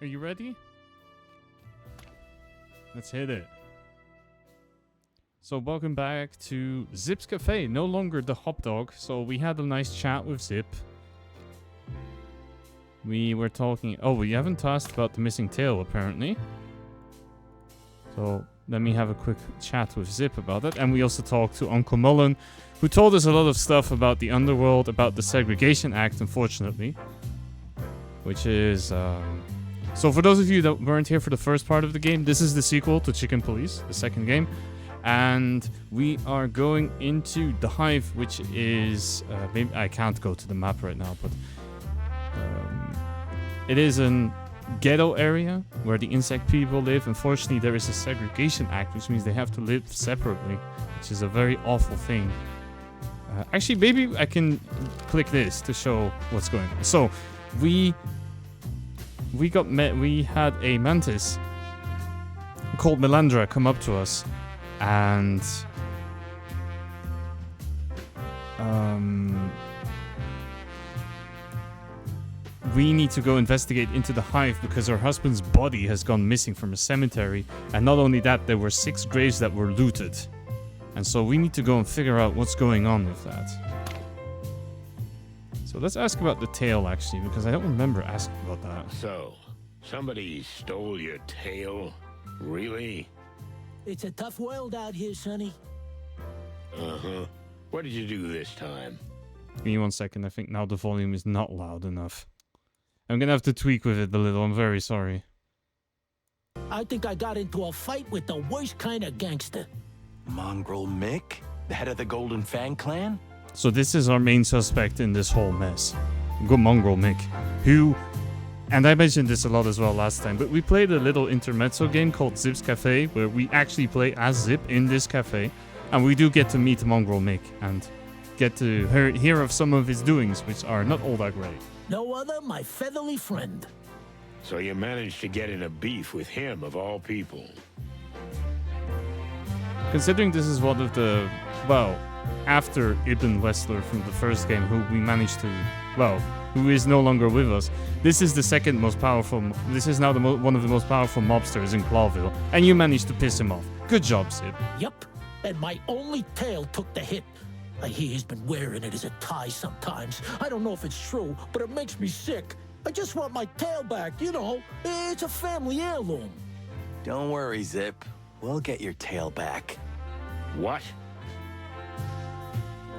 Are you ready? Let's hit it. So welcome back to Zip's Cafe, no longer the hot dog. So we had a nice chat with Zip. We were talking... Oh, we haven't asked about the missing tail, apparently. So let me have a quick chat with Zip about it. And we also talked to Uncle Mullen, who told us a lot of stuff about the underworld, about the Segregation Act, unfortunately. Which is... So for those of you that weren't here for the first part of the game, this is the sequel to Chicken Police, the second game. And we are going into the Hive, which is... maybe I can't go to the map right now, but... it is a ghetto area where the insect people live. Unfortunately, there is a Segregation Act, which means they have to live separately, which is a very awful thing. Actually, maybe I can click this to show what's going on. So, we had a mantis called Melandra come up to us, and we need to go investigate into the Hive because her husband's body has gone missing from a cemetery. And not only that, there were 6 graves that were looted. And so we need to go and figure out what's going on with that. So let's ask about the tail, actually, because I don't remember asking about that. So, somebody stole your tail? Really? It's a tough world out here, Sonny. Uh-huh. What did you do this time? Give me 1 second. I think now the volume is not loud enough. I'm gonna have to tweak with it a little. I'm very sorry. I think I got into a fight with the worst kind of gangster. Mongrel Mick? The head of the Golden Fang clan? So this is our main suspect in this whole mess. Good Mongrel Mick. Who... And I mentioned this a lot as well last time, but we played a little intermezzo game called Zip's Cafe, where we actually play as Zip in this cafe. And we do get to meet Mongrel Mick and get to hear of some of his doings, which are not all that great. No other, my feathery friend. So you managed to get in a beef with him, of all people. Considering this is one of the, well, after Ibn Wessler from the first game, who we managed to, well, who is no longer with us, this is the second most powerful, this is now one of the most powerful mobsters in Clawville, and you managed to piss him off. Good job, Sid. Yup, and my only tail took the hit. I hear he's been wearing it as a tie sometimes. I don't know if it's true, but it makes me sick. I just want my tail back, you know. It's a family heirloom. Don't worry, Zip. We'll get your tail back. What?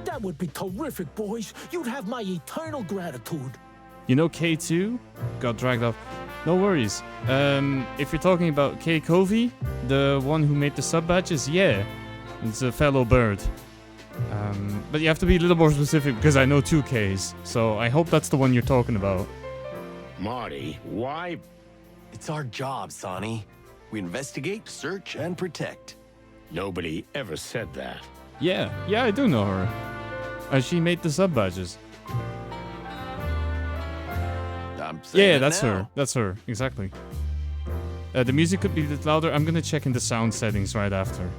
That would be terrific, boys. You'd have my eternal gratitude. You know K2? Got dragged off. No worries. If you're talking about K Covey, the one who made the sub-badges, yeah. It's a fellow bird. But you have to be a little more specific because I know 2 Ks. So I hope that's the one you're talking about. Marty, why? It's our job, Sonny. We investigate, search, and protect. Nobody ever said that. Yeah, I do know her. She made the sub-badges. I'm saying Yeah, it that's now. her. That's her, exactly. The music could be a bit louder. I'm gonna check in the sound settings right after.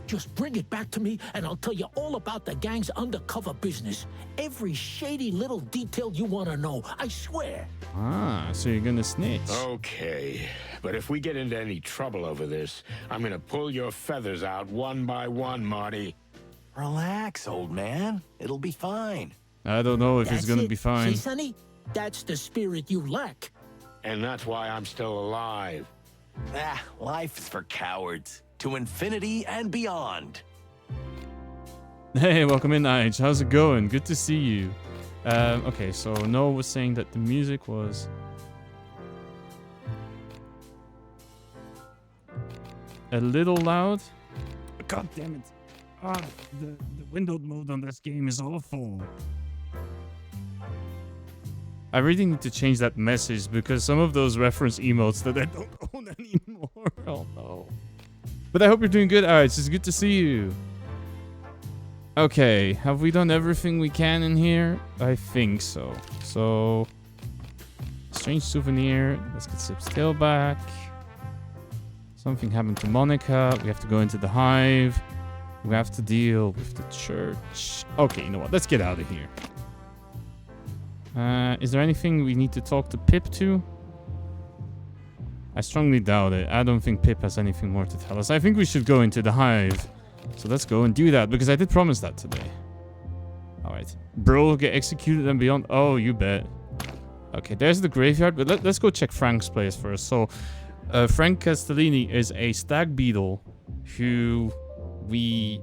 Just bring it back to me, and I'll tell you all about the gang's undercover business. Every shady little detail you want to know, I swear. Ah, so you're gonna snitch. Okay, but if we get into any trouble over this, I'm gonna pull your feathers out one by one, Marty. Relax, old man. It'll be fine. I don't know if it's That's gonna it. be fine. See, Sonny? That's the spirit you lack. And that's why I'm still alive. Life is for cowards. To infinity and beyond. Hey, welcome in, Ige. How's it going? Good to see you. Okay, so Noah was saying that the music was... a little loud. God damn it. Ah, the windowed mode on this game is awful. I really need to change that message because some of those reference emotes that I don't own anymore. Oh no. But I hope you're doing good, Ige. It's good to see you. Okay, have we done everything we can in here? I think so. So, strange souvenir. Let's get Zip's tail back. Something happened to Monica. We have to go into the Hive. We have to deal with the church. Okay, you know what? Let's get out of here. Is there anything we need to talk to Pip to? I strongly doubt it. I don't think Pip has anything more to tell us. I think we should go into the Hive. So let's go and do that, because I did promise that today. Alright. Bro will get executed and beyond. Oh, you bet. Okay, there's the graveyard, but let's go check Frank's place first. So, Frank Castellini is a stag beetle who we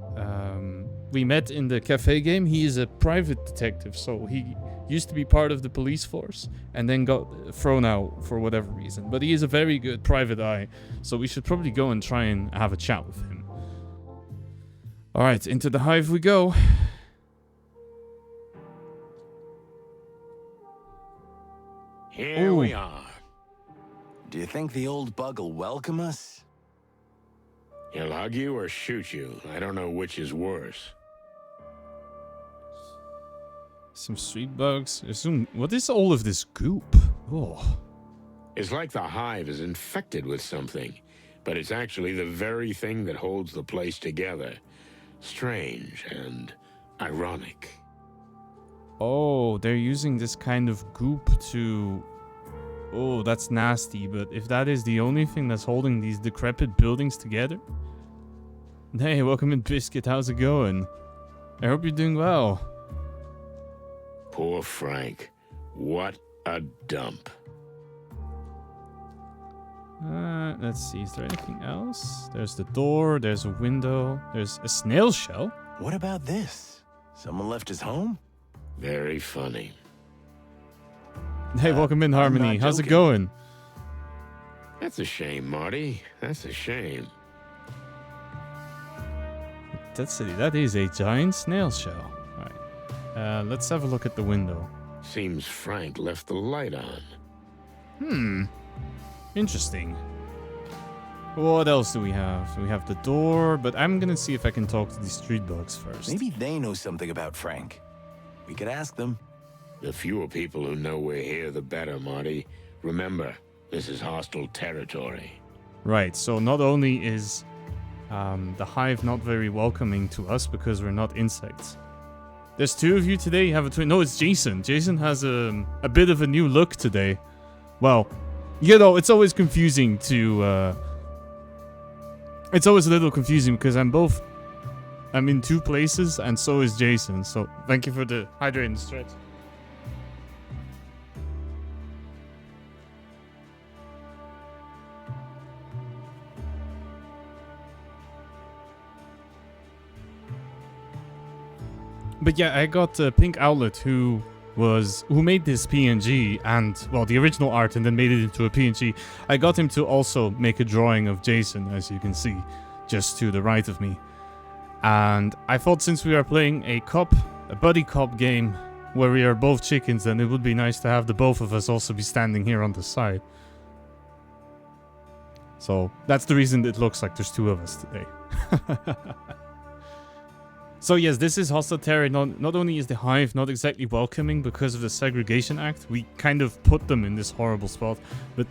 met in the cafe game. He is a private detective, so he used to be part of the police force and then got thrown out for whatever reason. But he is a very good private eye, so we should probably go and try and have a chat with him. Alright, into the Hive we go. Here we are. Do you think the old bug will welcome us? He'll hug you or shoot you. I don't know which is worse. Some street bugs. What is all of this goop? Oh. It's like the Hive is infected with something, but it's actually the very thing that holds the place together. Strange and ironic. Oh, they're using this kind of goop to... Oh, that's nasty, but if that is the only thing that's holding these decrepit buildings together... Hey, welcome in, Biscuit. How's it going? I hope you're doing well. Poor Frank. What a dump. Let's see. Is there anything else? There's the door. There's a window. There's a snail shell. What about this? Someone left his home? Very funny. Hey, welcome in, I'm Harmony. not How's it joking. going? That's a shame, Marty. That's a shame. That is a giant snail shell. Alright. Let's have a look at the window. Seems Frank left the light on. Interesting. What else do we have? We have the door, but I'm gonna see if I can talk to these street bugs first. Maybe they know something about Frank. We could ask them. The fewer people who know we're here, the better, Marty. Remember, this is hostile territory. Right, so not only is the Hive not very welcoming to us because we're not insects. There's two of you today. You have a twin. No, it's Jason. Jason has a bit of a new look today. Well, you know, it's always confusing to... It's always a little confusing because I'm in two places and so is Jason. So thank you for the hydrating stretch. But yeah, I got Pink Outlet who made this PNG and, well, the original art and then made it into a PNG. I got him to also make a drawing of Jason, as you can see, just to the right of me. And I thought since we are playing a buddy cop game where we are both chickens, then it would be nice to have the both of us also be standing here on the side. So that's the reason it looks like there's two of us today. So yes, this is hostile terror. Not only is the Hive not exactly welcoming because of the Segregation Act, we kind of put them in this horrible spot, but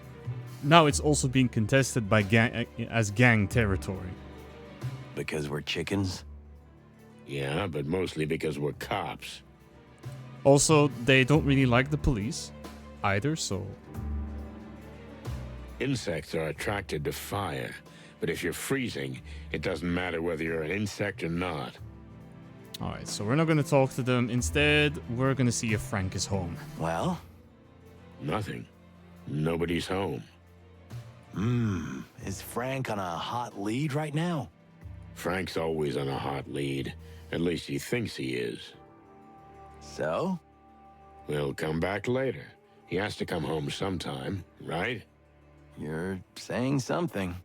now it's also being contested by gang territory. Because we're chickens? Yeah, but mostly because we're cops. Also, they don't really like the police either, so... Insects are attracted to fire, but if you're freezing, it doesn't matter whether you're an insect or not. Alright, so we're not going to talk to them. Instead, we're going to see if Frank is home. Well? Nothing. Nobody's home. Is Frank on a hot lead right now? Frank's always on a hot lead. At least he thinks he is. So? We'll come back later. He has to come home sometime, right? You're saying something.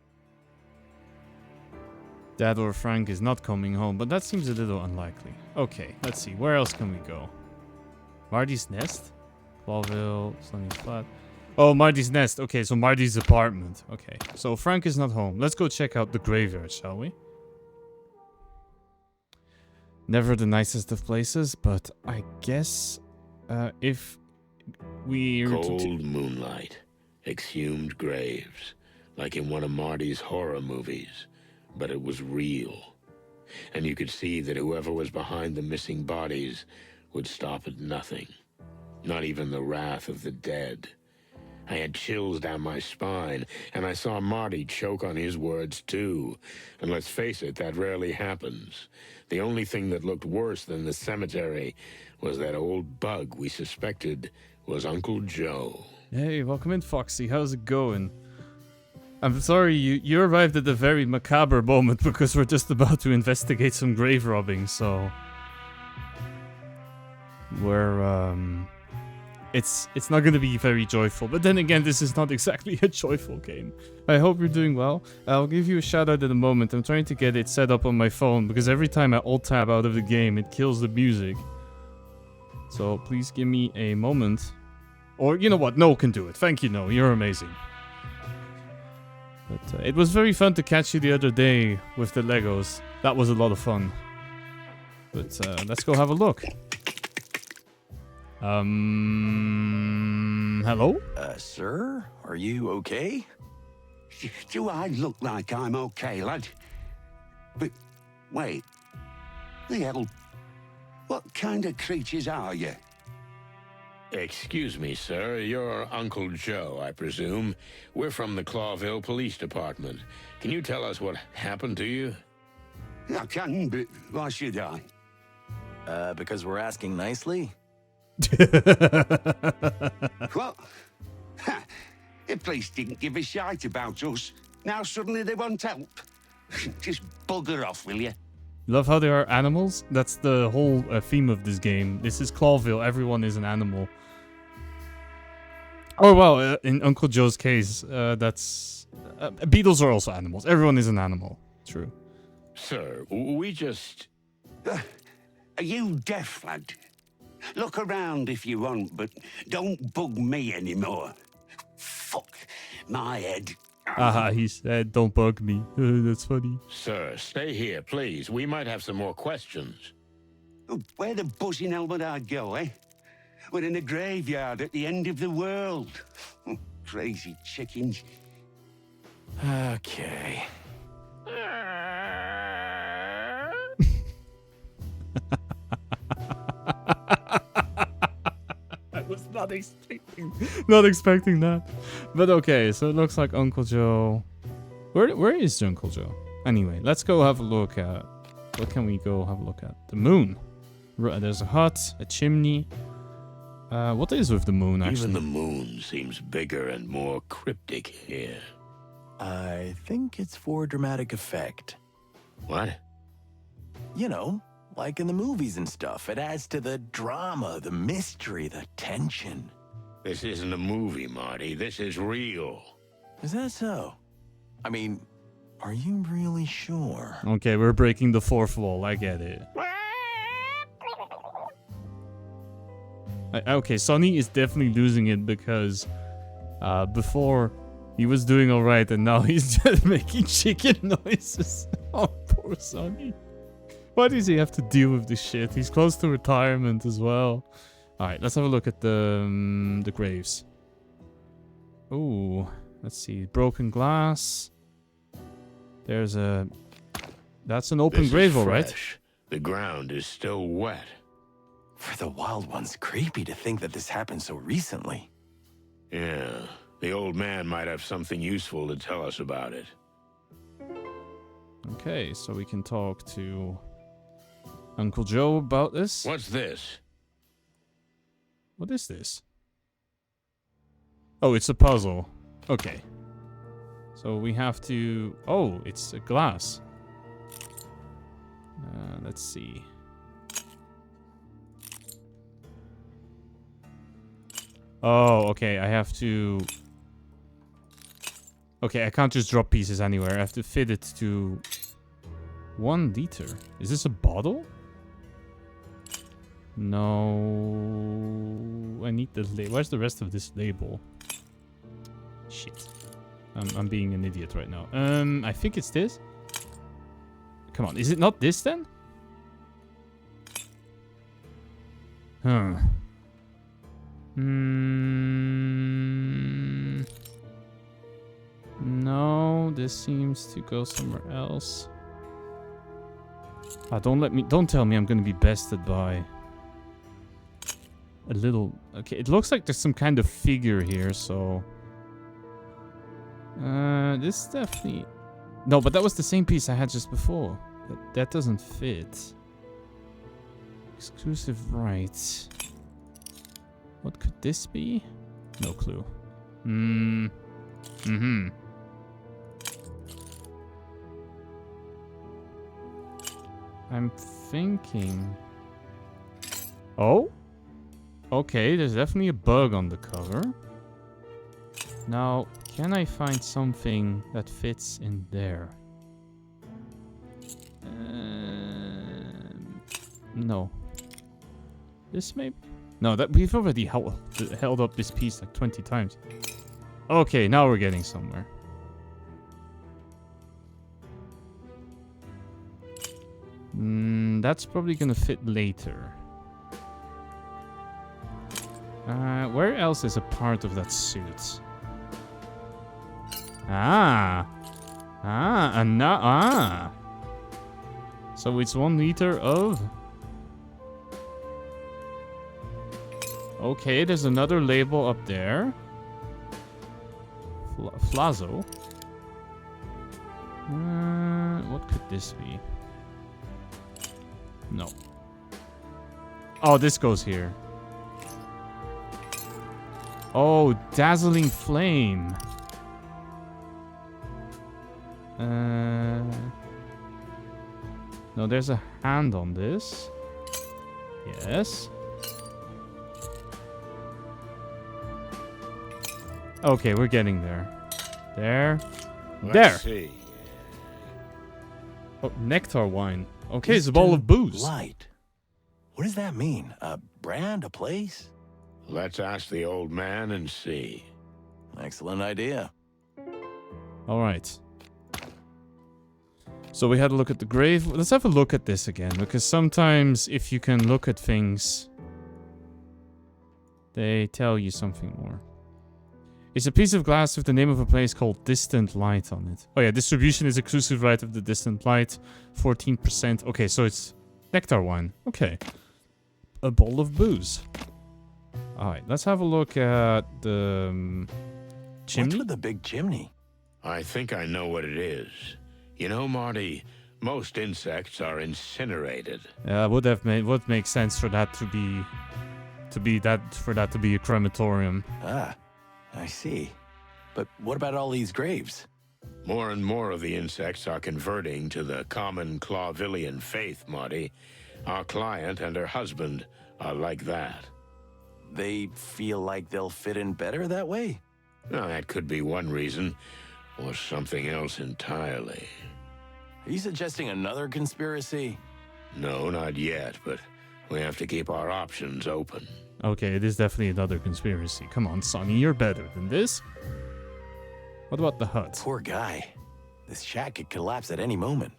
Dad or Frank is not coming home, but that seems a little unlikely. Okay, let's see. Where else can we go? Marty's Nest? Clawville, Sonny's Flat. Oh, Marty's Nest. Okay, so Marty's apartment. Okay, so Frank is not home. Let's go check out the graveyard, shall we? Never the nicest of places, but I guess if we... Cold moonlight. Exhumed graves. Like in one of Marty's horror movies. But it was real. And you could see that whoever was behind the missing bodies would stop at nothing. Not even the wrath of the dead. I had chills down my spine, and I saw Marty choke on his words too. And let's face it, that rarely happens. The only thing that looked worse than the cemetery was that old bug we suspected was Uncle Joe. Hey, welcome in, Foxy. How's it going? I'm sorry, you arrived at a very macabre moment because we're just about to investigate some grave robbing, so... It's not gonna be very joyful, but then again, this is not exactly a joyful game. I hope you're doing well. I'll give you a shout out in a moment. I'm trying to get it set up on my phone because every time I alt-tab out of the game, it kills the music. So please give me a moment. Or, you know what, No can do it. Thank you, No. You're amazing. But it was very fun to catch you the other day with the Legos. That was a lot of fun. But let's go have a look. Hello? Sir? Are you okay? Do I look like I'm okay, lad? But, wait. The hell? What kind of creatures are you? Excuse me, sir. You're Uncle Joe, I presume. We're from the Clawville Police Department. Can you tell us what happened to you? I can, but why should I? Because we're asking nicely? What? Ha! The police didn't give a shite about us. Now suddenly they want help. Just bugger off, will you? Love how they are animals? That's the whole theme of this game. This is Clawville. Everyone is an animal. Oh, well, in Uncle Joe's case, that's... beetles are also animals. Everyone is an animal. True. Sir, we just... Are you deaf, lad? Look around if you want, but don't bug me anymore. Fuck my head. Aha, he said, don't bug me. That's funny. Sir, stay here, please. We might have some more questions. Where the buzzing hell would I go, eh? We're in a graveyard at the end of the world. Crazy chickens. Okay. I was not expecting that. But okay, so it looks like Uncle Joe. Where is Uncle Joe? Anyway, let's go have a look at. What can we go have a look at? The moon. There's a hut, a chimney. What is with the moon, actually? Even the moon seems bigger and more cryptic here. I think it's for dramatic effect. What? You know, like in the movies and stuff. It adds to the drama, the mystery, the tension. This isn't a movie, Marty. This is real. Is that so? I mean, are you really sure? Okay, we're breaking the fourth wall. I get it. Okay, Sonny is definitely losing it because before he was doing alright and now he's just making chicken noises. Oh, poor Sonny. Why does he have to deal with this shit? He's close to retirement as well. Alright, let's have a look at the graves. Ooh, let's see. Broken glass. There's a... That's an open grave, alright? The ground is still wet. For the wild ones, creepy to think that this happened so recently. Yeah, the old man might have something useful to tell us about it. Okay, so we can talk to Uncle Joe about this. What's this? What is this? Oh, it's a puzzle. Okay. So we have to... Oh, it's a glass. Let's see. Oh, okay, I have to... Okay, I can't just drop pieces anywhere. I have to fit it to 1 liter. Is this a bottle? No... I need the label. Where's the rest of this label? Shit. I'm being an idiot right now. I think it's this. Come on, is it not this then? Huh. No, this seems to go somewhere else. Don't tell me I'm gonna be bested by... a little... Okay, it looks like there's some kind of figure here, so... this definitely... No, but that was the same piece I had just before. That doesn't fit. Exclusive rights. What could this be? No clue. Mm-hmm. I'm thinking... Oh? Okay, there's definitely a bug on the cover. Now, can I find something that fits in there? No. This maybe? No, that we've already held up this piece like 20 times. Okay, now we're getting somewhere. That's probably gonna fit later. Where else is a part of that suit? So it's 1 liter of... Okay, there's another label up there. Flazo. What could this be? No. Oh, this goes here. Oh, dazzling flame. No, there's a hand on this. Yes. Okay, we're getting there. There. Let's see. Oh, nectar wine. Okay, it's a bowl of booze. Light. What does that mean? A brand? A place? Let's ask the old man and see. Excellent idea. All right. So we had a look at the grave. Let's have a look at this again, because sometimes if you can look at things, they tell you something more. It's a piece of glass with the name of a place called Distant Light on it. Oh yeah, distribution is exclusive right of the Distant Light. 14%. Okay, so it's nectar wine. Okay. A bowl of booze. Alright, let's have a look at the chimney. What's with the big chimney? I think I know what it is. You know, Marty, most insects are incinerated. Yeah, would make sense for that to be a crematorium. Ah, I see. But what about all these graves? More and more of the insects are converting to the common Clawvillian faith, Marty. Our client and her husband are like that. They feel like they'll fit in better that way? Now, that could be one reason, or something else entirely. Are you suggesting another conspiracy? No, not yet, but we have to keep our options open. Okay, it is definitely another conspiracy. Come on, Sonny, you're better than this. What about the hut? Poor guy. This shack could collapse at any moment.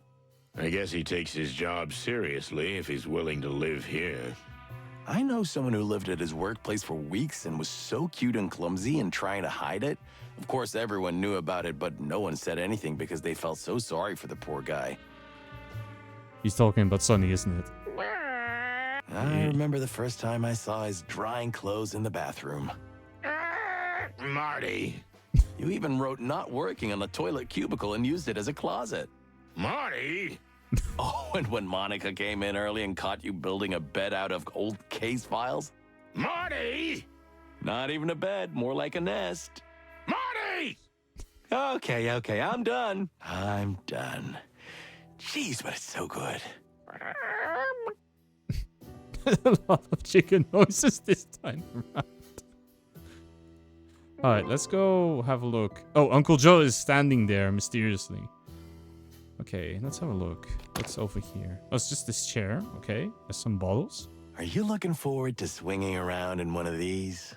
I guess he takes his job seriously if he's willing to live here. I know someone who lived at his workplace for weeks and was so cute and clumsy and trying to hide it. Of course, everyone knew about it, but no one said anything because they felt so sorry for the poor guy. He's talking about Sonny, isn't it? I remember the first time I saw his drying clothes in the bathroom. Marty! You even wrote not working on the toilet cubicle and used it as a closet. Marty! Oh, and when Monica came in early and caught you building a bed out of old case files? Marty! Not even a bed, more like a nest. Marty! Okay, I'm done. I'm done. Jeez, but it's so good. A lot of chicken noises this time around. Alright, let's go have a look. Oh, Uncle Joe is standing there mysteriously. Okay, let's have a look. What's over here? Oh, it's just this chair. Okay, there's some bottles. Are you looking forward to swinging around in one of these?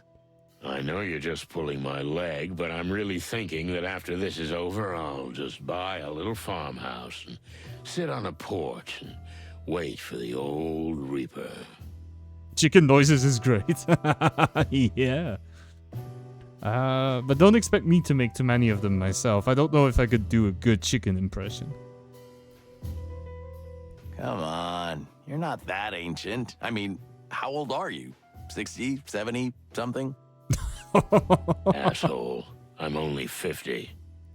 I know you're just pulling my leg, but I'm really thinking that after this is over, I'll just buy a little farmhouse and sit on a porch and wait for the old Reaper. Chicken noises is great. Yeah. But don't expect me to make too many of them myself. I don't know if I could do a good chicken impression. Come on, you're not that ancient. I mean, how old are you? 60, 70, something? Asshole. I'm only 50.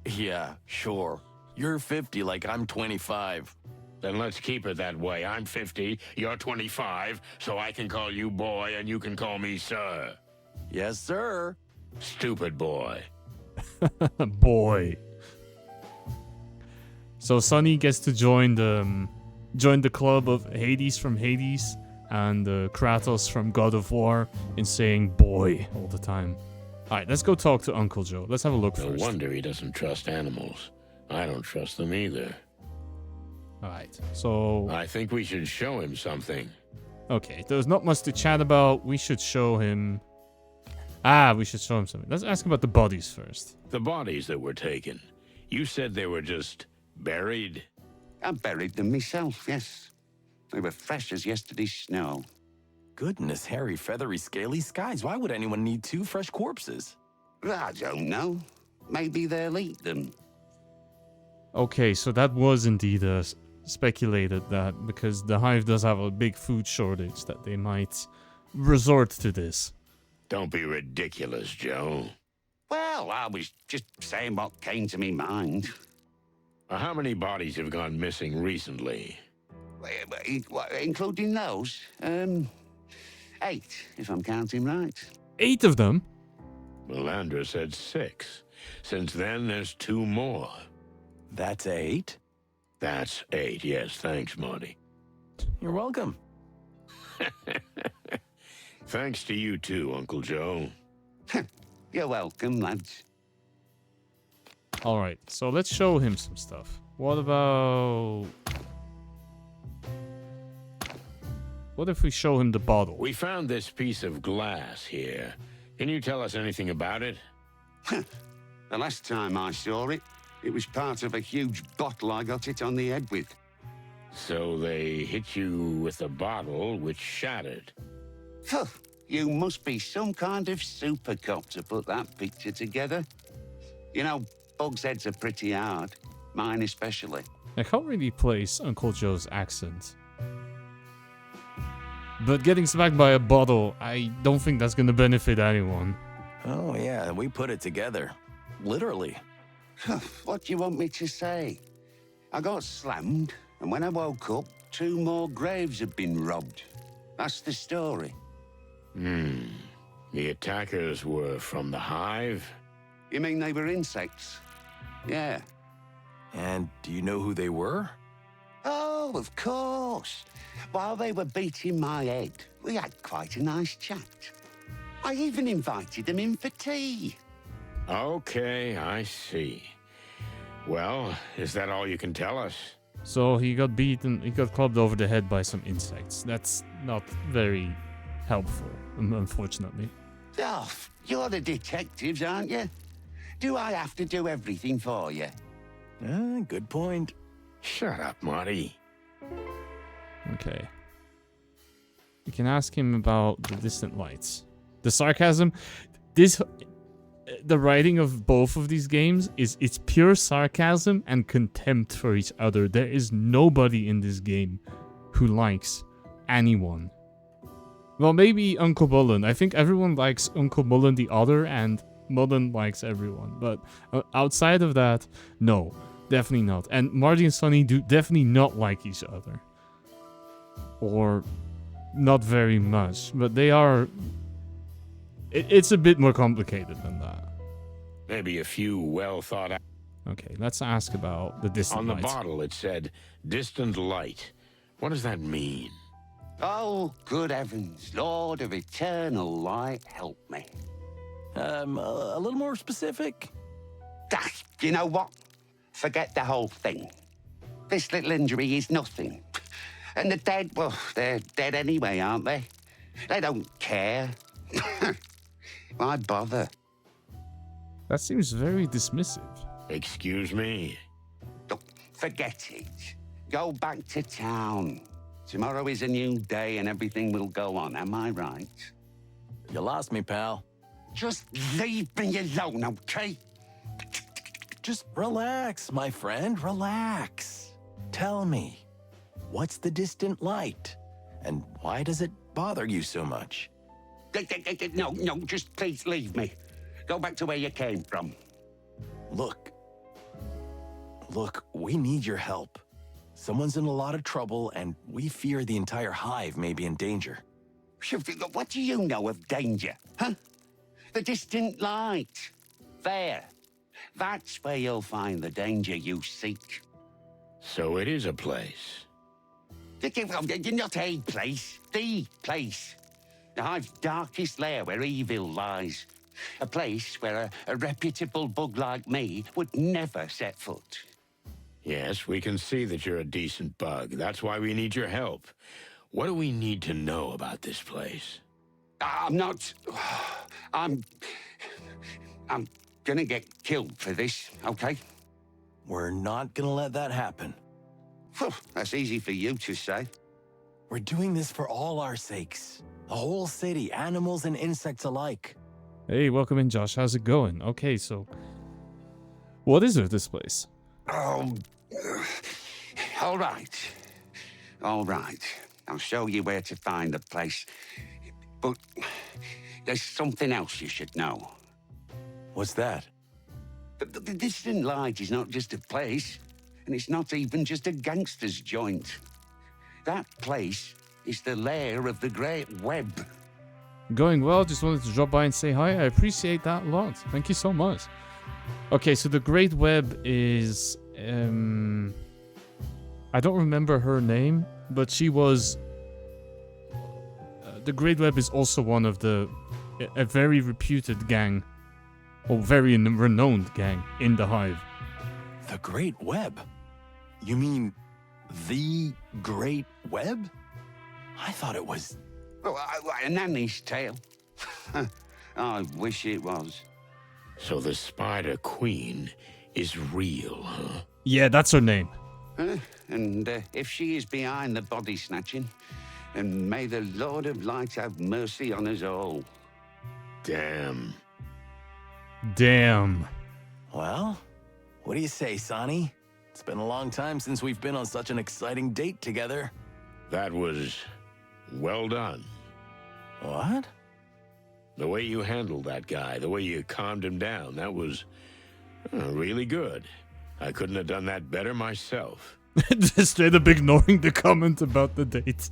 Yeah, sure. You're 50 like I'm 25. Then let's keep it that way. I'm 50, you're 25, so I can call you boy and you can call me sir. Yes, sir. Stupid boy. Boy. So Sonny gets to join the club of Hades from Hades and Kratos from God of War in saying boy all the time. Alright, let's go talk to Uncle Joe. Let's have a look No first. wonder he doesn't trust animals. I don't trust them either. Alright, so... I think we should show him something. Okay, there's not much to chat about. We should show him... we should show him something. Let's ask about the bodies first. The bodies that were taken. You said they were just buried? I buried them myself, yes. They were fresh as yesterday's snow. Goodness, hairy, feathery, scaly skies. Why would anyone need 2 fresh corpses? I don't know. Maybe they'll eat them. Okay, so that was indeed speculated that because the Hive does have a big food shortage that they might resort to this. Don't be ridiculous, Joe. Well, I was just saying what came to me mind. How many bodies have gone missing recently? Including those? 8, if I'm counting right. 8 of them? Melandra said 6. Since then, there's 2 more. That's 8? That's 8, yes. Thanks, Marty. You're welcome. Thanks to you too, Uncle Joe. You're welcome, lads. Alright, so let's show him some stuff. What about... What if we show him the bottle? We found this piece of glass here. Can you tell us anything about it? The last time I saw it, it was part of a huge bottle I got it on the head with. So they hit you with a bottle which shattered. Phew, you must be some kind of super cop to put that picture together. You know, bugs' heads are pretty hard. Mine especially. I can't really place Uncle Joe's accent. But getting smacked by a bottle, I don't think that's gonna benefit anyone. Oh, yeah, we put it together. Literally. What do you want me to say? I got slammed, and when I woke up, 2 more graves had been robbed. That's the story. The attackers were from the Hive? You mean they were insects? Yeah. And do you know who they were? Oh, of course. While they were beating my head, we had quite a nice chat. I even invited them in for tea. Okay, I see. Well, is that all you can tell us? So he got beaten, he got clubbed over the head by some insects. That's not very helpful, unfortunately. Oh, you're the detectives, aren't you? Do I have to do everything for you? Good point. Shut up, Marty. Okay. We can ask him about the distant lights. The sarcasm, the writing of both of these games it's pure sarcasm and contempt for each other. There is nobody in this game who likes anyone. Well, maybe Uncle Mullen. I think everyone likes Uncle Mullen the other, and Mullen likes everyone. But outside of that, no, definitely not. And Marty and Sonny do definitely not like each other. Or not very much, but they are... It's a bit more complicated than that. Maybe a few well thought out. Okay, let's ask about the distant On the lights. bottle it said, distant light. What does that mean? Oh, good heavens, Lord of eternal light, help me. A little more specific? You know what? Forget the whole thing. This little injury is nothing. And the dead, well, they're dead anyway, aren't they? They don't care. Why bother? That seems very dismissive. Excuse me? Look, forget it. Go back to town. Tomorrow is a new day and everything will go on, am I right? You lost me, pal. Just leave me alone, okay? Just relax, my friend, relax. Tell me, what's the distant light? And why does it bother you so much? No, just please leave me. Go back to where you came from. Look, we need your help. Someone's in a lot of trouble, and we fear the entire hive may be in danger. What do you know of danger, huh? The distant light. There. That's where you'll find the danger you seek. So it is a place. Not a place, the place. The hive's darkest lair where evil lies. A place where a reputable bug like me would never set foot. Yes, we can see that you're a decent bug. That's why we need your help. What do we need to know about this place? I'm gonna get killed for this, okay? We're not gonna let that happen. That's easy for you to say. We're doing this for all our sakes. The whole city, animals and insects alike. Hey, welcome in, Josh. How's it going? Okay, so what is it, this place? Oh, all right. I'll show you where to find the place. But there's something else you should know. What's that? The distant light is not just a place, and it's not even just a gangster's joint. That place is the lair of the Great Web. Going well, just wanted to drop by and say hi. I appreciate that a lot. Thank you so much. Okay, so the Great Web is... I don't remember her name, but she was... the Great Web is also one of a very reputed gang, or very renowned gang in the Hive. The Great Web? You mean the Great Web? I thought it was... Oh, a nanny's tale. I wish it was. So the Spider Queen is real, huh? Yeah, that's her name. And if she is behind the body snatching, then may the Lord of Light have mercy on us all. Damn. Well, what do you say, Sonny? It's been a long time since we've been on such an exciting date together. That was well done. What? The way you handled that guy, the way you calmed him down, that was really good. I couldn't have done that better myself. Just straight up ignoring the comment about the date.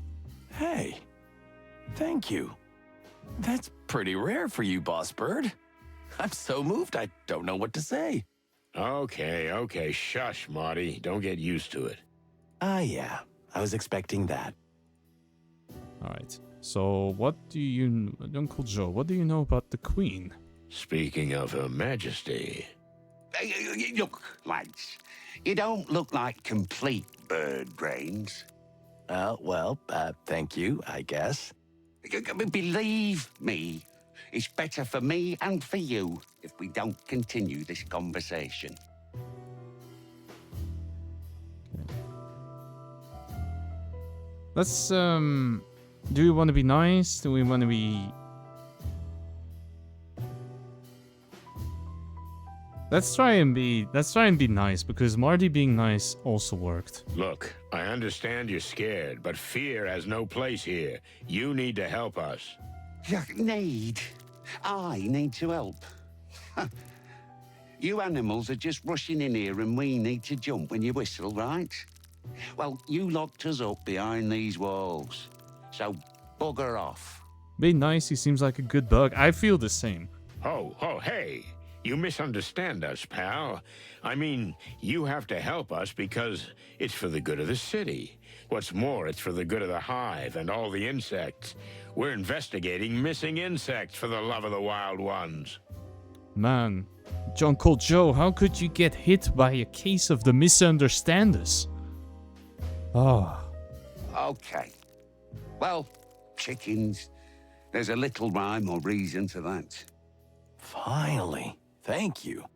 Hey, thank you. That's pretty rare for you, Boss Bird. I'm so moved, I don't know what to say. Okay, shush, Marty. Don't get used to it. Yeah, I was expecting that. Alright, so what do you... Uncle Joe, what do you know about the Queen? Speaking of Her Majesty... Look, lads, you don't look like complete bird brains. Thank you, I guess. Believe me, it's better for me and for you if we don't continue this conversation. Let's, do we want to be nice? Do we want to be... Let's try and be nice, because Marty being nice also worked. Look, I understand you're scared, but fear has no place here. You need to help us. I need to help. You animals are just rushing in here and we need to jump when you whistle, right? Well, you locked us up behind these walls, so bugger off. Be nice, he seems like a good bug. I feel the same. Oh, hey. You misunderstand us, pal. I mean, you have to help us because it's for the good of the city. What's more, it's for the good of the hive and all the insects. We're investigating missing insects for the love of the wild ones. Man, Uncle Joe, how could you get hit by a case of the misunderstanders? Oh. Okay. Well, chickens. There's a little rhyme or reason to that. Finally. Thank you.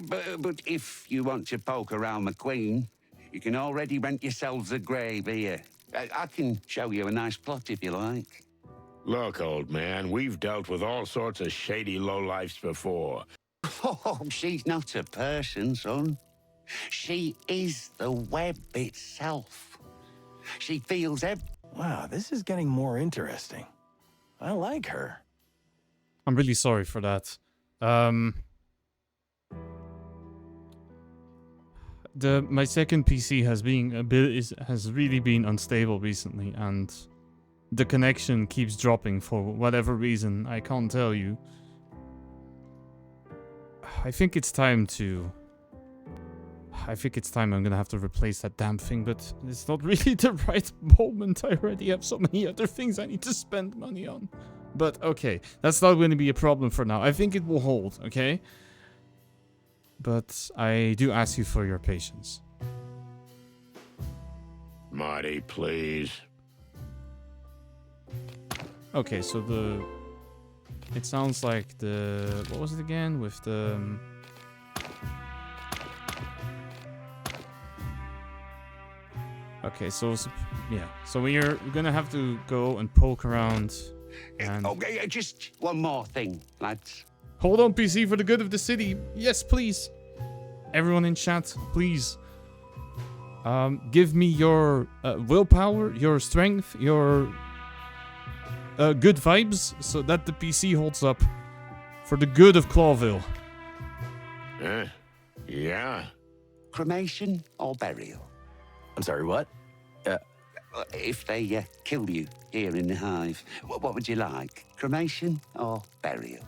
But if you want to poke around the Queen, you can already rent yourselves a grave here. I can show you a nice plot if you like. Look, old man, we've dealt with all sorts of shady lowlifes before. Oh, she's not a person, son. She is the web itself. She feels Wow, this is getting more interesting. I like her. I'm really sorry for that. My second PC has really been unstable recently, and the connection keeps dropping for whatever reason. I can't tell you. I think it's time I'm gonna have to replace that damn thing, but it's not really the right moment. I already have so many other things I need to spend money on. But okay, that's not going to be a problem for now. I think it will hold, okay? But I do ask you for your patience. Marty, please. Okay, so it sounds like what was it again? With the... Okay, so yeah. So we're gonna have to go and poke around and... Okay, just one more thing, lads. Hold on, PC, for the good of the city. Yes, please. Everyone in chat, please. Give me your willpower, your strength, your good vibes, so that the PC holds up for the good of Clawville. Yeah. Cremation or burial? I'm sorry, what? If they kill you here in the Hive, what would you like? Cremation or burial?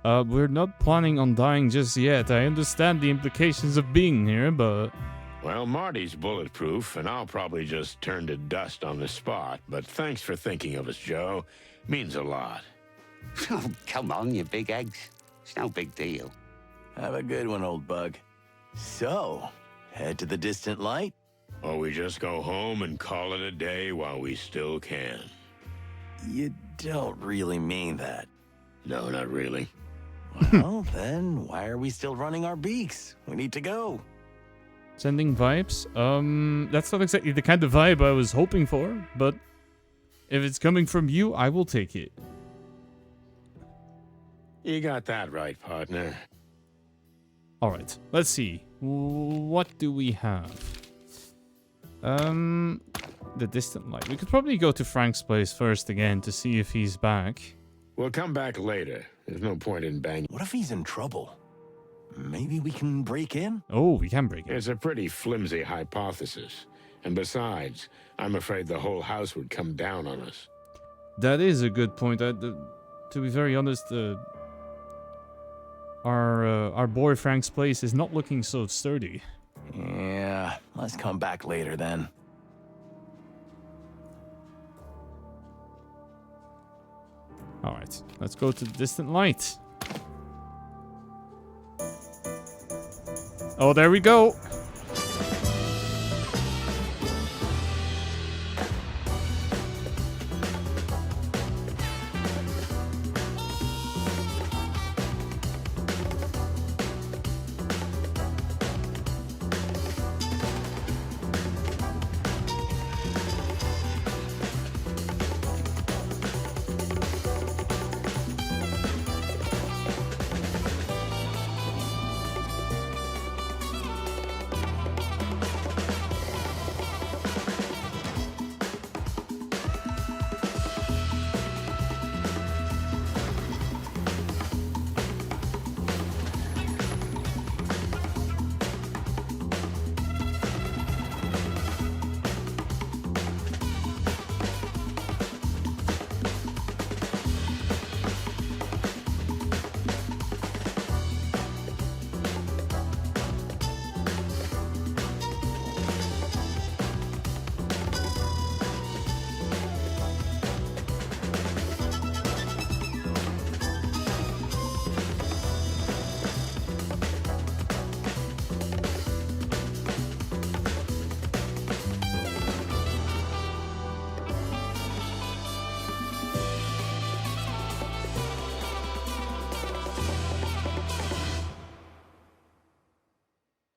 We're not planning on dying just yet. I understand the implications of being here, but... Well, Marty's bulletproof, and I'll probably just turn to dust on the spot. But thanks for thinking of us, Joe. Means a lot. Oh, come on, you big eggs. It's no big deal. Have a good one, old bug. So, head to the distant light? Or we just go home and call it a day while we still can. You don't really mean that. No, not really. Well, then why are we still running our beaks? We need to go. Sending vibes? That's not exactly the kind of vibe I was hoping for, but if it's coming from you, I will take it. You got that right, partner. Alright, let's see. What do we have? The distant light. We could probably go to Frank's place first again to see if he's back. We'll come back later. There's no point in banging. What if he's in trouble? Maybe we can break in? Oh, we can break it. It's a pretty flimsy hypothesis. And besides, I'm afraid the whole house would come down on us. That is a good point. To be very honest, our boy Frank's place is not looking so sturdy. Yeah, let's come back later then. Alright, let's go to the distant light. Oh, there we go.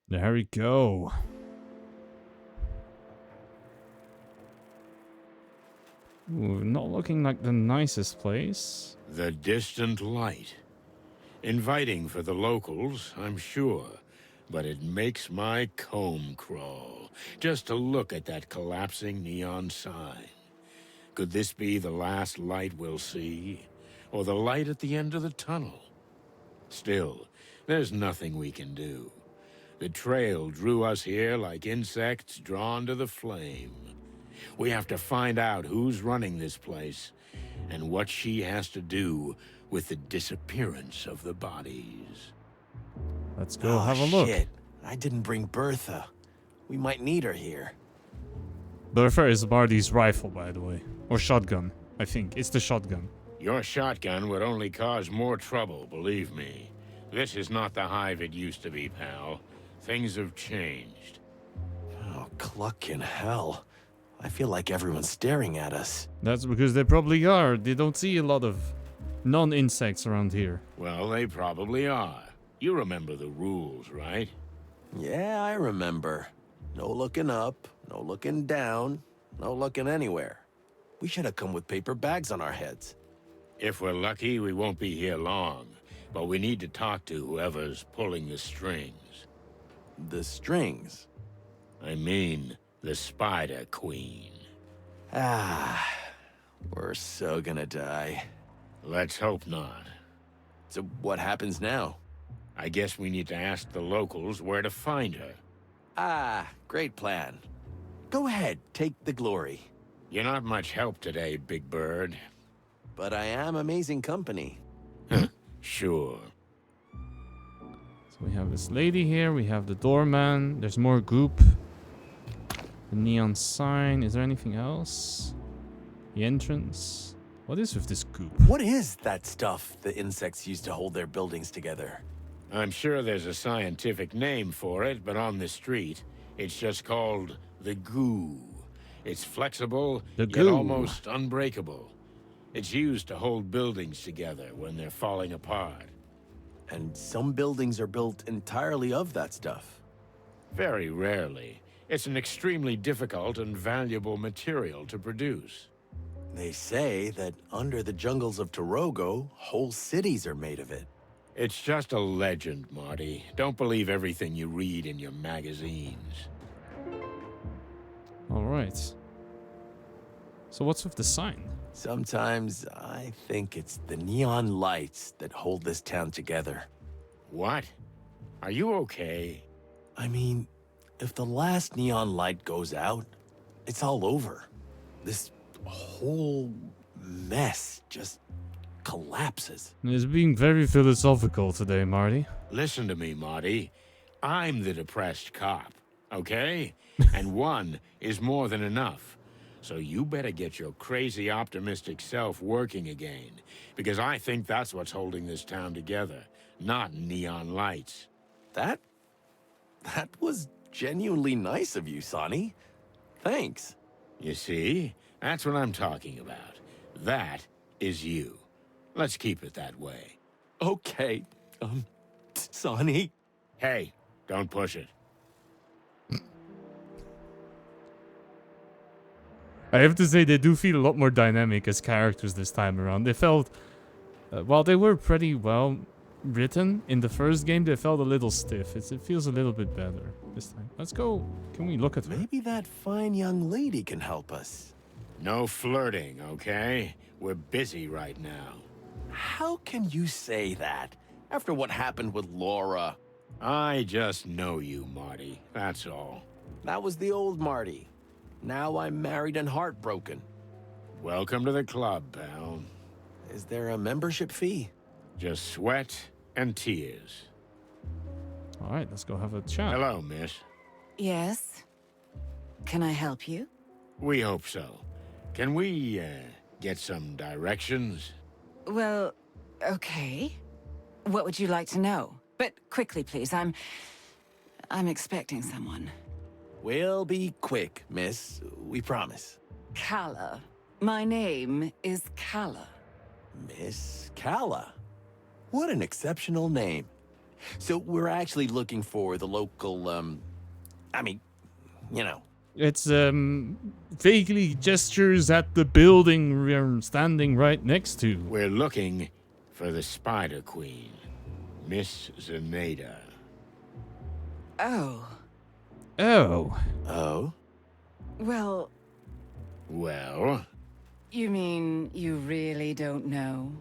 There we go. Ooh, not looking like the nicest place. The distant light. Inviting for the locals, I'm sure. But it makes my comb crawl just to look at that collapsing neon sign. Could this be the last light we'll see? or the light at the end of the tunnel. Still, there's nothing we can do. The trail drew us here like insects drawn to the flame. We have to find out who's running this place, and what she has to do with the disappearance of the bodies. Let's go have a look. Shit. I didn't bring Bertha. We might need her here. Bertha is Marty's rifle, by the way. Or shotgun, I think. It's the shotgun. Your shotgun would only cause more trouble, believe me. This is not the Hive it used to be, pal. Things have changed. Oh, cluck in hell. I feel like everyone's staring at us. That's because they probably are. They don't see a lot of non-insects around here. Well, they probably are. You remember the rules, right? Yeah, I remember. No looking up, no looking down, no looking anywhere. We should have come with paper bags on our heads. If we're lucky, we won't be here long. But we need to talk to whoever's pulling the strings. The strings? I mean, the Spider Queen. Ah, we're so gonna die. Let's hope not. So what happens now? I guess we need to ask the locals where to find her. Ah, great plan. Go ahead, take the glory. You're not much help today, Big Bird. But I am amazing company. Sure. So we have this lady here. We have the doorman. There's more goop. The neon sign. Is there anything else? The entrance. What is with this goop? What is that stuff the insects use to hold their buildings together? I'm sure there's a scientific name for it, but on the street, it's just called the goo. It's flexible, The yet goo. almost unbreakable. It's used to hold buildings together when they're falling apart. And some buildings are built entirely of that stuff. Very rarely. It's an extremely difficult and valuable material to produce. They say that under the jungles of Torogo, whole cities are made of it. It's just a legend, Marty. Don't believe everything you read in your magazines. All right. So what's with the sign? Sometimes I think it's the neon lights that hold this town together. What? Are you okay? I mean, if the last neon light goes out, it's all over. This whole mess just collapses. It's being very philosophical today, Marty. Listen to me, Marty. I'm the depressed cop, okay? And one is more than enough. So you better get your crazy optimistic self working again, because I think that's what's holding this town together, not neon lights. That was genuinely nice of you, Sonny. Thanks. You see? That's what I'm talking about. That is you. Let's keep it that way. Okay, Sonny. Hey, don't push it. I have to say they do feel a lot more dynamic as characters this time around. They felt, while they were pretty well written in the first game, they felt a little stiff. It feels a little bit better this time. Let's go. Can we look at her? Maybe that fine young lady can help us. No flirting, okay? We're busy right now. How can you say that after what happened with Laura? I just know you, Marty. That's all. That was the old Marty. Now I'm married and heartbroken. Welcome to the club, pal. Is there a membership fee? Just sweat and tears. All right, let's go have a chat. Hello, miss. Yes? Can I help you? We hope so. Can we, get some directions? Well, okay. What would you like to know? But quickly, please. I'm expecting someone. We'll be quick, miss. We promise. Calla. My name is Calla. Miss Calla. What an exceptional name. So we're actually looking for the local, I mean, you know. It's vaguely gestures at the building we're standing right next to. We're looking for the Spider Queen, Miss Zaneda. Oh. Oh. Oh? Well, Well, you mean you really don't know?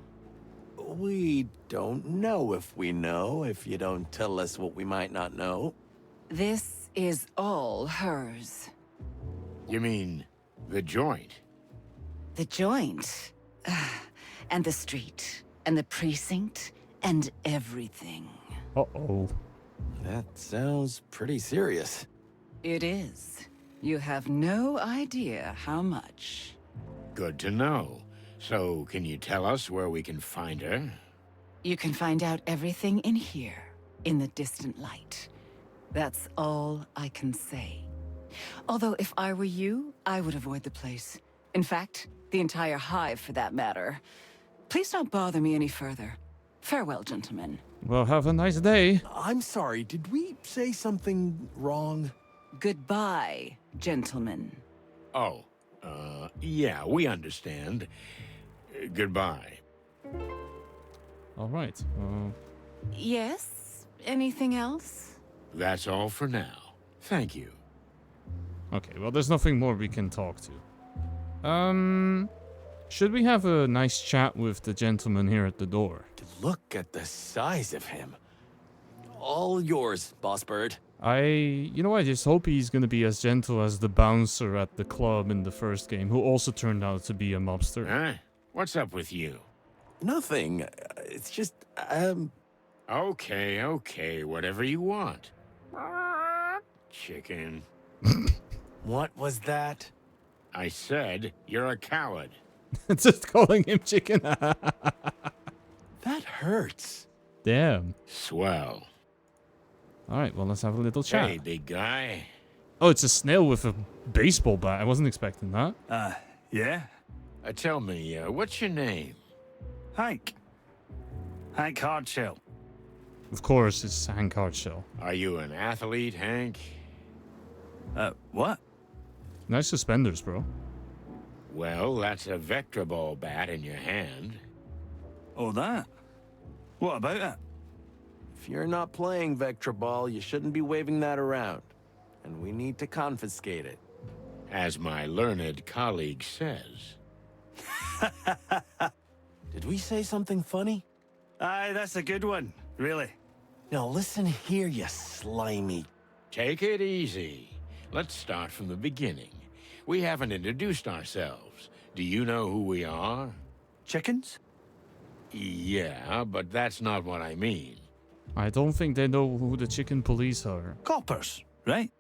We don't know if you don't tell us what we might not know. This is all hers. You mean the joint? The joint, and the street, and the precinct, and everything. Uh-oh. That sounds pretty serious. It is. You have no idea how much. Good to know. So, can you tell us where we can find her? You can find out everything in here, in the distant light. That's all I can say. Although if I were you, I would avoid the place. In fact, the entire Hive for that matter. Please don't bother me any further. Farewell, gentlemen. Well, have a nice day. I'm sorry, did we say something wrong? Goodbye, gentlemen. Oh, yeah, we understand. Goodbye. All right. Yes? Anything else? That's all for now. Thank you. Okay, well, there's nothing more we can talk to. Should we have a nice chat with the gentleman here at the door? Look at the size of him. All yours, Boss Bird. I just hope he's gonna be as gentle as the bouncer at the club in the first game, who also turned out to be a mobster. Huh? What's up with you? Nothing. It's just, Okay, whatever you want. Chicken. What was that? I said you're a coward. Just calling him chicken. That hurts. Damn. Swell. All right, well, let's have a little chat. Hey, big guy. Oh, it's a snail with a baseball bat. I wasn't expecting that. Yeah? Tell me, what's your name? Hank. Hank Hardshell. Of course, it's Hank Hardshell. Are you an athlete, Hank? What? Nice suspenders, bro. Well, that's a vector ball bat in your hand. Oh, that? What about it? If you're not playing Vectra Ball, you shouldn't be waving that around. And we need to confiscate it. As my learned colleague says. Did we say something funny? Aye, that's a good one. Really. Now listen here, you slimy... Take it easy. Let's start from the beginning. We haven't introduced ourselves. Do you know who we are? Chickens? Yeah, but that's not what I mean. I don't think they know who the chicken police are. Coppers, right?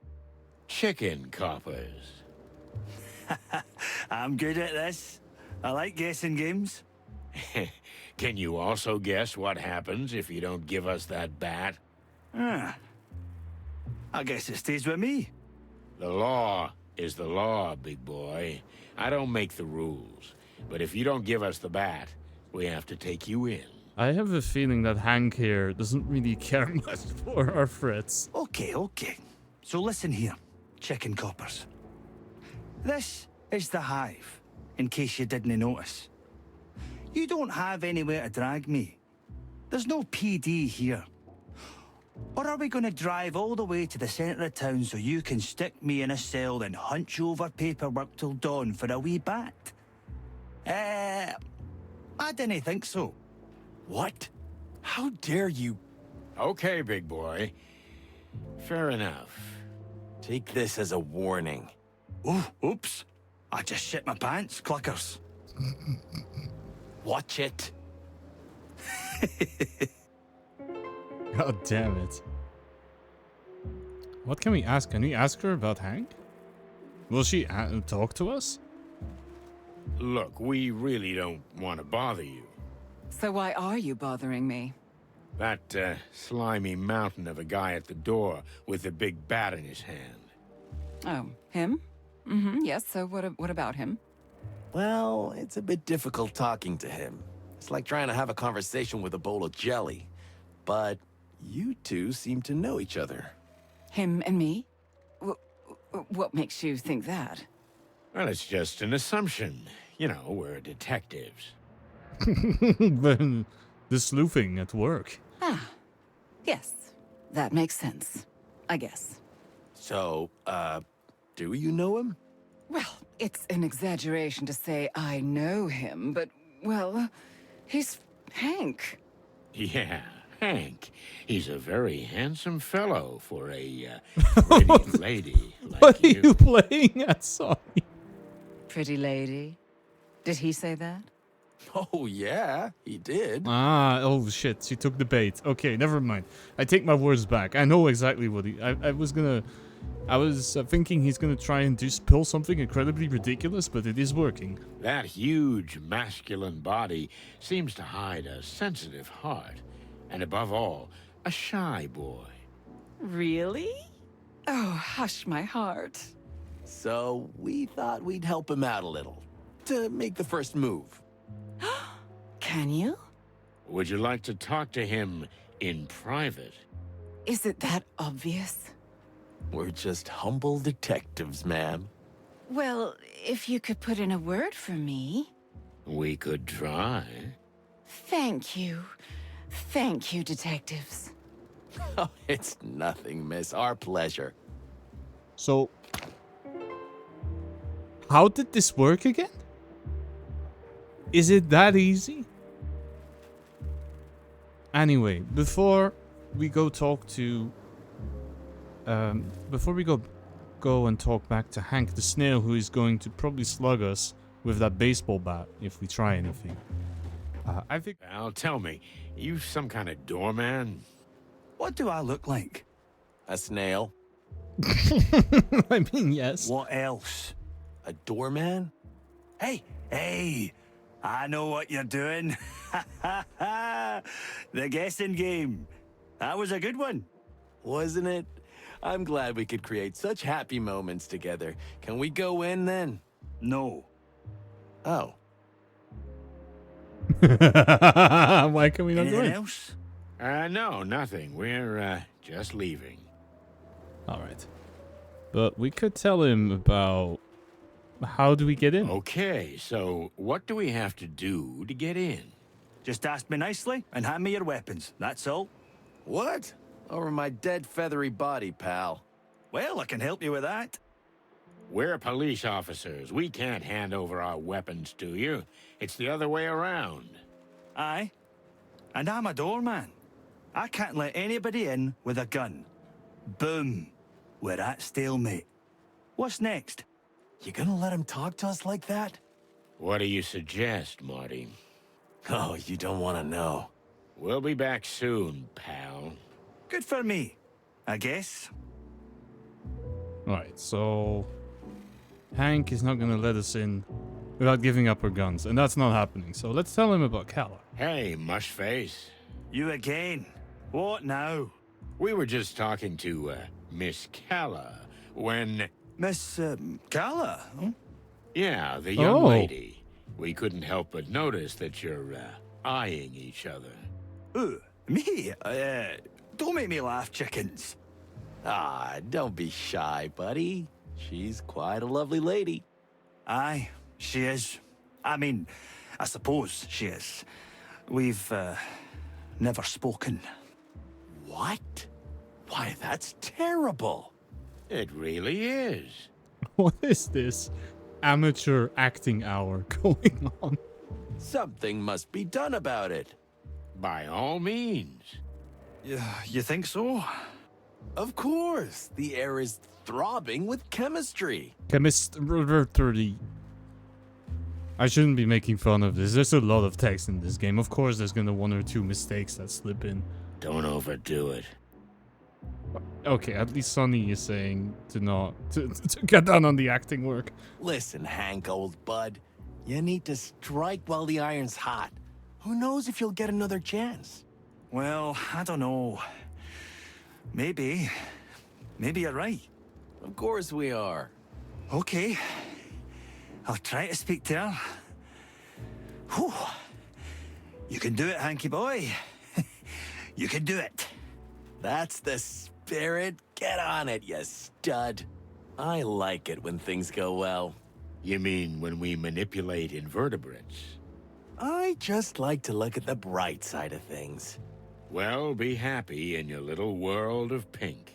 Chicken coppers. I'm good at this. I like guessing games. Can you also guess what happens if you don't give us that bat? Ah. I guess it stays with me. The law is the law, big boy. I don't make the rules. But if you don't give us the bat, we have to take you in. I have a feeling that Hank here doesn't really care much for our threats. Okay. So listen here, chicken coppers. This is the Hive, in case you didn't notice. You don't have anywhere to drag me. There's no PD here. Or are we going to drive all the way to the centre of town so you can stick me in a cell and hunch over paperwork till dawn for a wee bat? I didn't think so. What? How dare you? Okay, big boy. Fair enough. Take this as a warning. Oh, oops. I just shit my pants, cluckers. Watch it. God damn it. What can we ask? Can we ask her about Hank? Will she talk to us? Look, we really don't want to bother you. So why are you bothering me? That slimy mountain of a guy at the door with the big bat in his hand. Oh, him? Yes, so what about him? Well, it's a bit difficult talking to him. It's like trying to have a conversation with a bowl of jelly. But you two seem to know each other. Him and me? What makes you think that? Well, it's just an assumption. You know, we're detectives. The sleuthing at work. Ah, yes. That makes sense, I guess. So, do you know him? Well, it's an exaggeration to say I know him, but, well, he's Hank. Yeah, Hank. He's a very handsome fellow for a pretty lady like What are you. you playing at, Sonny? Pretty lady. Did he say that? Oh, yeah, he did. Ah, oh shit, she took the bait. Okay, never mind. I take my words back. I know exactly what he... I was thinking he's gonna try and spill something incredibly ridiculous, but it is working. That huge masculine body seems to hide a sensitive heart. And above all, a shy boy. Really? Oh, hush my heart. So we thought we'd help him out a little to make the first move. Can you? Would you like to talk to him in private? Is it that obvious? We're just humble detectives, ma'am. Well, if you could put in a word for me. We could try. Thank you. Thank you, detectives. Oh, it's nothing, miss. Our pleasure. So, how did this work again? Is it that easy? Anyway, before we go talk to... before we go and talk back to Hank the snail, who is going to probably slug us with that baseball bat if we try anything. I think... Now tell me, you some kind of doorman? What do I look like? A snail? I mean, yes. What else? A doorman? Hey, I know what you're doing. The guessing game. That was a good one. Wasn't it? I'm glad we could create such happy moments together. Can we go in then? No. Oh. Why can we not go Anything in? else? No, nothing. We're, just leaving. Alright. But we could tell him about... How do we get in? Okay, so what do we have to do to get in? Just ask me nicely and hand me your weapons. That's all. What? Over my dead feathery body, pal. Well, I can help you with that. We're police officers. We can't hand over our weapons to you. It's the other way around. Aye. And I'm a doorman. I can't let anybody in with a gun. Boom. We're at stalemate. What's next? You gonna let him talk to us like that? What do you suggest, Marty? Oh, you don't want to know. We'll be back soon, pal. Good for me, I guess. Alright, so... Hank is not gonna let us in without giving up our guns, and that's not happening. So let's tell him about Kala. Hey, Mushface. You again. What now? We were just talking to, Miss Kala when... Miss, Kala? Huh? Yeah, the young Oh. lady. We couldn't help but notice that you're, eyeing each other. Ooh, me? Don't make me laugh, chickens. Ah, don't be shy, buddy. She's quite a lovely lady. Aye, she is. I mean, I suppose she is. We've, never spoken. What? Why, that's terrible. It really is. What is this amateur acting hour going on? Something must be done about it. By all means. You think so? Of course. The air is throbbing with chemistry. Chemistry. I shouldn't be making fun of this. There's a lot of text in this game. Of course, there's gonna one or two mistakes that slip in. Don't overdo it. Okay, at least Sonny is saying to not to get down on the acting work. Listen, Hank, old bud. You need to strike while the iron's hot. Who knows if you'll get another chance? Well, I don't know. Maybe. Maybe you're right. Of course we are. Okay. I'll try to speak to her. Whew. You can do it, Hanky boy. You can do it. That's the spirit. Get on it, you stud. I like it when things go well. You mean when we manipulate invertebrates? I just like to look at the bright side of things. Well, be happy in your little world of pink.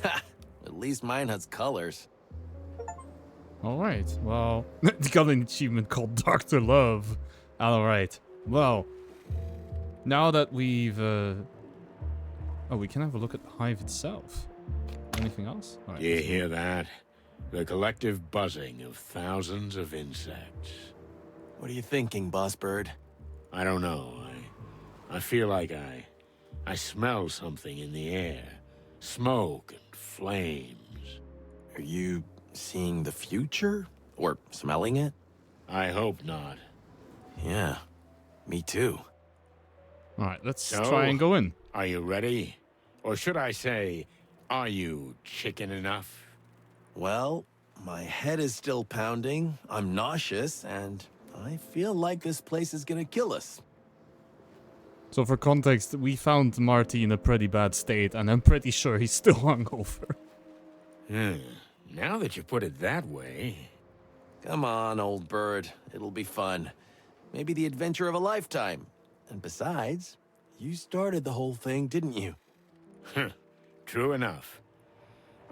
Ha! At least mine has colors. Alright, well, got an achievement called Dr. Love. Alright, well, Now that we've... Oh, we can have a look at the hive itself. Anything else? All right, Do you hear that? The collective buzzing of thousands of insects. What are you thinking, Boss Bird? I don't know. I feel like I smell something in the air. Smoke and flames. Are you seeing the future? Or smelling it? I hope not. Yeah, me too. All right, let's So, try and go in. Are you ready? Or should I say, are you chicken enough? Well, my head is still pounding, I'm nauseous, and I feel like this place is gonna kill us. So for context, we found Marty in a pretty bad state, and I'm pretty sure he's still hungover. Now that you put it that way... Come on, old bird. It'll be fun. Maybe the adventure of a lifetime. And besides, you started the whole thing, didn't you? True enough.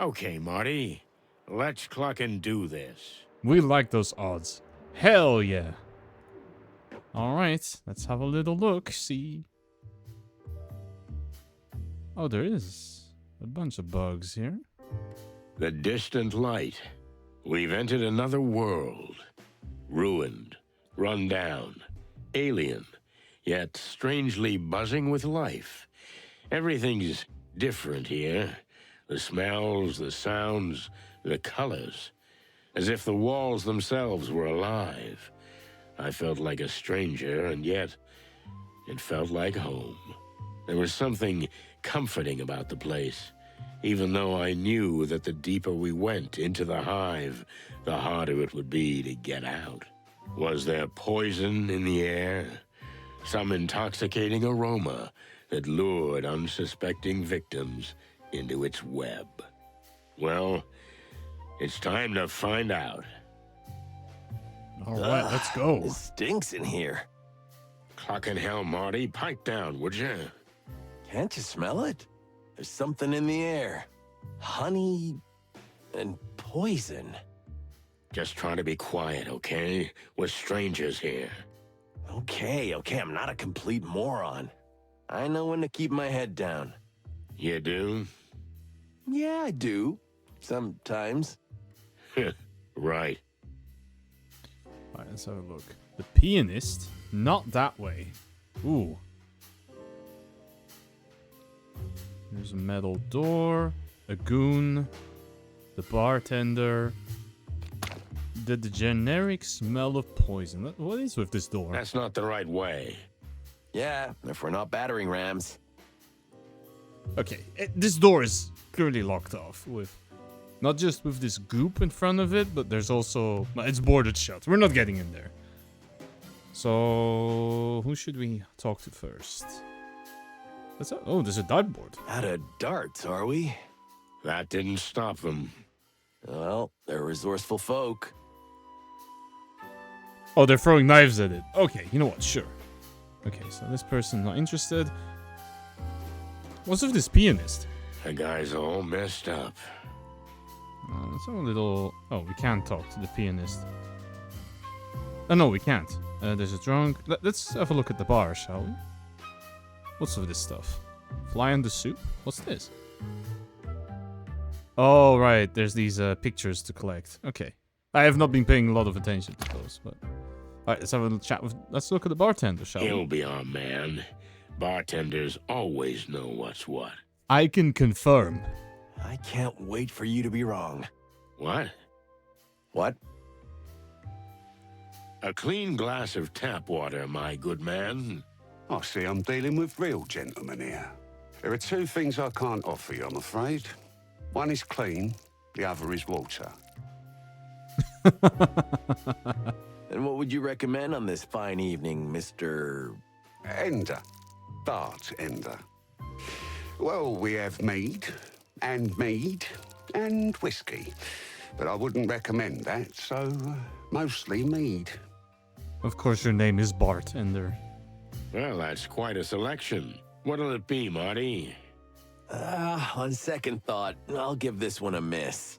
Okay, Marty. Let's cluck and do this. We like those odds. Hell yeah. Alright, let's have a little look, see. Oh, there is a bunch of bugs here. The distant light. We've entered another world. Ruined, run down, alien, yet strangely buzzing with life. Everything's different here. The smells, the sounds, the colors. As if the walls themselves were alive. I felt like a stranger, and yet it felt like home. There was something comforting about the place, even though I knew that the deeper we went into the hive, the harder it would be to get out. Was there poison in the air? Some intoxicating aroma that lured unsuspecting victims into its web? Well, it's time to find out. Alright, let's go. It stinks in here. Clockin' hell, Marty, pipe down, would ya? Can't you smell it? There's something in the air. Honey and poison. Just try to be quiet, okay? We're strangers here. Okay, I'm not a complete moron. I know when to keep my head down. You do? Yeah, I do. Sometimes. Right. Alright, let's have a look. The pianist? Not that way. Ooh. There's a metal door. A goon. The bartender. The generic smell of poison. What is with this door? That's not the right way. Yeah, if we're not battering rams. Okay, this door is clearly locked off with... Not just with this goop in front of it, but there's also... Well, it's boarded shut. We're not getting in there. So... Who should we talk to first? Oh, there's a dartboard. Out of darts, are we? That didn't stop them. Well, they're resourceful folk. Oh, they're throwing knives at it. Okay, you know what? Sure. Okay, so this person not interested. What's with this pianist? The guy's all messed up. Let's have a little... Oh, we can't talk to the pianist. Oh, no, we can't. There's a drunk... Let's have a look at the bar, shall we? What's with this stuff? Fly on the soup? What's this? Oh, right. There's these pictures to collect. Okay. I have not been paying a lot of attention to those, but... Alright, let's have a little chat with... Let's look at the bartender, shall we? He'll be our man. Bartenders always know what's what. I can confirm. I can't wait for you to be wrong. What? What? A clean glass of tap water, my good man. I see I'm dealing with real gentlemen here. There are two things I can't offer you, I'm afraid. One is clean, the other is water. And what would you recommend on this fine evening, Mr... Ender. Bartender. Well, we have mead, and whiskey. But I wouldn't recommend that, so mostly mead. Of course your name is Bartender. Well, that's quite a selection. What'll it be, Marty? On second thought, I'll give this one a miss.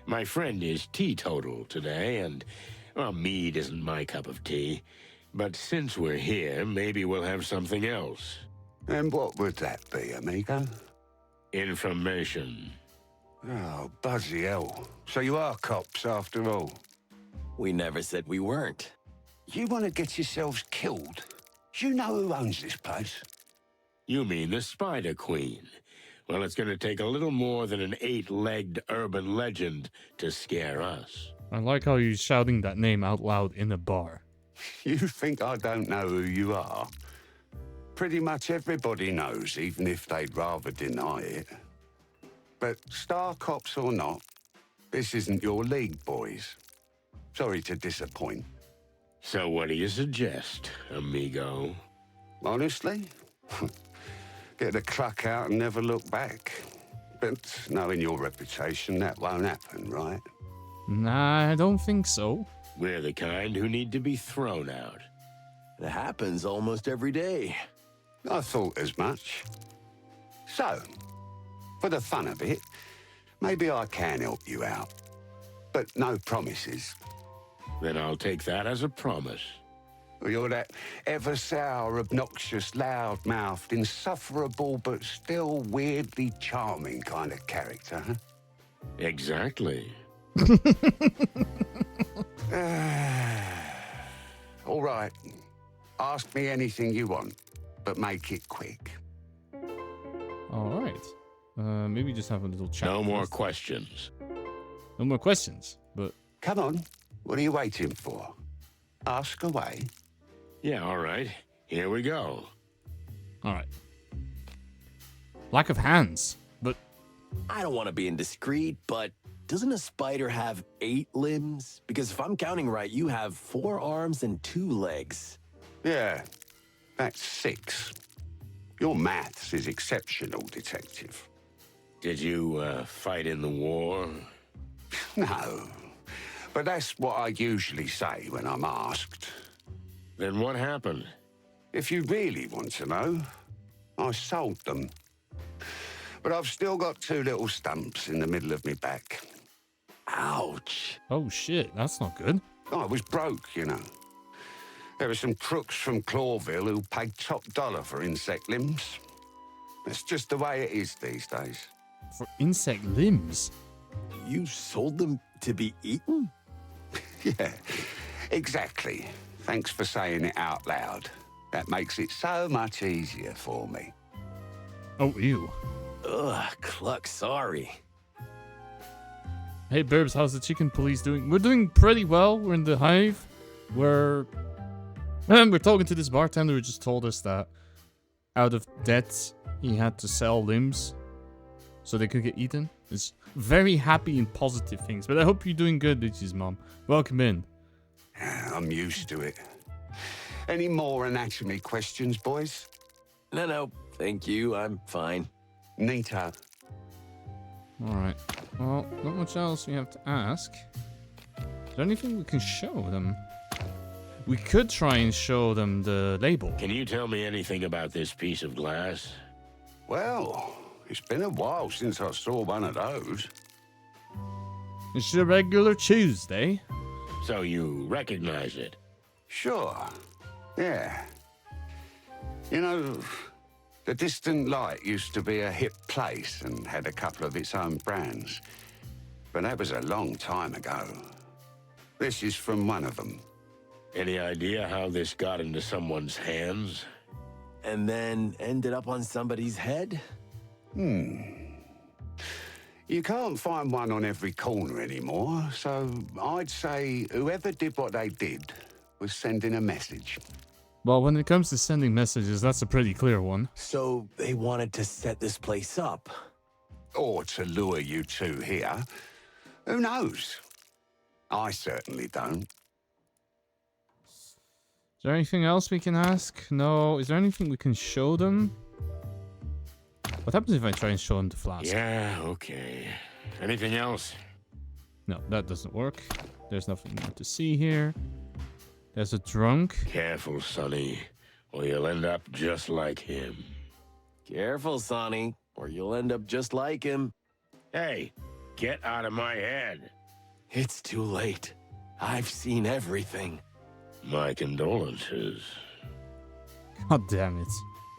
My friend is teetotal today, and, well, mead isn't my cup of tea. But since we're here, maybe we'll have something else. And what would that be, amigo? Information. Oh, bloody hell. So you are cops after all? We never said we weren't. You want to get yourselves killed? You know who owns this place? You mean the Spider Queen? Well, it's going to take a little more than an 8-legged urban legend to scare us. I like how you're shouting that name out loud in a bar. You think I don't know who you are? Pretty much everybody knows, even if they'd rather deny it. But star cops or not, this isn't your league, boys. Sorry to disappoint. So what do you suggest, amigo? Honestly? Get the cluck out and never look back. But knowing your reputation, that won't happen, right? Nah, I don't think so. We're the kind who need to be thrown out. It happens almost every day. I thought as much. So, for the fun of it, maybe I can help you out. But no promises. Then I'll take that as a promise. You're that ever-sour, obnoxious, loud-mouthed, insufferable, but still weirdly charming kind of character, huh? Exactly. All right. Ask me anything you want, but make it quick. All right. Maybe just have a little chat. No more first. questions. No more questions, but... Come on. What are you waiting for? Ask away. Yeah, all right. Here we go. All right. Lack of hands, but... I don't want to be indiscreet, but doesn't a spider have 8 limbs? Because if I'm counting right, you have 4 arms and 2 legs. Yeah, that's 6. Your maths is exceptional, Detective. Did you, fight in the war? No, but that's what I usually say when I'm asked. Then what happened? If you really want to know, I sold them. But I've still got 2 little stumps in the middle of my back. Ouch. Oh shit, that's not good. I was broke, you know. There were some crooks from Clawville who paid top dollar for insect limbs. That's just the way it is these days. For insect limbs? You sold them to be eaten? Yeah, exactly. Thanks for saying it out loud. That makes it so much easier for me. Oh, ew. Ugh, Cluck, sorry. Hey, Birbs, how's the chicken police doing? We're doing pretty well. We're in the Hive. We're talking to this bartender who just told us that out of debt, he had to sell limbs so they could get eaten. It's very happy and positive things. But I hope you're doing good, Richie's mom. Welcome in. I'm used to it. Any more anatomy questions, boys? No, thank you. I'm fine. Neato. Alright. Well, not much else we have to ask. Is there anything we can show them? We could try and show them the label. Can you tell me anything about this piece of glass? Well, it's been a while since I saw one of those. It's a regular Tuesday. So you recognize it? Sure. Yeah. You know, the Distant Light used to be a hip place and had a couple of its own brands. But that was a long time ago. This is from one of them. Any idea how this got into someone's hands? And then ended up on somebody's head? You can't find one on every corner anymore, so I'd say whoever did what they did was sending a message. Well, when it comes to sending messages, that's a pretty clear one. So they wanted to set this place up. Or to lure you two here. Who knows? I certainly don't. Is there anything else we can ask? No. Is there anything we can show them? What happens if I try and show them the flask? Yeah, okay. Anything else? No, that doesn't work. There's nothing more to see here. There's a drunk. Careful, Sonny, or you'll end up just like him. Careful, Sonny, or you'll end up just like him. Hey, get out of my head. It's too late. I've seen everything. My condolences. God damn it.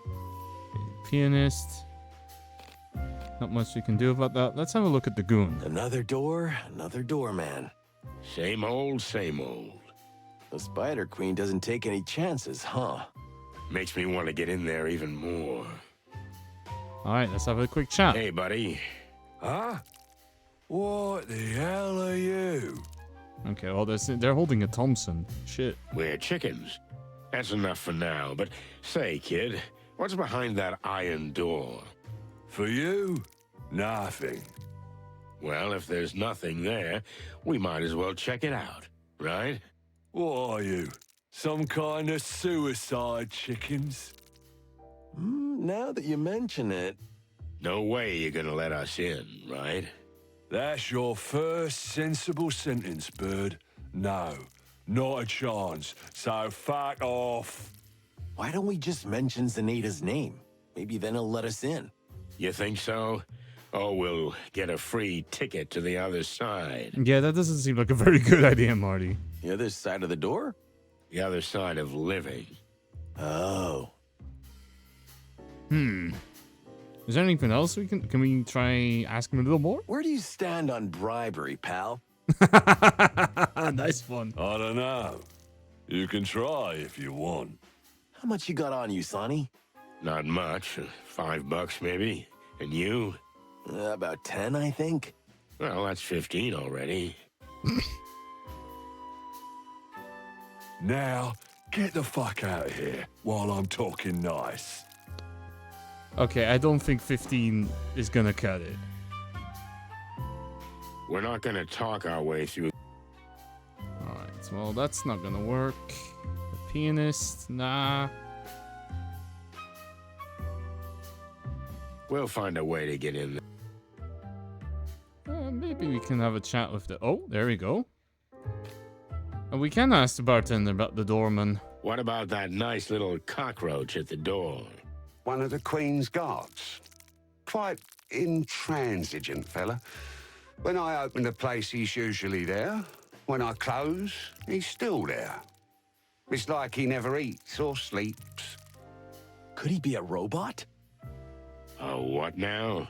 Okay, pianist. Not much we can do about that. Let's have a look at the goon. Another door, man. Same old, same old. The Spider Queen doesn't take any chances, huh? Makes me want to get in there even more. Alright, let's have a quick chat. Hey, buddy. Huh? What the hell are you? Okay, well, they're holding a Thompson. Shit. We're chickens. That's enough for now, but say, kid, what's behind that iron door? For you? Nothing. Well, if there's nothing there, we might as well check it out, right? What are you? Some kind of suicide chickens? Now that you mention it. No way you're gonna let us in, right? That's your first sensible sentence, Bird. No, not a chance. So fuck off. Why don't we just mention Zenaita's name? Maybe then he'll let us in. You think so? Oh, we'll get a free ticket to the other side. Yeah, that doesn't seem like a very good idea, Marty. The other side of the door? The other side of living. Oh. Is there anything else we can we try asking him a little more? Where do you stand on bribery, pal? Nice one. I don't know. You can try if you want. How much you got on you, Sonny? Not much. $5 maybe. And you? About 10, I think. Well, that's 15 already. Now, get the fuck out of here while I'm talking nice. Okay, I don't think 15 is gonna cut it. We're not gonna talk our way through. Alright, well, that's not gonna work. The pianist, nah. We'll find a way to get in there. Maybe we can have a chat with the... Oh, there we go. And we can ask the bartender about the doorman. What about that nice little cockroach at the door? One of the Queen's guards. Quite intransigent fella. When I open the place, he's usually there. When I close, he's still there. It's like he never eats or sleeps. Could he be a robot? Oh, what now?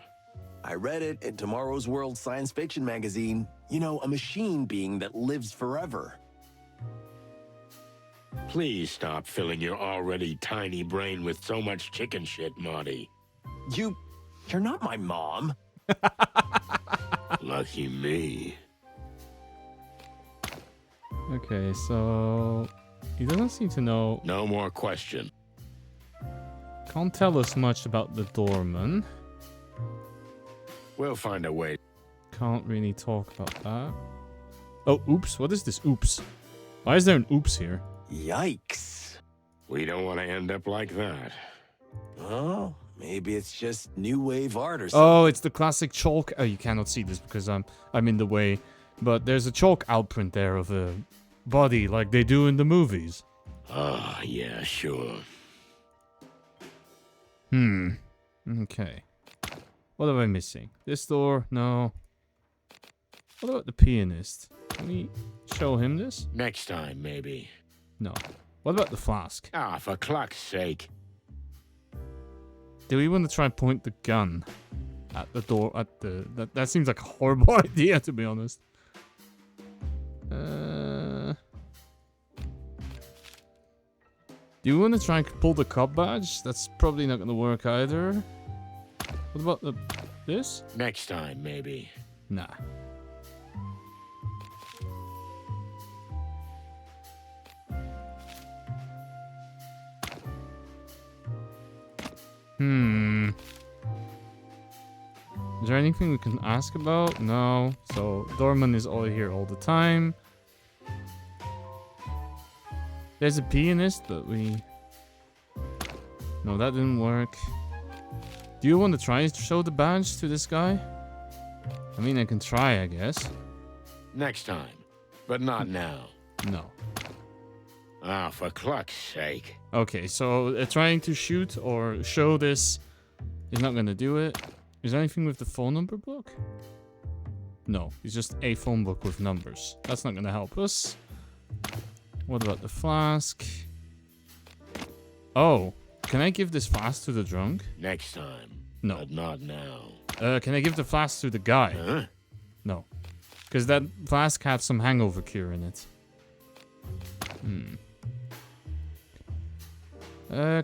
I read it in Tomorrow's World science fiction magazine. You know, a machine being that lives forever. Please stop filling your already tiny brain with so much chicken shit, Marty. You're not my mom. Lucky me. Okay, so... He doesn't seem to know... No more question. Can't tell us much about the doorman. We'll find a way. Can't really talk about that. Oh, oops. What is this oops? Why is there an oops here? Yikes. We don't want to end up like that. Oh, maybe it's just new wave art or something. Oh, it's the classic chalk. Oh, you cannot see this because I'm in the way. But there's a chalk outprint there of a body like they do in the movies. Ah, yeah, sure. Okay. What am I missing? This door? No. What about the pianist? Can we show him this? Next time, maybe. No. What about the flask? Ah, for cluck's sake. Do we want to try and point the gun at the door? At the that seems like a horrible idea, to be honest. Do you want to try and pull the cop badge? That's probably not going to work either. What about this? Next time, maybe. Nah. Is there anything we can ask about? No. So, doorman is all here all the time. There's a pianist, but we... No, that didn't work. Do you want to try to show the badge to this guy? I mean, I can try, I guess. Next time. But not now. No. Ah, for cluck's sake. Okay, so trying to shoot or show this is not going to do it. Is there anything with the phone number book? No, it's just a phone book with numbers. That's not going to help us. What about the flask? Oh, can I give this flask to the drunk? Next time. No. But not now. Can I give the flask to the guy? Huh? No. Because that flask had some hangover cure in it.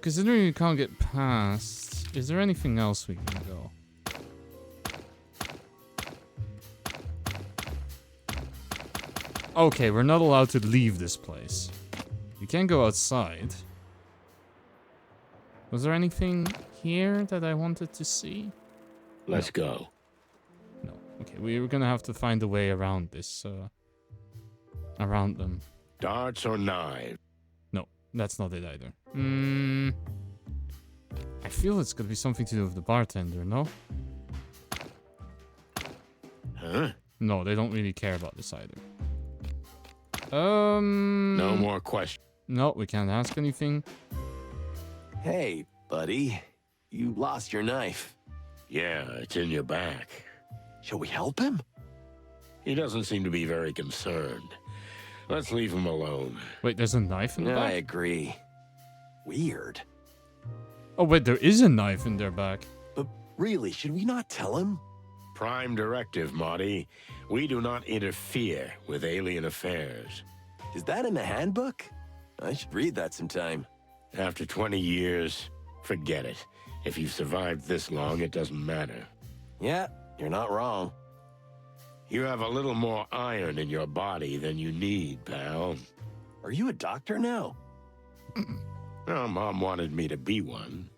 Considering we can't get past, is there anything else we can go? Okay, we're not allowed to leave this place. We can go outside. Was there anything here that I wanted to see? Let's go. No. Okay, we're gonna have to find a way around this, around them. Darts or knives? No, that's not it either. I feel it's gonna be something to do with the bartender, no? Huh? No, they don't really care about this either. No more questions. No, we can't ask anything. Hey, buddy. You lost your knife. Yeah, it's in your back. Shall we help him? He doesn't seem to be very concerned. Let's leave him alone. Wait, there's a knife in the I back? agree. Weird. Oh, wait, there is a knife in their back. But really, should we not tell him? Prime directive, Marty. We do not interfere with alien affairs. Is that in the handbook? I should read that sometime. After 20 years, forget it. If you've survived this long, it doesn't matter. Yeah, you're not wrong. You have a little more iron in your body than you need, pal. Are you a doctor now? Oh, Mom wanted me to be one.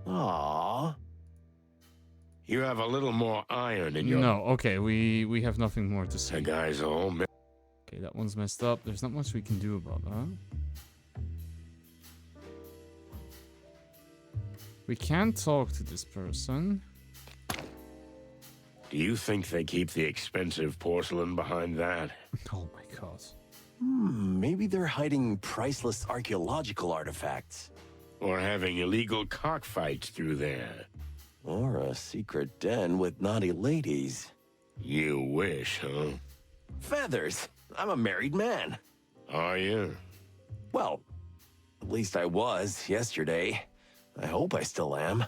Aww. You have a little more iron in your... No, okay, we have nothing more to The say. guy's all... Okay, that one's messed up. There's not much we can do about that. We can talk to this person. Do you think they keep the expensive porcelain behind that? Oh my god. Maybe they're hiding priceless archaeological artifacts. Or having illegal cockfights through there? Or a secret den with naughty ladies. You wish, huh? Feathers! I'm a married man. Are you? Well, at least I was yesterday. I hope I still am.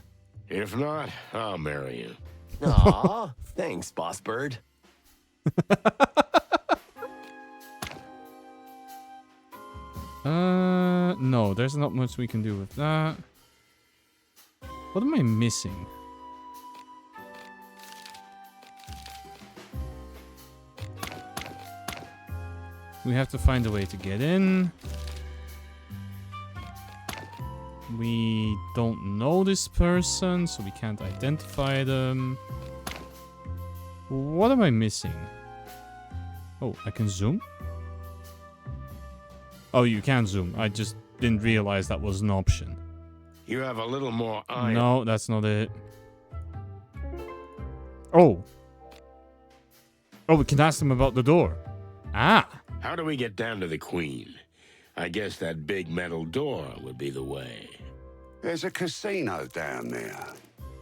If not, I'll marry you. Aw, thanks, Boss Bird. No, there's not much we can do with that. What am I missing? We have to find a way to get in. We don't know this person, so we can't identify them. What am I missing? Oh, I can zoom? Oh, you can zoom. I just didn't realize that was an option. You have a little more iron. No, that's not it. Oh. Oh, we can ask them about the door. Ah. How do we get down to the Queen? I guess that big metal door would be the way. There's a casino down there,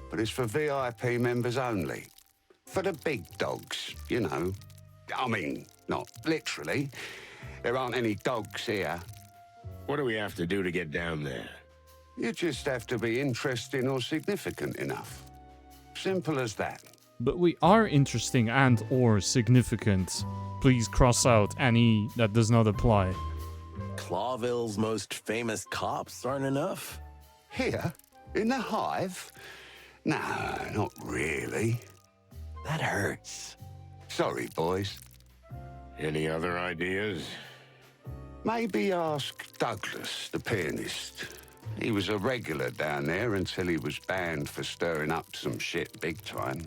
but it's for VIP members only. For the big dogs, you know. I mean, not literally. There aren't any dogs here. What do we have to do to get down there? You just have to be interesting or significant enough. Simple as that. But we are interesting and or significant. Please cross out any that does not apply. Clawville's most famous cops aren't enough? Here? In the Hive? No, not really. That hurts. Sorry, boys. Any other ideas? Maybe ask Douglas, the pianist. He was a regular down there until he was banned for stirring up some shit big time.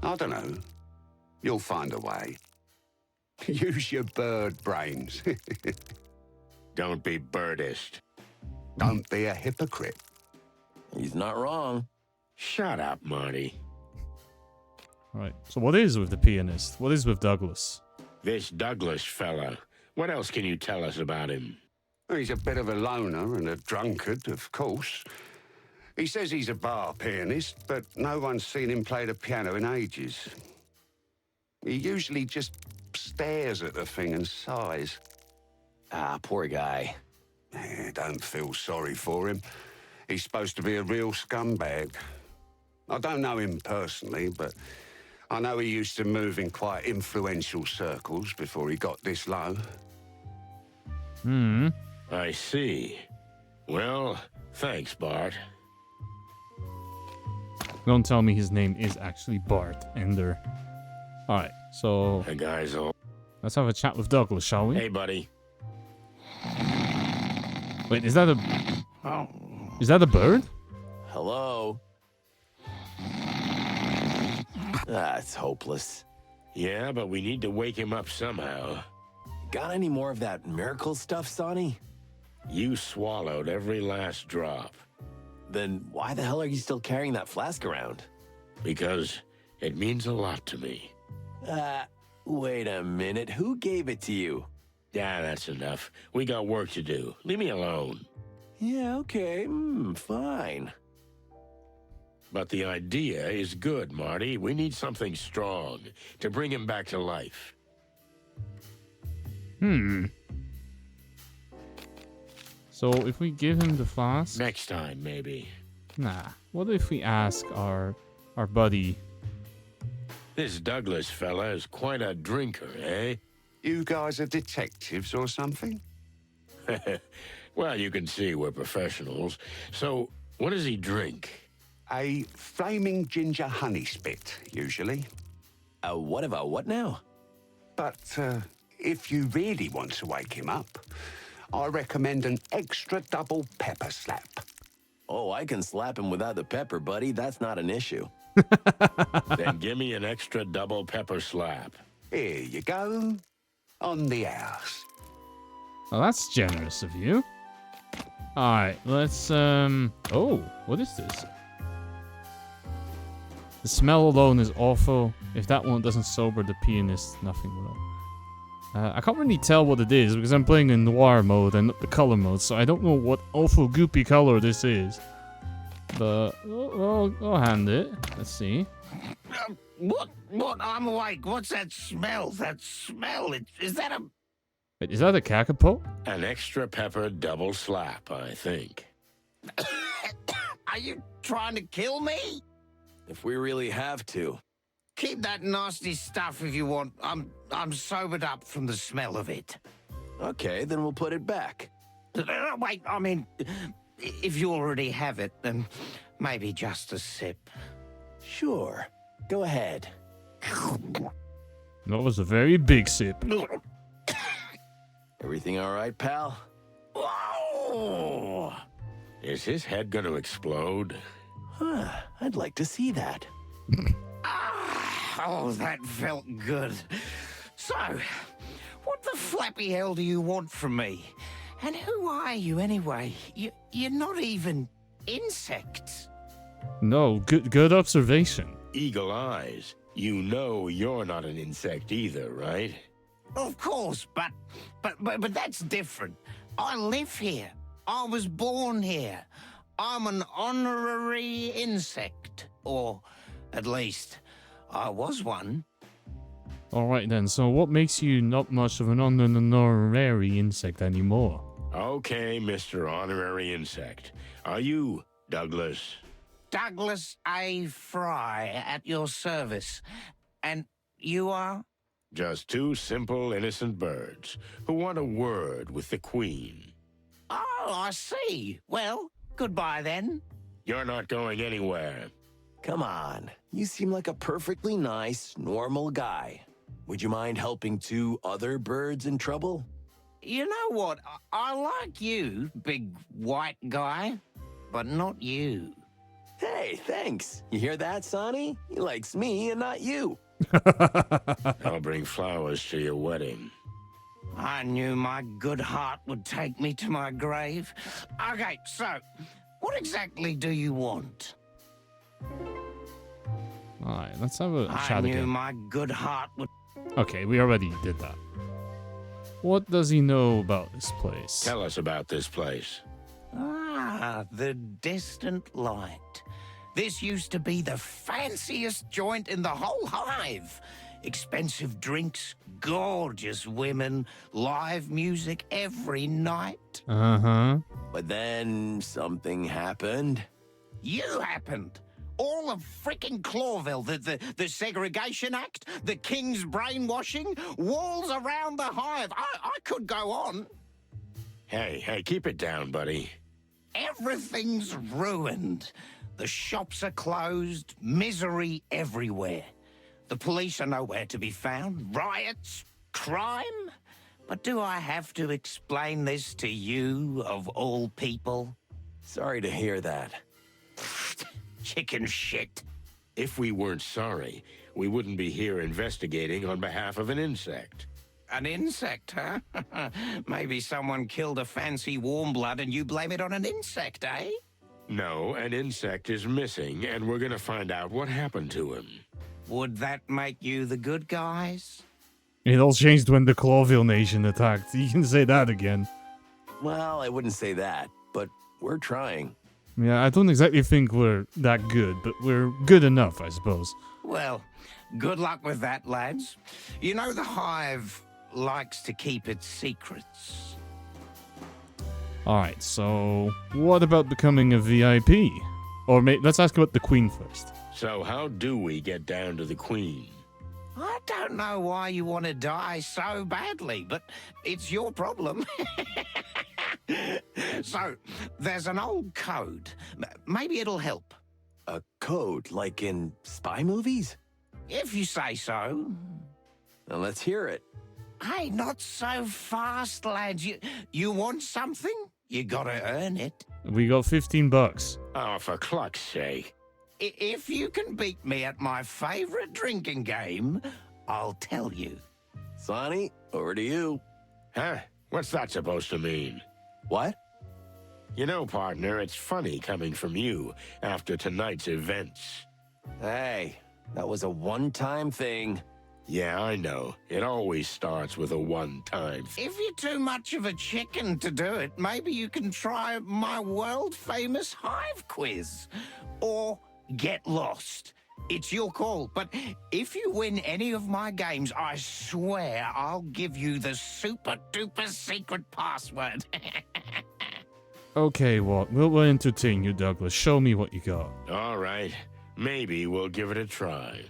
I don't know. You'll find a way. Use your bird brains. Don't be birdist. Don't be a hypocrite. He's not wrong. Shut up, Marty. Right. So what is with the pianist? What is with Douglas? This Douglas fella. What else can you tell us about him? He's a bit of a loner and a drunkard, of course. He says he's a bar pianist, but no one's seen him play the piano in ages. He usually just stares at the thing and sighs. Ah, poor guy. Don't feel sorry for him. He's supposed to be a real scumbag. I don't know him personally, but I know he used to move in quite influential circles before he got this low. I see. Well, thanks, Bart. Don't tell me his name is actually Bart Ender. Alright, so The guy's all... let's have a chat with Douglas, shall we? Hey, buddy. Wait, is that a bird? Hello? That's hopeless. Yeah, but we need to wake him up somehow. Got any more of that miracle stuff, Sonny? You swallowed every last drop. Then why the hell are you still carrying that flask around? Because it means a lot to me. Wait a minute. Who gave it to you? Yeah, that's enough. We got work to do. Leave me alone. Yeah, okay. Fine. But the idea is good, Marty. We need something strong to bring him back to life. So if we give him the flask... Next time, maybe. Nah. What if we ask our buddy... This Douglas fella is quite a drinker, eh? You guys are detectives or something? Well, you can see we're professionals. So, what does he drink? A flaming ginger honey spit, usually. What now? But if you really want to wake him up, I recommend an extra double pepper slap. Oh, I can slap him without the pepper, buddy. That's not an issue. Then give me an extra double pepper slap. Here you go. On the house. Oh, that's generous of you. Alright, let's, oh, what is this? The smell alone is awful. If that one doesn't sober the pianist, nothing will. I can't really tell what it is because I'm playing in noir mode and not the color mode, so I don't know what awful goopy color this is. But, I'll hand it. Let's see. What? I'm awake. What's that smell? That smell? Is that a... Wait, is that a kakapo? An extra pepper double slap, I think. Are you trying to kill me? If we really have to. Keep that nasty stuff if you want. I'm sobered up from the smell of it. Okay, then we'll put it back. Wait, I mean, if you already have it, then maybe just a sip. Sure. Go ahead. That was a very big sip. Everything all right, pal? Whoa! Is his head gonna explode? Huh, I'd like to see that. Oh, that felt good. So, what the flappy hell do you want from me? And who are you anyway? You're not even insects. No, good observation. Eagle eyes. You know you're not an insect either, right? Of course, but that's different. I live here. I was born here. I'm an honorary insect. Or, at least, I was one. Alright then, so what makes you not much of an honorary insect anymore? Okay, Mr. Honorary Insect. Are you Douglas? Douglas A. Fry, at your service. And you are? Just two simple, innocent birds who want a word with the Queen. Oh, I see. Well, goodbye then. You're not going anywhere. Come on. You seem like a perfectly nice, normal guy. Would you mind helping two other birds in trouble? You know what? I like you, big white guy, but not you. Hey, thanks. You hear that, Sonny? He likes me and not you. I'll bring flowers to your wedding. I knew my good heart would take me to my grave. Okay, so, what exactly do you want? Alright, let's have a I chat knew again. my good heart would... Okay, we already did that. What does he know about this place? Tell us about this place. Ah, the distant light. This used to be the fanciest joint in the whole hive. expensive drinks, gorgeous women, live music every night. Uh-huh. But then something happened. You happened. All of frickin' Clawville, the Segregation Act, the King's brainwashing, walls around the Hive. I could go on. Hey, keep it down, buddy. Everything's ruined. The shops are closed, misery everywhere. The police are nowhere to be found, riots, crime. But do I have to explain this to you, of all people? Sorry to hear that. Chicken shit. If we weren't sorry, we wouldn't be here investigating on behalf of an insect. An insect, huh? Maybe someone killed a fancy warm blood and you blame it on an insect, eh? No, an insect is missing, and we're gonna find out what happened to him. Would that make you the good guys? It all changed when the Clawville Nation attacked. You can say that again. Well, I wouldn't say that, but we're trying. Yeah, I don't exactly think we're that good, but we're good enough, I suppose. Well, good luck with that, lads. You know the Hive likes to keep its secrets. Alright, so what about becoming a VIP? Or let's ask about the Queen first. So how do we get down to the Queen? I don't know why you want to die so badly, but it's your problem. So, there's an old code. Maybe it'll help. A code, like in spy movies? If you say so. Now let's hear it. Hey, not so fast, lads. You want something? You gotta earn it. We got 15 bucks. Oh, for cluck's sake. If you can beat me at my favorite drinking game, I'll tell you. Sonny, over to you. Huh? What's that supposed to mean? What? You know, partner, it's funny coming from you after tonight's events. Hey, that was a one-time thing. Yeah, I know. It always starts with a one-time If you're too much of a chicken to do it, maybe you can try my world-famous Hive quiz. Or get lost. It's your call, but if you win any of my games, I swear I'll give you the super-duper secret password. Okay, what? We'll entertain you, Douglas. Show me what you got. All right. Maybe we'll give it a try.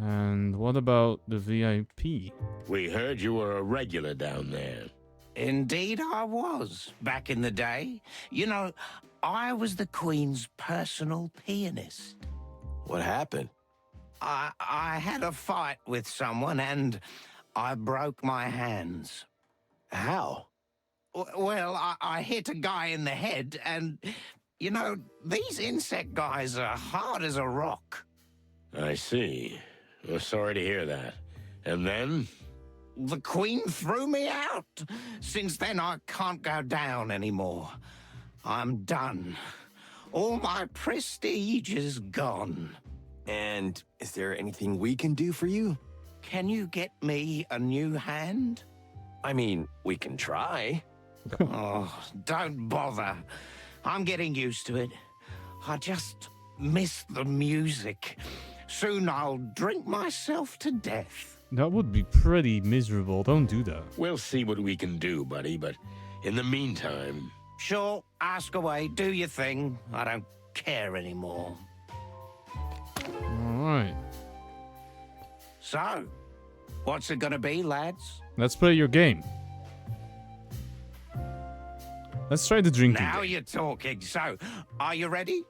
And what about the VIP? We heard you were a regular down there. Indeed I was, back in the day. You know, I was the Queen's personal pianist. What happened? I had a fight with someone and I broke my hands. How? Well, I hit a guy in the head and, you know, these insect guys are hard as a rock. I see. Well, sorry to hear that. And then? The Queen threw me out. Since then, I can't go down anymore. I'm done. All my prestige is gone. And is there anything we can do for you? Can you get me a new hand? I mean, we can try. Oh, don't bother. I'm getting used to it. I just miss the music. Soon I'll drink myself to death. That would be pretty miserable. Don't do that. We'll see what we can do, buddy, but in the meantime... Sure, ask away, do your thing. I don't care anymore. Alright. So, what's it gonna be, lads? Let's play your game. Let's try the drinking Now game. you're talking. So, are you ready?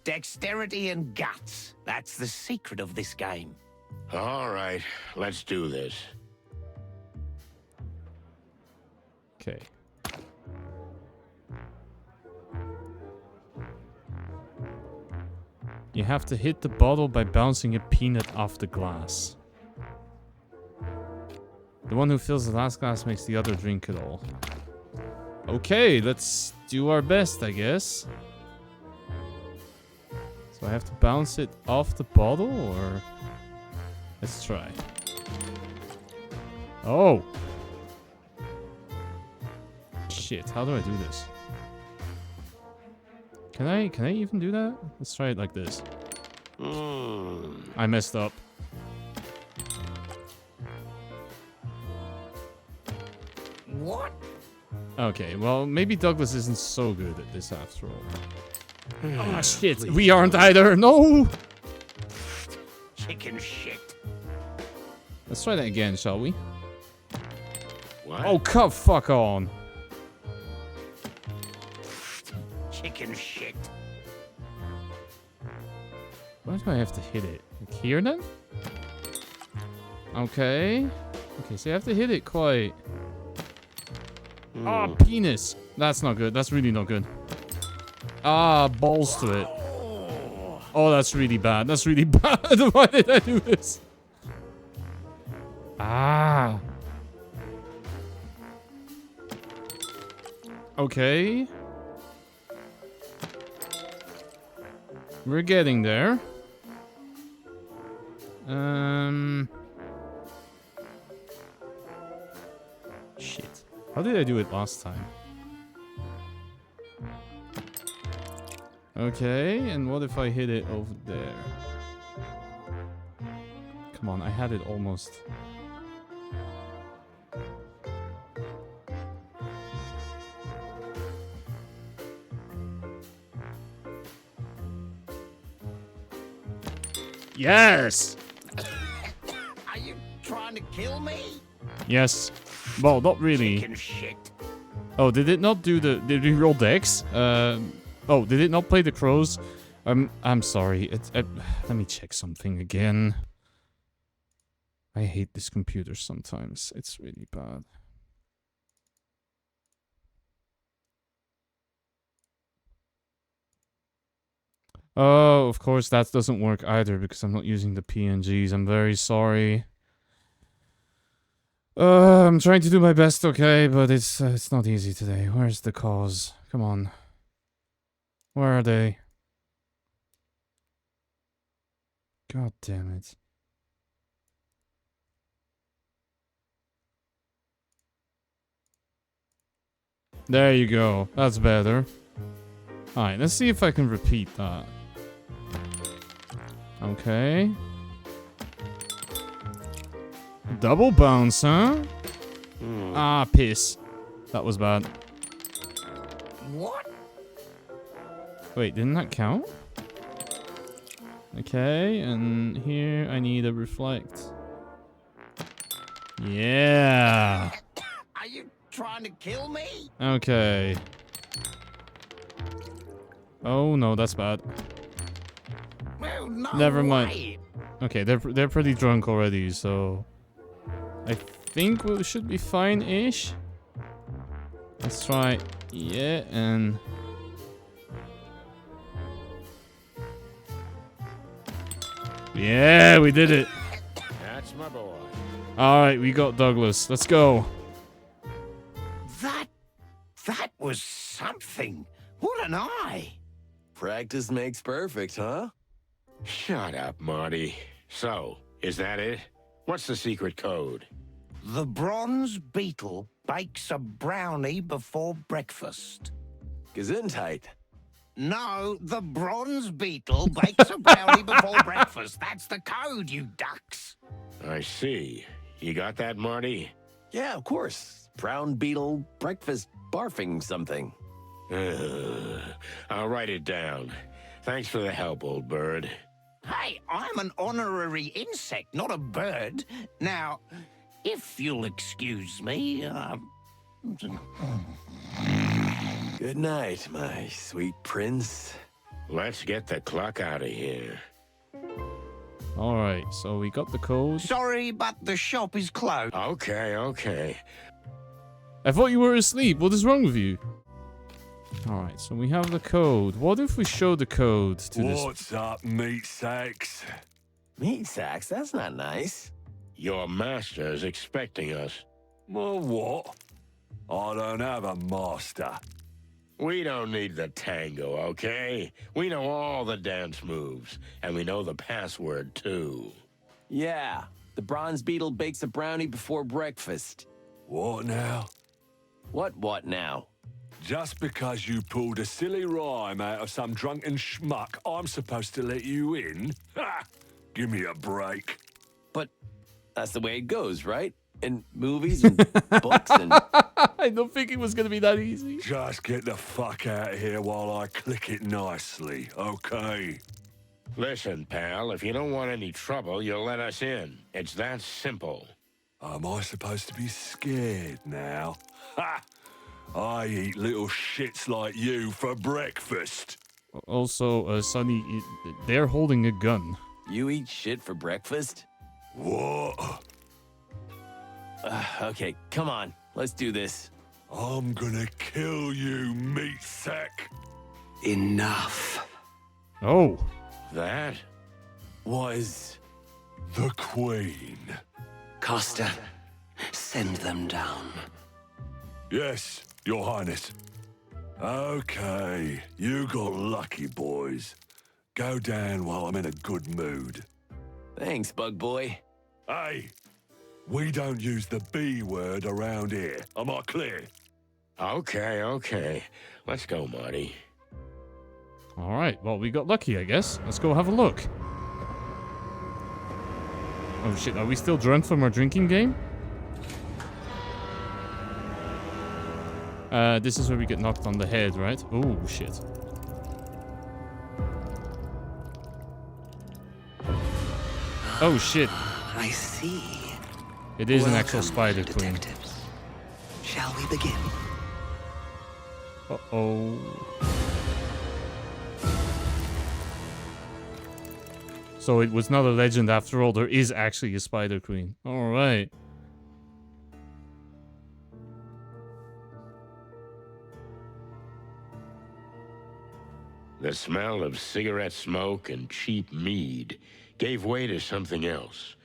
Dexterity and guts. That's the secret of this game. All right, let's do this. Okay. You have to hit the bottle by bouncing a peanut off the glass. The one who fills the last glass makes the other drink it all. Okay, let's do our best, I guess. So I have to bounce it off the bottle, or... Let's try. Oh! Shit, how do I do this? Can I even do that? Let's try it like this. I messed up. What? Okay, well, maybe Douglas isn't so good at this after all. Oh, shit. We aren't either. No! Chicken shit. Let's try that again, shall we? What? Oh, come fuck on. Chicken shit. Why do I have to hit it? Like here, then? Okay. Okay, so you have to hit it quite... Ah, penis. That's not good. That's really not good. Ah, balls to it. Oh, that's really bad. That's really bad. Why did I do this? Ah. Okay. We're getting there. Shit. How did I do it last time? Okay, and what if I hit it over there? Come on, I had it almost. Yes! Are you trying to kill me? Yes. Well, not really. Chicken shit. Oh, did it not do the... Did we roll decks? Oh, did it not play the crows? I'm sorry. Let me check something again. I hate this computer sometimes. It's really bad. Oh, of course that doesn't work either because I'm not using the PNGs. I'm very sorry. I'm trying to do my best, okay, but it's not easy today. Where's the cause? Come on. Where are they? God damn it. There you go. That's better. Alright, let's see if I can repeat that. Okay. Double bounce, huh? Ah, piss. That was bad. What? Wait, didn't that count? Okay, and here I need a reflect. Yeah. Are you trying to kill me? Okay. Oh no, that's bad. Well, no Never mind. way. Okay, they're pretty drunk already, so I think we should be fine-ish. Let's try, yeah, and yeah, we did it. That's my boy. All right, we got Douglas. Let's go. That was something. What an eye. Practice makes perfect, huh? Shut up, Marty. So, is that it? What's the secret code? The bronze beetle bakes a brownie before breakfast. Gesundheit. No, the bronze beetle bakes a brownie before breakfast. That's the code, you ducks. I see. You got that, Marty? Yeah, of course. Brown beetle breakfast barfing something. I'll write it down. Thanks for the help, old bird. Hey, I'm an honorary insect, not a bird. Now, if you'll excuse me, Good night, my sweet prince. Let's get the clock out of here. All right, so we got the code. Sorry, but the shop is closed. Okay. I thought you were asleep. What is wrong with you? All right, so we have the code. What if we show the code to this? What's up, meat sacks? Meat sacks? That's not nice. Your master is expecting us. Well, what? I don't have a master. We don't need the tango, okay? We know all the dance moves, and we know the password, too. Yeah, the bronze beetle bakes a brownie before breakfast. What now? What now? Just because you pulled a silly rhyme out of some drunken schmuck, I'm supposed to let you in? Ha! Give me a break. But that's the way it goes, right? In movies and books and... I don't think it was gonna be that easy. Just get the fuck out of here while I click it nicely, okay? Listen, pal, if you don't want any trouble, you'll let us in. It's that simple. Am I supposed to be scared now? Ha! I eat little shits like you for breakfast. Also, Sonny, they're holding a gun. You eat shit for breakfast? What? Okay, come on. Let's do this. I'm gonna kill you, meat sack. Enough. Oh. That? Was... The Queen. Costa, send them down. Yes, Your Highness. Okay, you got lucky, boys. Go down while I'm in a good mood. Thanks, bug boy. Hey, we don't use the B word around here. Am I clear? Okay. Let's go, Marty. Alright, well, we got lucky, I guess. Let's go have a look. Oh shit, are we still drunk from our drinking game? This is where we get knocked on the head, right? Oh shit. Oh shit. I see. It is an actual Welcome, spider queen. detectives. Shall we begin? Uh-oh. So it was not a legend after all. There is actually a spider queen. Alright. The smell of cigarette smoke and cheap mead gave way to something else.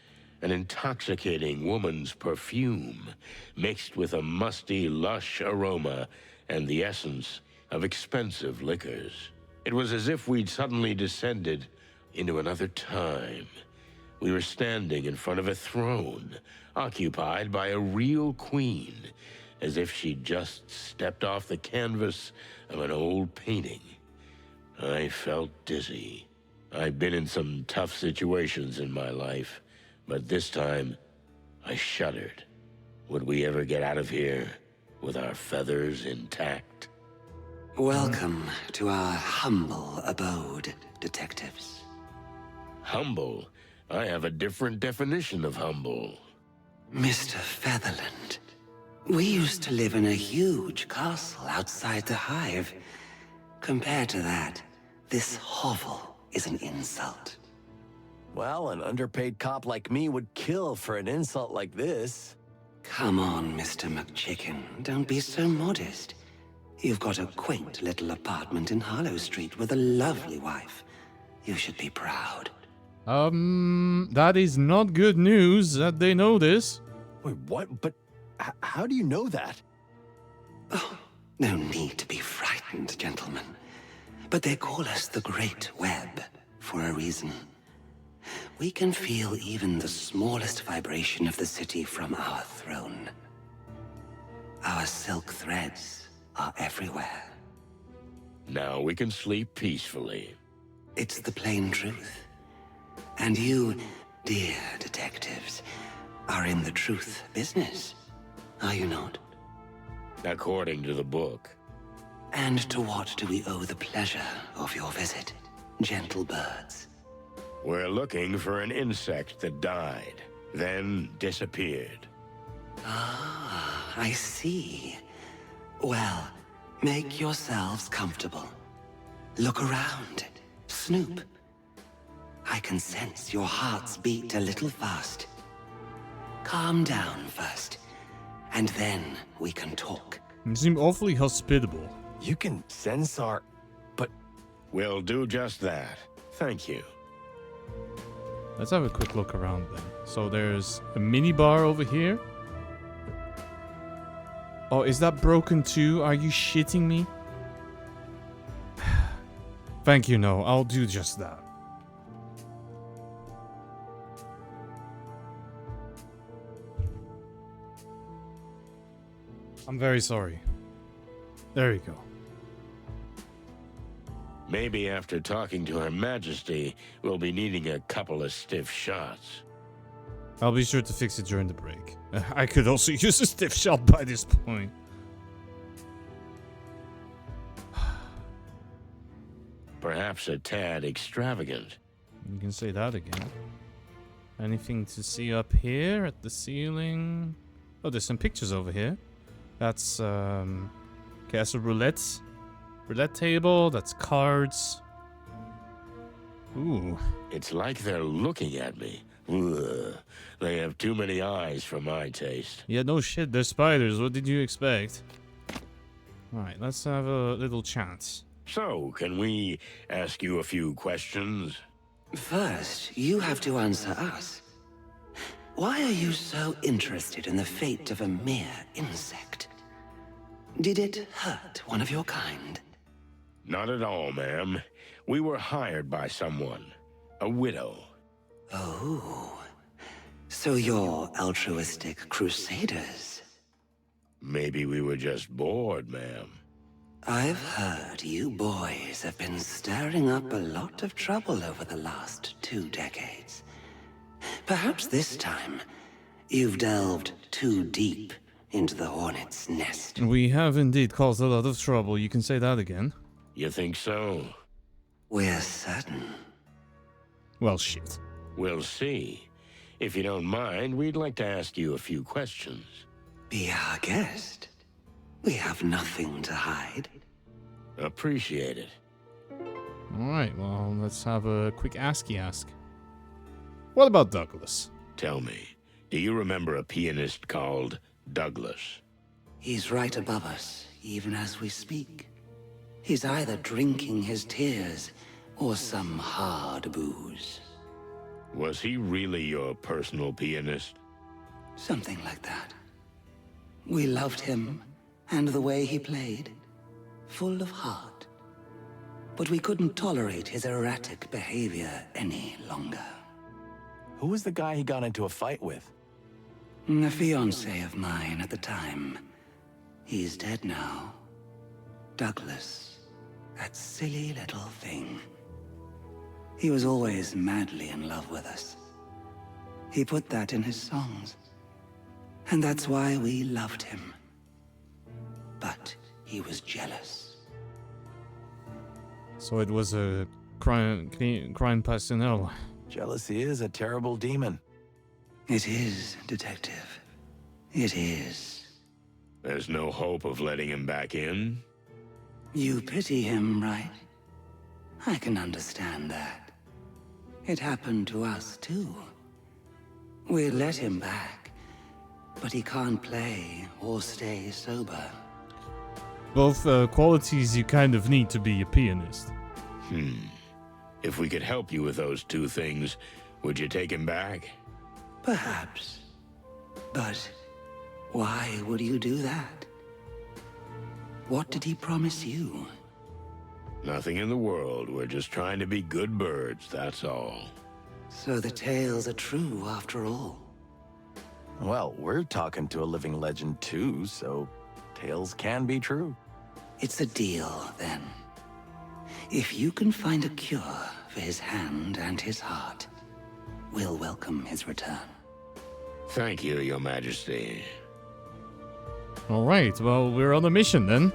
An intoxicating woman's perfume mixed with a musty, lush aroma and the essence of expensive liquors. It was as if we'd suddenly descended into another time. We were standing in front of a throne, occupied by a real queen, as if she'd just stepped off the canvas of an old painting. I felt dizzy. I've been in some tough situations in my life, but this time, I shuddered. Would we ever get out of here with our feathers intact? Welcome to our humble abode, detectives. Humble? I have a different definition of humble. Mr. Featherland, we used to live in a huge castle outside the Hive. Compared to that, this hovel is an insult. Well, an underpaid cop like me would kill for an insult like this. Come on, Mr. McChicken. Don't be so modest. You've got a quaint little apartment in Hollow Street with a lovely wife. You should be proud. That is not good news that they know this. Wait, what? But how do you know that? Oh, no need to be frightened, gentlemen. But they call us the Great Web for a reason. We can feel even the smallest vibration of the city from our throne. Our silk threads are everywhere. Now we can sleep peacefully. It's the plain truth. And you, dear detectives, are in the truth business, are you not? According to the book. And to what do we owe the pleasure of your visit, gentle birds? We're looking for an insect that died, then disappeared. Ah, I see. Well, make yourselves comfortable. Look around. Snoop. I can sense your hearts beat a little fast. Calm down first, and then we can talk. You seem awfully hospitable. You can sense our... But... We'll do just that. Thank you. Let's have a quick look around then. So there's a mini bar over here. Oh, is that broken too? Are you shitting me? Thank you, no. I'll do just that. I'm very sorry. There you go. Maybe after talking to Her Majesty, we'll be needing a couple of stiff shots. I'll be sure to fix it during the break. I could also use a stiff shot by this point. Perhaps a tad extravagant. You can say that again. Anything to see up here at the ceiling? Oh, there's some pictures over here. That's, castle roulette. Roulette table, that's cards. Ooh. It's like they're looking at me. Ugh. They have too many eyes for my taste. Yeah, no shit, they're spiders. What did you expect? Alright, let's have a little chat. So, can we ask you a few questions? First, you have to answer us. Why are you so interested in the fate of a mere insect? Did it hurt one of your kind? Not at all, ma'am. We were hired by someone. A widow. Oh. So you're altruistic crusaders? Maybe we were just bored, ma'am. I've heard you boys have been stirring up a lot of trouble over the last 2 decades. Perhaps this time, you've delved too deep into the hornet's nest. We have indeed caused a lot of trouble. You can say that again. You think so? We're certain. Well, shit. We'll see. If you don't mind, we'd like to ask you a few questions. Be our guest. We have nothing to hide. Appreciate it. Alright, well, let's have a quick ask. What about Douglas? Tell me, do you remember a pianist called Douglas? He's right above us, even as we speak. He's either drinking his tears or some hard booze. Was he really your personal pianist? Something like that. We loved him and the way he played, full of heart. But we couldn't tolerate his erratic behavior any longer. Who was the guy he got into a fight with? A fiancé of mine at the time. He's dead now. Douglas. That silly little thing. He was always madly in love with us. He put that in his songs. And that's why we loved him. But he was jealous. So it was a crime passionnel. Jealousy is a terrible demon. It is, Detective. It is. There's no hope of letting him back in? You pity him, right? I can understand that. It happened to us, too. We let him back, but he can't play or stay sober. Both qualities you kind of need to be a pianist. If we could help you with those 2 things, would you take him back? Perhaps. But why would you do that? What did he promise you? Nothing in the world. We're just trying to be good birds, that's all. So the tales are true after all. Well, we're talking to a living legend too, so tales can be true. It's a deal, then. If you can find a cure for his hand and his heart, we'll welcome his return. Thank you, Your Majesty. Alright, well, we're on a mission then.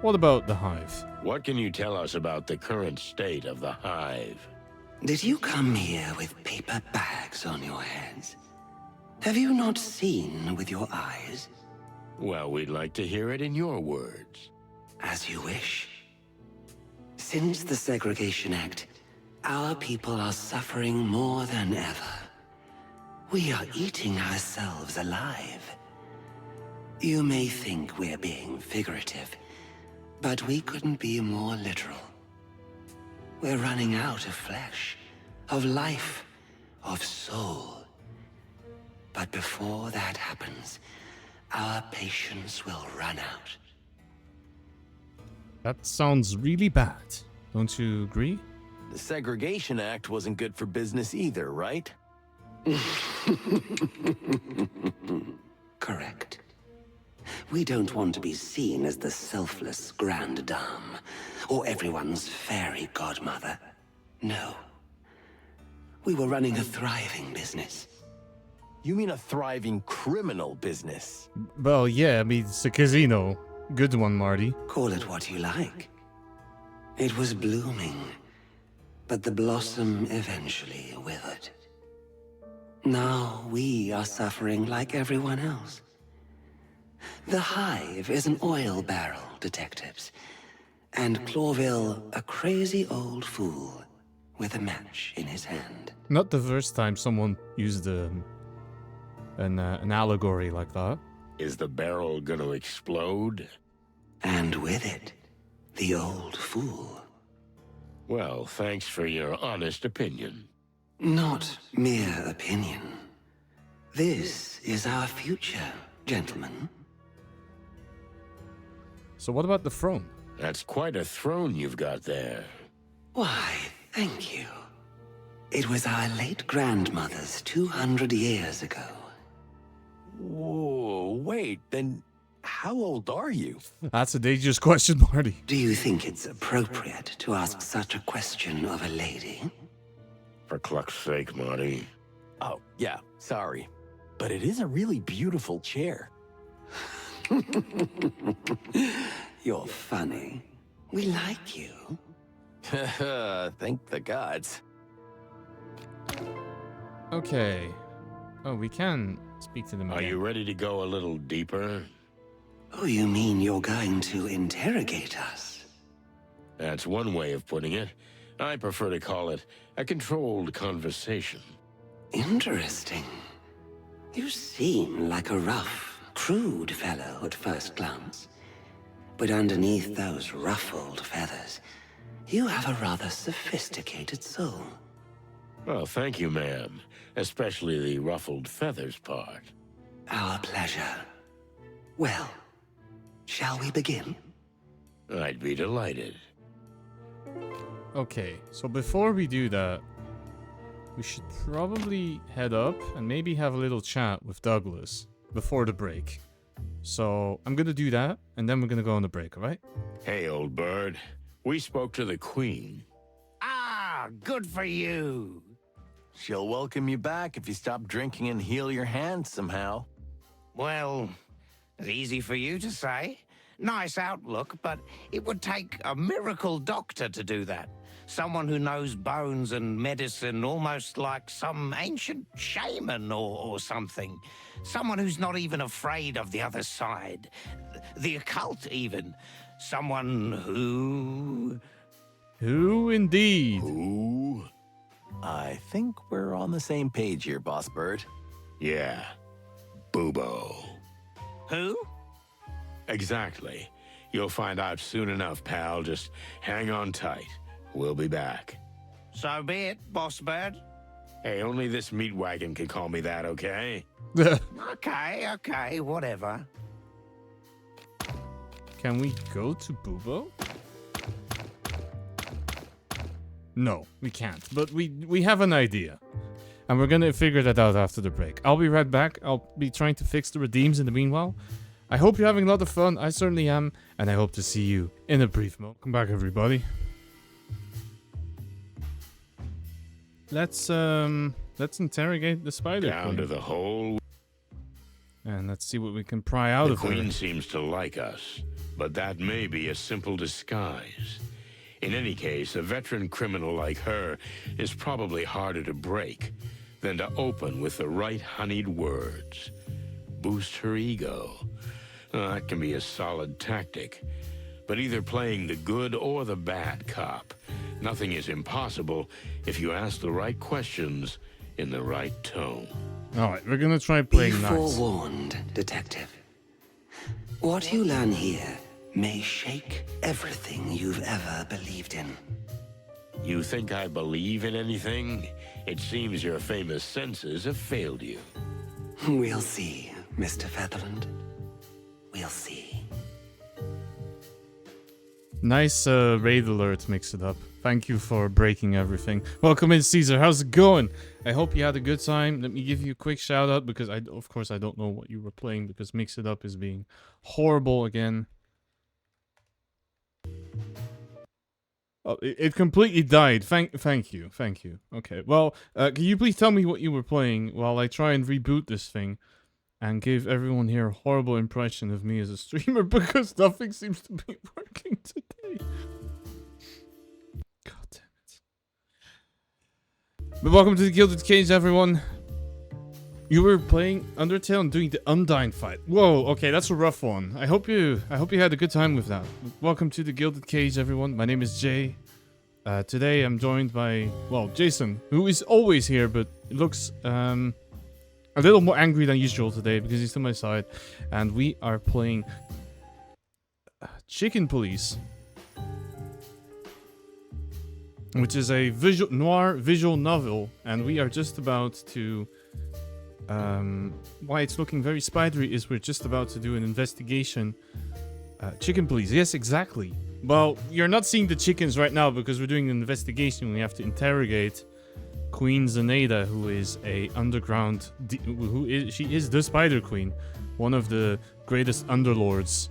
What about the Hive? What can you tell us about the current state of the Hive? Did you come here with paper bags on your heads? Have you not seen with your eyes? Well, we'd like to hear it in your words. As you wish. Since the Segregation Act, our people are suffering more than ever. We are eating ourselves alive. You may think we're being figurative, but we couldn't be more literal. We're running out of flesh, of life, of soul. But before that happens, our patience will run out. That sounds really bad. Don't you agree? The Segregation Act wasn't good for business either, right? Correct. We don't want to be seen as the selfless grande dame, or everyone's fairy godmother. No. We were running a thriving business. You mean a thriving criminal business? Well, yeah, I mean, it's a casino. Good one, Marty. Call it what you like. It was blooming, but the blossom eventually withered. Now we are suffering like everyone else. The Hive is an oil barrel, detectives. And Clawville, a crazy old fool with a match in his hand. Not the first time someone used an allegory like that. Is the barrel gonna explode? And with it, the old fool. Well, thanks for your honest opinion. Not mere opinion. This is our future, gentlemen. So what about the throne? That's quite a throne you've got there. Why, thank you. It was our late grandmother's 200 years ago. Whoa, wait, then how old are you? That's a dangerous question, Marty. Do you think it's appropriate to ask such a question of a lady? For cluck's sake, Marty. Oh, yeah, sorry. But it is a really beautiful chair. You're funny. We like you. Thank the gods. Okay. Oh, we can speak to them Are again. you ready to go a little deeper? Oh, you mean you're going to interrogate us? That's one way of putting it. I prefer to call it a controlled conversation. Interesting. You seem like a rough, crude fellow at first glance. But underneath those ruffled feathers, you have a rather sophisticated soul. Well, thank you, ma'am. Especially the ruffled feathers part. Our pleasure. Well, shall we begin? I'd be delighted. Okay, so before we do that, we should probably head up and maybe have a little chat with Douglas before the break. So I'm gonna do that, and then we're gonna go on the break, alright? Hey, old bird. We spoke to the Queen. Ah, good for you. She'll welcome you back if you stop drinking and heal your hands somehow. Well, it's easy for you to say. Nice outlook, but it would take a miracle doctor to do that. Someone who knows bones and medicine almost like some ancient shaman or something. Someone who's not even afraid of the other side. The occult, even. Someone who... Who indeed? Who? I think we're on the same page here, Boss Bird. Yeah. Bubo. Who? Exactly. You'll find out soon enough, pal. Just hang on tight. We'll be back. So be it, Boss Bird. Hey, only this meat wagon can call me that, okay? Okay, whatever. Can we go to Bubo? No, we can't. But we have an idea. And we're gonna figure that out after the break. I'll be right back. I'll be trying to fix the redeems in the meanwhile. I hope you're having a lot of fun. I certainly am. And I hope to see you in a brief moment. Welcome back, everybody. Let's interrogate the spider Down queen. to the hole. And let's see what we can pry out The of her. Queen seems to like us, but that may be a simple disguise. In any case, a veteran criminal like her is probably harder to break than to open with the right honeyed words. Boost her ego. That can be a solid tactic. But either playing the good or the bad cop, nothing is impossible if you ask the right questions in the right tone. Alright, we're gonna try Be playing nice. forewarned, detective. What you learn here may shake everything you've ever believed in. You think I believe in anything? It seems your famous senses have failed you. We'll see, Mr. Featherland. We'll see. Nice raid alert mix it up. Thank you for breaking everything. Welcome in, Caesar. How's it going? I hope you had a good time. Let me give you a quick shout out because of course I don't know what you were playing because Mix It Up is being horrible again. Oh, it completely died. Thank you. Okay, well, can you please tell me what you were playing while I try and reboot this thing and give everyone here a horrible impression of me as a streamer because nothing seems to be working today. God damn it. But welcome to the Gilded Cage, everyone. You were playing Undertale and doing the Undyne fight. Whoa, okay, that's a rough one. I hope you had a good time with that. Welcome to the Gilded Cage, everyone. My name is Jay. Today I'm joined by, well, Jason, who is always here, but it looks a little more angry than usual today because he's to my side. And we are playing Chicken Police, which is a noir visual novel, and we are just about to... why it's looking very spidery is we're just about to do an investigation. Chicken Police, yes, exactly. Well, you're not seeing the chickens right now because we're doing an investigation. We have to interrogate Queen Zenaida, who is a underground... she is the Spider Queen, one of the greatest underlords,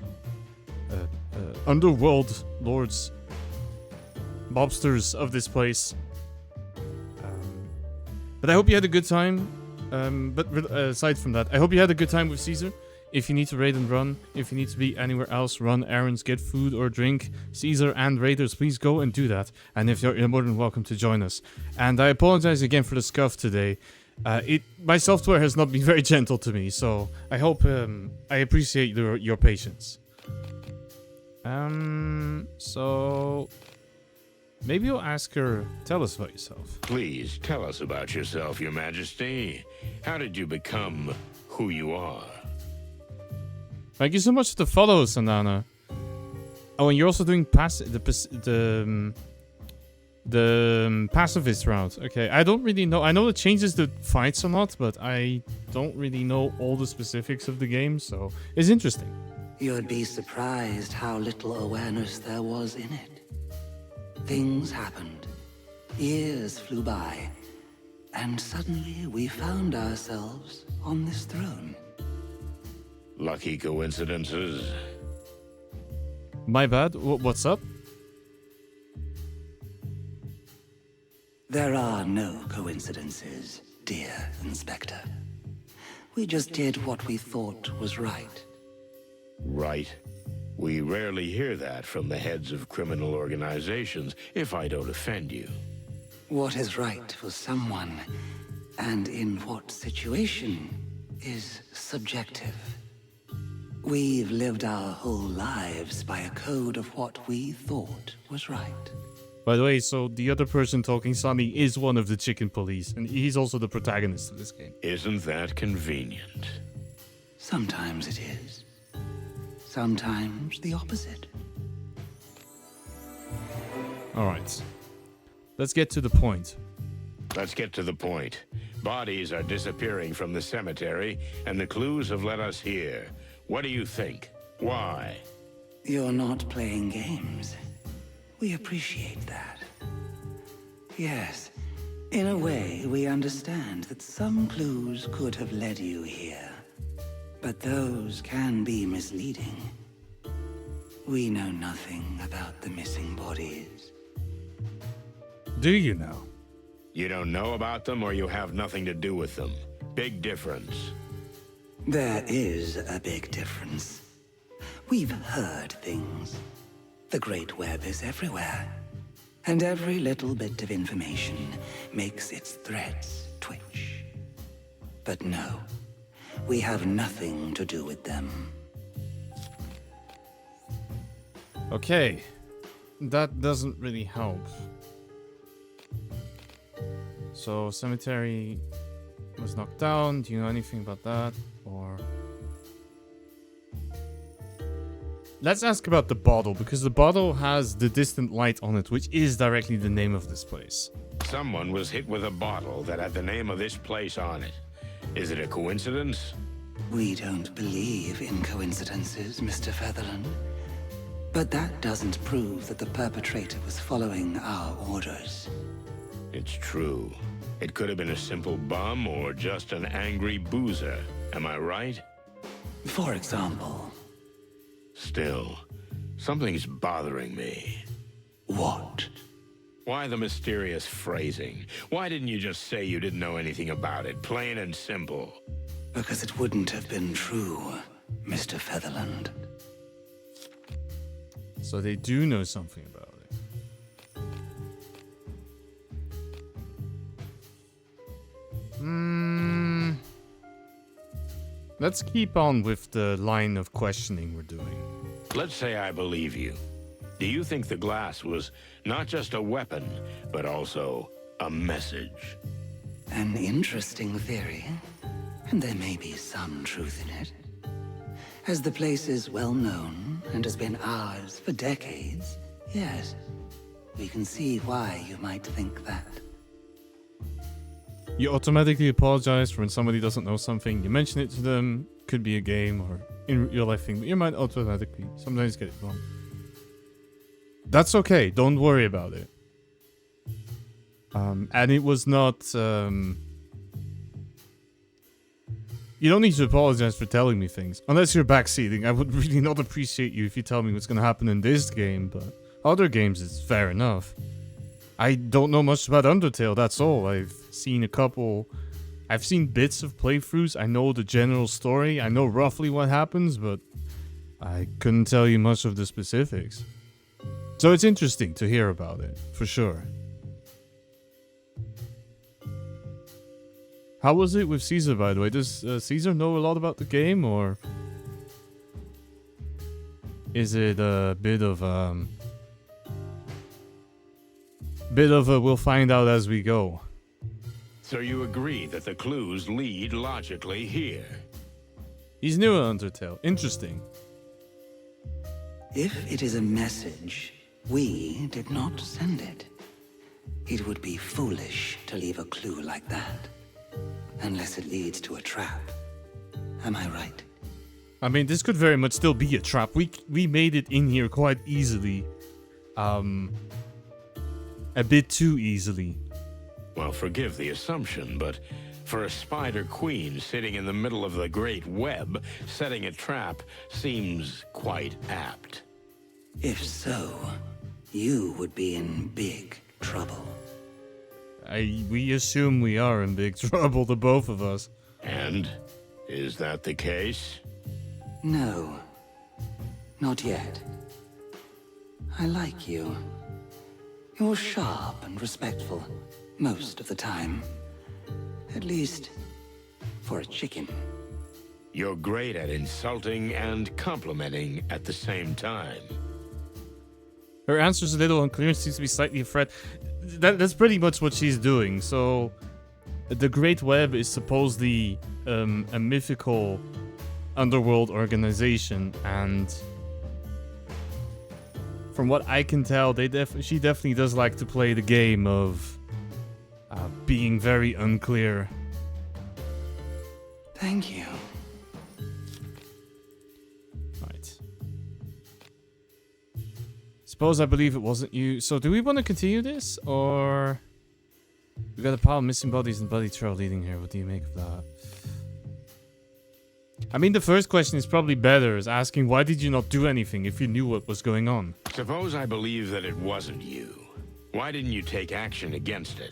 underworld lords, mobsters of this place. But I hope you had a good time. But aside from that, I hope you had a good time with Caesar. If you need to raid and run, if you need to be anywhere else, run errands, get food or drink, Caesar and raiders, please go and do that. And if you're more than welcome to join us. And I apologize again for the scuff today. My software has not been very gentle to me, so I hope I appreciate your patience. So maybe you'll ask her, tell us about yourself. Please tell us about yourself, Your Majesty. How did you become who you are? Thank you so much for the follow, Sandana. Oh, and you're also doing the pacifist route. Okay, I don't really know. I know it changes the fights a lot, but I don't really know all the specifics of the game, so it's interesting. You'd be surprised how little awareness there was in it. Things happened. Years flew by. And suddenly we found ourselves on this throne. Lucky coincidences. My bad. What's up? There are no coincidences, dear Inspector. We just did what we thought was right. Right. We rarely hear that from the heads of criminal organizations, if I don't offend you. What is right for someone, and in what situation, is subjective. We've lived our whole lives by a code of what we thought was right. By the way, so the other person talking, Sonny, is one of the Chicken Police, and he's also the protagonist of this game. Isn't that convenient? Sometimes it is. Sometimes the opposite. Alright. Let's get to the point. Let's get to the point. Bodies are disappearing from the cemetery, and the clues have led us here. What do you think? Why? You're not playing games. We appreciate that. Yes, in a way, we understand that some clues could have led you here. But those can be misleading. We know nothing about the missing bodies. Do you know? You don't know about them, or you have nothing to do with them. Big difference. There is a big difference. We've heard things. The Great Web is everywhere. And every little bit of information makes its threads twitch. But no, we have nothing to do with them. Okay. That doesn't really help. So, cemetery was knocked down. Do you know anything about that? Or... Let's ask about the bottle, because the bottle has the distant light on it, which is directly the name of this place. Someone was hit with a bottle that had the name of this place on it. Is it a coincidence? We don't believe in coincidences, Mr. Featherland. But that doesn't prove that the perpetrator was following our orders. It's true. It could have been a simple bum or just an angry boozer. Am I right? For example. Still, something's bothering me. What? Why the mysterious phrasing? Why didn't you just say you didn't know anything about it? Plain and simple. Because it wouldn't have been true, Mr. Featherland. So they do know something about it. Let's keep on with the line of questioning we're doing. Let's say I believe you. Do you think the glass was not just a weapon, but also a message? An interesting theory, and there may be some truth in it. As the place is well known and has been ours for decades, yes, we can see why you might think that. You automatically apologize for when somebody doesn't know something. You mention it to them, could be a game or in real life thing, but you might automatically sometimes get it wrong. That's okay, don't worry about it. And it was not... You don't need to apologize for telling me things. Unless you're backseating. I would really not appreciate you if you tell me what's going to happen in this game, but other games it's fair enough. I don't know much about Undertale, that's all. I've seen bits of playthroughs. I know the general story. I know roughly what happens, but I couldn't tell you much of the specifics. So it's interesting to hear about it, for sure. How was it with Caesar, by the way? Does Caesar know a lot about the game, or is it a bit of a we'll find out as we go? So you agree that the clues lead logically here? He's new at Undertale. Interesting. If it is a message, we did not send it. It would be foolish to leave a clue like that. Unless it leads to a trap. Am I right? I mean, this could very much still be a trap. We made it in here quite easily. A bit too easily. Well, forgive the assumption, but for a spider queen sitting in the middle of the great web, setting a trap seems quite apt. If so, you would be in big trouble. We assume we are in big trouble, the both of us. And? Is that the case? No. Not yet. I like you. You're sharp and respectful, most of the time. At least, for a chicken. You're great at insulting and complimenting at the same time. Her answer's a little unclear, seems to be slightly afraid. That's pretty much what she's doing. So, the Great Web is supposedly a mythical underworld organization, and from what I can tell, she definitely does like to play the game of being very unclear. Thank you. Right. Suppose I believe it wasn't you. So do we want to continue this, or we got a pile of missing bodies and bloody trail leading here? What do you make of that? I mean, the first question is probably better, is asking why did you not do anything if you knew what was going on? Suppose I believe that it wasn't you. Why didn't you take action against it?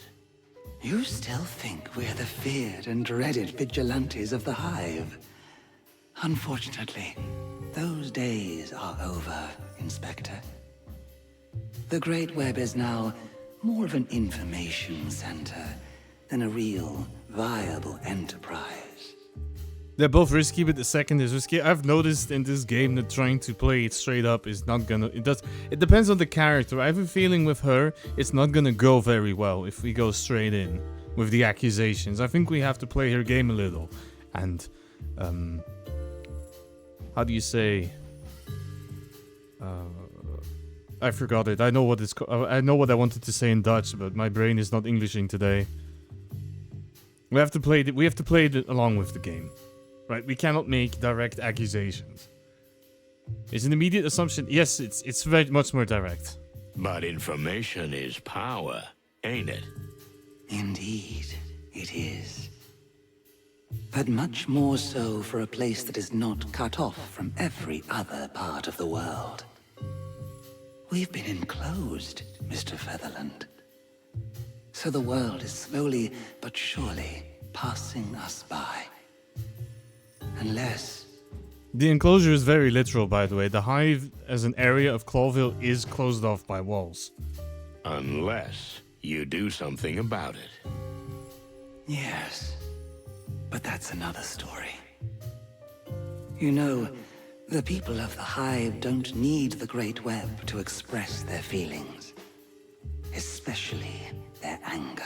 You still think we're the feared and dreaded vigilantes of the Hive. Unfortunately, those days are over, Inspector. The Great Web is now more of an information center than a real, viable enterprise. They're both risky, but the second is risky. I've noticed in this game that trying to play it straight up is not gonna... It depends on the character. I have a feeling with her, it's not gonna go very well if we go straight in with the accusations. I think we have to play her game a little. And, how do you say... I forgot it. I know what it's called. I know what I wanted to say in Dutch, but my brain is not Englishing today. We have to play it along with the game. Right? We cannot make direct accusations. Is an immediate assumption. Yes, it's very much more direct. But information is power, ain't it? Indeed, it is. But much more so for a place that is not cut off from every other part of the world. We've been enclosed, Mr. Featherland. So the world is slowly but surely passing us by. Unless... The enclosure is very literal, by the way. The Hive, as an area of Clawville, is closed off by walls. Unless you do something about it. Yes. But that's another story. You know, the people of the Hive don't need the Great Web to express their feelings. Especially their anger.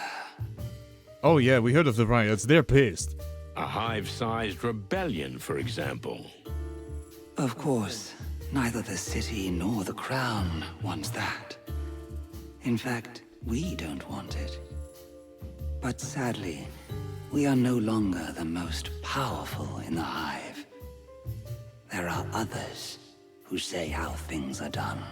Oh yeah, we heard of the riots. They're pissed. A Hive-sized rebellion, for example. Of course, neither the city nor the crown wants that. In fact, we don't want it. But sadly, we are no longer the most powerful in the Hive. There are others who say how things are done.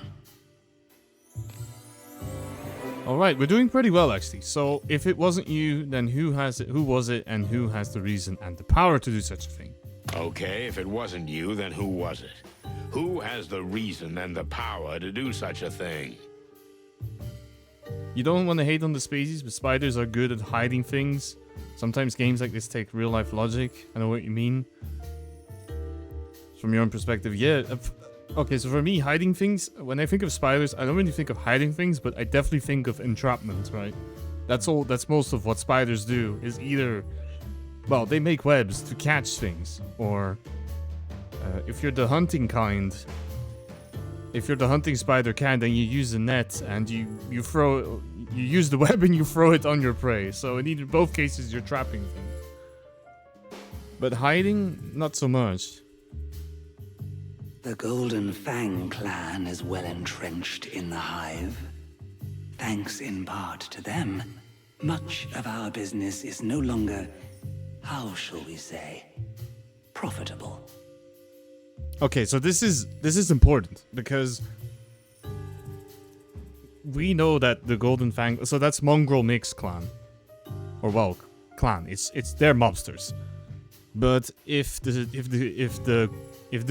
Alright, we're doing pretty well actually. So if it wasn't you, then who has it, who was it, and who has the reason and the power to do such a thing? Okay, if it wasn't you, then who was it? Who has the reason and the power to do such a thing? You don't want to hate on the species, but spiders are good at hiding things. Sometimes games like this take real life logic. I know what you mean. From your own perspective, yeah. Okay, so for me, hiding things, when I think of spiders, I don't really think of hiding things, but I definitely think of entrapment, right? That's most of what spiders do, is either, well, they make webs to catch things, or if you're the hunting kind, if you're the hunting spider kind, then you use a net and you use the web and you throw it on your prey. So in either both cases, you're trapping things. But hiding, not so much. The Golden Fang clan is well entrenched in the Hive. Thanks in part to them, much of our business is no longer, how shall we say, profitable. Okay, so this is important because we know that the Golden Fang, so that's Mongrel Mix clan, or well, clan. It's they're mobsters. But if the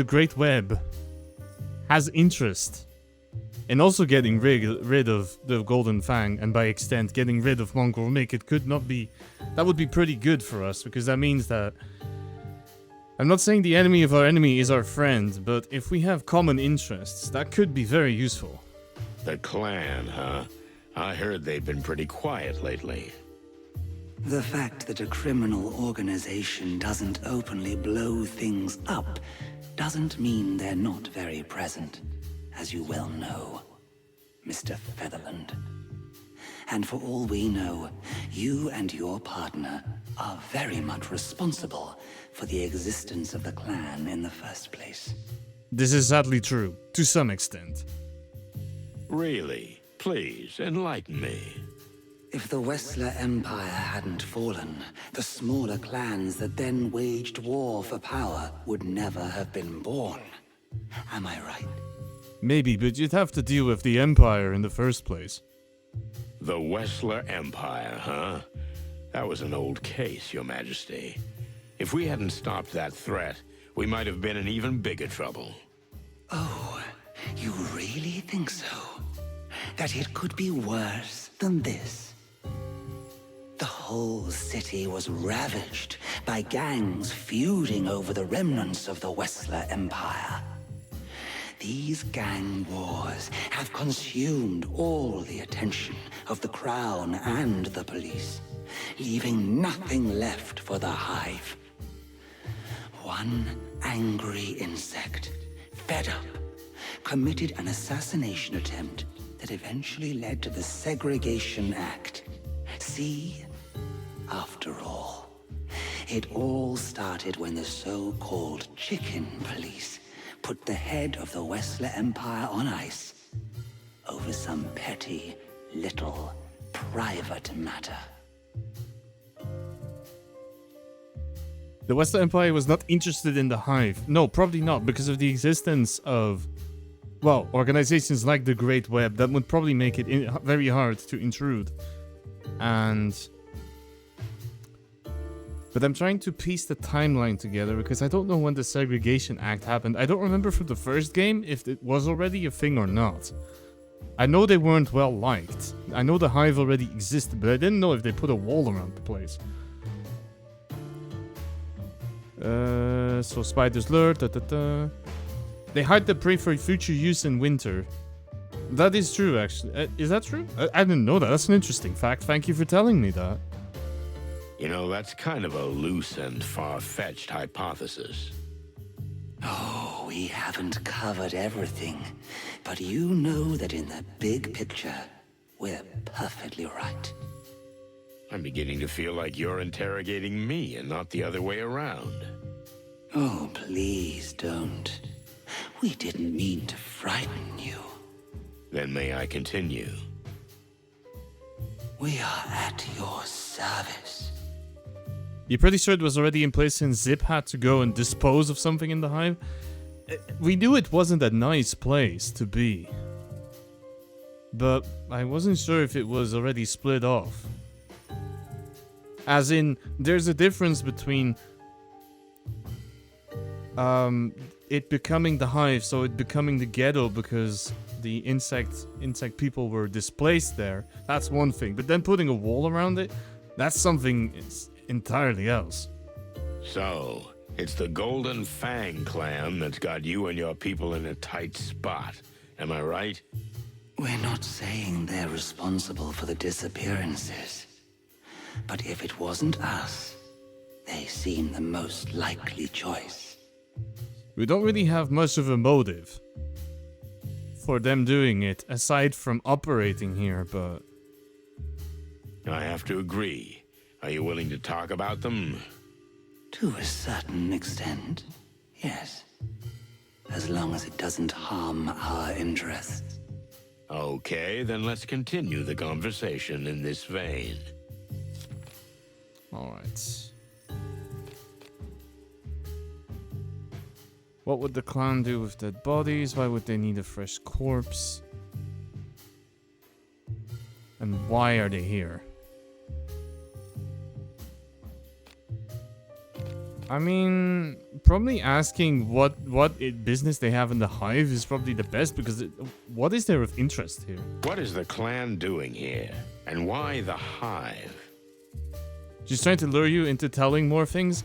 Great Web has interest in also getting rid of the Golden Fang, and by extent getting rid of Mongrel Mick, that would be pretty good for us, because that means that, I'm not saying the enemy of our enemy is our friend, but if we have common interests, that could be very useful. The clan, huh? I heard they've been pretty quiet lately. The fact that a criminal organization doesn't openly blow things up doesn't mean they're not very present, as you well know, Mr. Featherland. And for all we know, you and your partner are very much responsible for the existence of the clan in the first place. This is sadly true, to some extent. Really? Please, enlighten me. If the Wessler Empire hadn't fallen, the smaller clans that then waged war for power would never have been born. Am I right? Maybe, but you'd have to deal with the Empire in the first place. The Wessler Empire, huh? That was an old case, Your Majesty. If we hadn't stopped that threat, we might have been in even bigger trouble. Oh, you really think so? That it could be worse than this? The whole city was ravaged by gangs feuding over the remnants of the Wessler Empire. These gang wars have consumed all the attention of the Crown and the police, leaving nothing left for the Hive. One angry insect, fed up, committed an assassination attempt that eventually led to the Segregation Act. See, after all, it all started when the so-called chicken police put the head of the Wessler Empire on ice over some petty, little, private matter. The Western Empire was not interested in the Hive. No, probably not, because of the existence of, well, organizations like the Great Web that would probably make it very hard to intrude. But I'm trying to piece the timeline together because I don't know when the Segregation Act happened. I don't remember from the first game if it was already a thing or not. I know they weren't well liked. I know the Hive already existed, but I didn't know if they put a wall around the place. So spiders lure, They hide the prey for future use in winter. That is true, actually. Is that true? I didn't know that. That's an interesting fact. Thank you for telling me that. You know, that's kind of a loose and far-fetched hypothesis. Oh, we haven't covered everything, but you know that in the big picture, we're perfectly right. I'm beginning to feel like you're interrogating me and not the other way around. Oh, please don't. We didn't mean to frighten you. Then may I continue? We are at your service. You're pretty sure it was already in place since Zip had to go and dispose of something in the Hive? We knew it wasn't a nice place to be. But I wasn't sure if it was already split off. As in, there's a difference between it becoming the Hive, so it becoming the ghetto because the insect people were displaced there. That's one thing. But then putting a wall around it, that's something entirely else. So, it's the Golden Fang clan that's got you and your people in a tight spot. Am I right? We're not saying they're responsible for the disappearances. But if it wasn't us, they seem the most likely choice. We don't really have much of a motive for them doing it, aside from operating here, but... I have to agree. Are you willing to talk about them? To a certain extent, yes. As long as it doesn't harm our interests. Okay, then let's continue the conversation in this vein. Alright. What would the clan do with dead bodies? Why would they need a fresh corpse? And why are they here? I mean, probably asking what business they have in the Hive is probably the best, because what is there of interest here? What is the clan doing here? And why the Hive? She's trying to lure you into telling more things.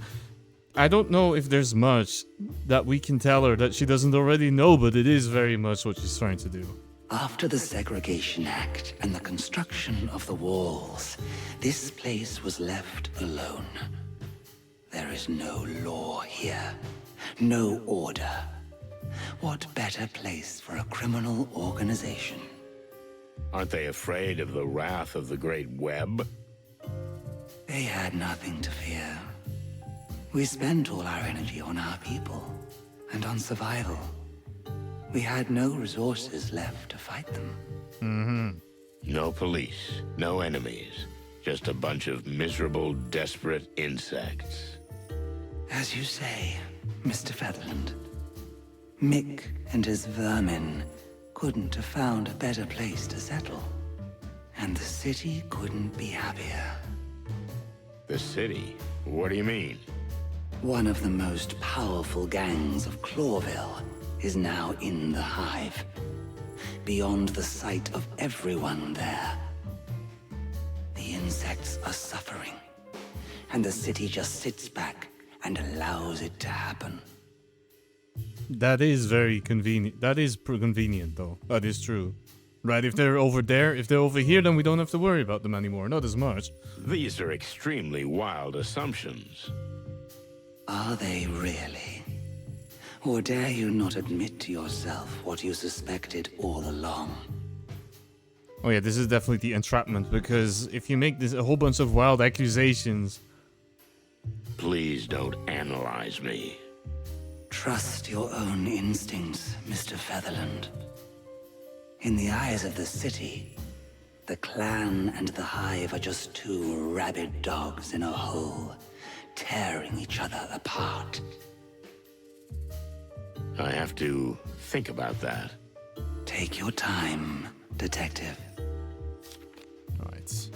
I don't know if there's much that we can tell her that she doesn't already know, but it is very much what she's trying to do. After the Segregation Act and the construction of the walls, this place was left alone. There is no law here, no order. What better place for a criminal organization? Aren't they afraid of the wrath of the Great Web? They had nothing to fear. We spent all our energy on our people and on survival. We had no resources left to fight them. No police, no enemies. Just a bunch of miserable, desperate insects. As you say, Mr. Featherland, Mick and his vermin couldn't have found a better place to settle. And the city couldn't be happier. The city? What do you mean? One of the most powerful gangs of Clawville is now in the Hive, beyond the sight of everyone there. The insects are suffering, and the city just sits back and allows it to happen. That is very convenient. That is convenient, though. That is true. Right, if they're over there, if they're over here, then we don't have to worry about them anymore. Not as much. These are extremely wild assumptions. Are they really? Or dare you not admit to yourself what you suspected all along? Oh yeah, this is definitely the entrapment, because if you make this a whole bunch of wild accusations... Please don't analyze me. Trust your own instincts, Mr. Featherland. In the eyes of the city, the clan and the Hive are just two rabid dogs in a hole, tearing each other apart. I have to think about that. Take your time, Detective. Right.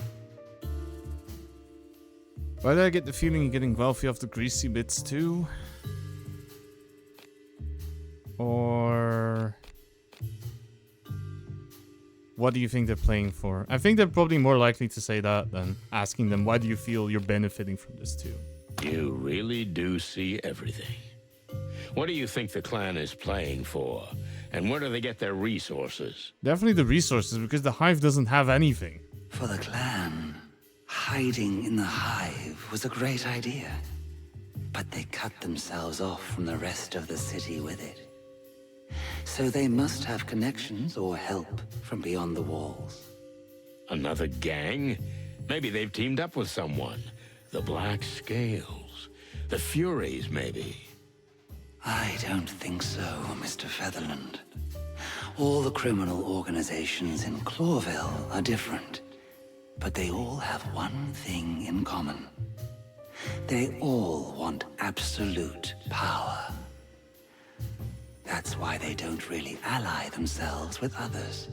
Why do I get the feeling you're getting wealthy off the greasy bits too? Or... what do you think they're playing for? I think they're probably more likely to say that than asking them, why do you feel you're benefiting from this too? You really do see everything. What do you think the clan is playing for? And where do they get their resources? Definitely the resources, because the Hive doesn't have anything. For the clan, hiding in the Hive was a great idea. But they cut themselves off from the rest of the city with it. So they must have connections or help from beyond the walls. Another gang? Maybe they've teamed up with someone. The Black Scales. The Furies, maybe. I don't think so, Mr. Featherland. All the criminal organizations in Clawville are different, but they all have one thing in common. They all want absolute power. That's why they don't really ally themselves with others.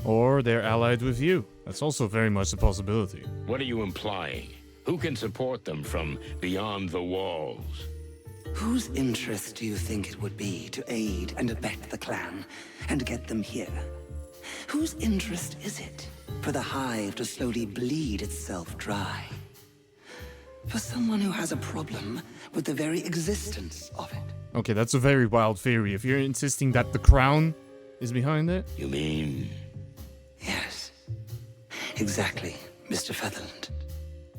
Or they're allied with you. That's also very much a possibility. What are you implying? Who can support them from beyond the walls? Whose interest do you think it would be to aid and abet the clan and get them here? Whose interest is it for the Hive to slowly bleed itself dry? For someone who has a problem with the very existence of it. Okay, that's a very wild theory. If you're insisting that the crown is behind it? You mean... Yes. Exactly, Mr. Featherland.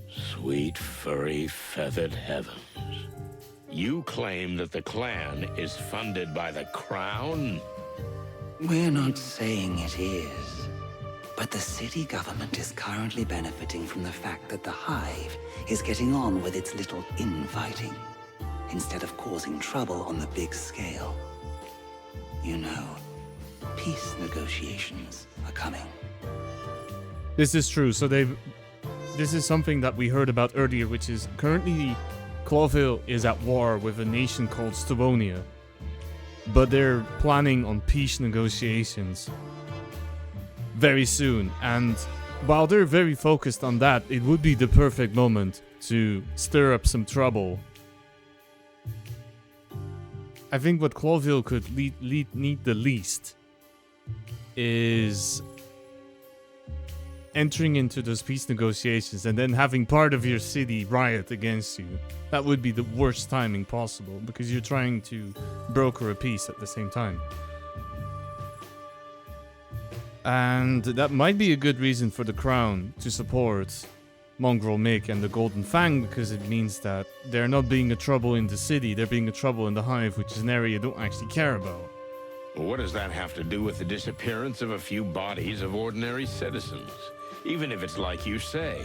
Sweet, furry, feathered heavens. You claim that the clan is funded by the crown? We're not saying it is. But the city government is currently benefiting from the fact that the Hive is getting on with its little infighting, instead of causing trouble on the big scale. You know, peace negotiations are coming. This is true. So this is something that we heard about earlier, which is currently Clawville is at war with a nation called Stavonia. But they're planning on peace negotiations very soon. And while they're very focused on that, it would be the perfect moment to stir up some trouble. I think what Clawville could need the least is entering into those peace negotiations and then having part of your city riot against you. That would be the worst timing possible, because you're trying to broker a peace at the same time. And that might be a good reason for the Crown to support Mongrel Mick and the Golden Fang, because it means that they're not being a trouble in the city, they're being a trouble in the Hive, which is an area you don't actually care about. Well, what does that have to do with the disappearance of a few bodies of ordinary citizens? Even if it's like you say,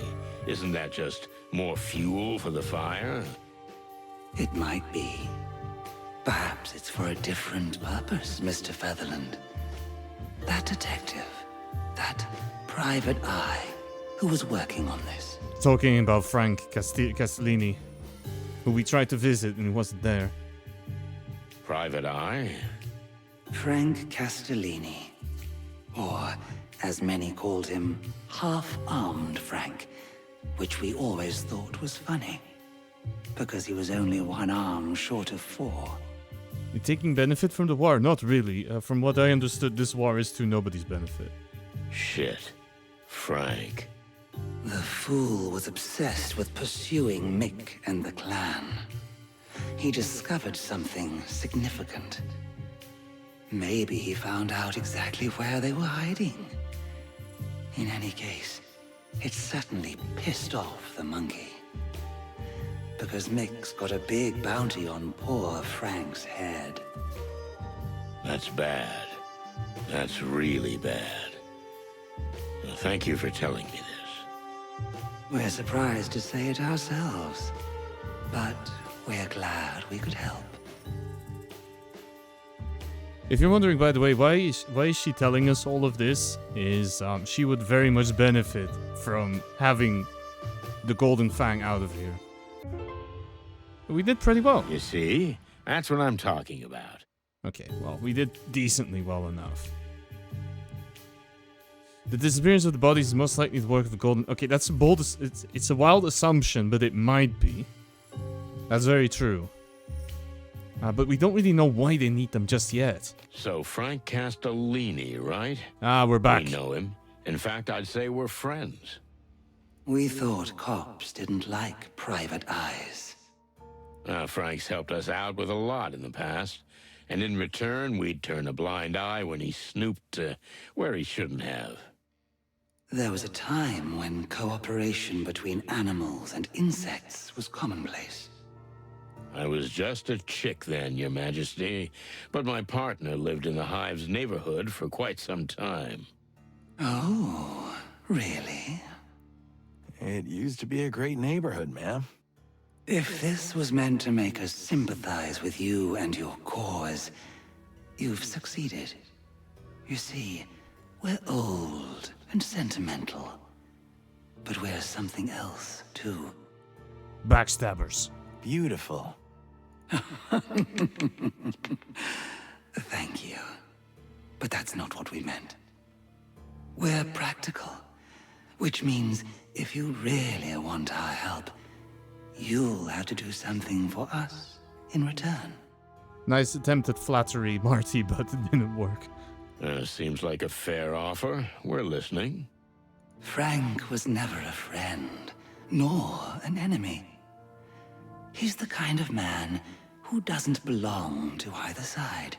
isn't that just more fuel for the fire? It might be. Perhaps it's for a different purpose, Mr. Featherland. That detective, that private eye, who was working on this. Talking about Frank Castellini, who we tried to visit and he wasn't there. Private Eye? Frank Castellini. Or, as many called him, half-armed Frank, which we always thought was funny, because he was only one arm short of four. You're taking benefit from the war? Not really. From what I understood, this war is to nobody's benefit. Shit. Frank. The fool was obsessed with pursuing Mick and the clan. He discovered something significant. Maybe he found out exactly where they were hiding. In any case, it certainly pissed off the monkey. Because Mick's got a big bounty on poor Frank's head. That's bad. That's really bad. Well, thank you for telling me this. We're surprised to say it ourselves. But we're glad we could help. If you're wondering, by the way, why is she telling us all of this, is she would very much benefit from having the Golden Fang out of here. We did pretty well. You see? That's what I'm talking about. Okay, well, we did decently well enough. The disappearance of the bodies is most likely the work of the golden... Okay, that's a bold... It's a wild assumption, but it might be. That's very true. But we don't really know why they need them just yet. So Frank Castellini, right? We're back. We know him. In fact, I'd say we're friends. We thought cops didn't like private eyes. Frank's helped us out with a lot in the past. And in return, we'd turn a blind eye when he snooped where he shouldn't have. There was a time when cooperation between animals and insects was commonplace. I was just a chick then, Your Majesty. But my partner lived in the Hive's neighborhood for quite some time. Oh, really? It used to be a great neighborhood, ma'am. If this was meant to make us sympathize with you and your cause, you've succeeded. You see, we're old and sentimental. But we're something else, too. Backstabbers. Beautiful. Thank you. But that's not what we meant. We're practical, which means if you really want our help, you'll have to do something for us in return. Nice attempt at flattery, Marty, but it didn't work. Seems like a fair offer. We're listening. Frank was never a friend, nor an enemy. He's the kind of man who doesn't belong to either side.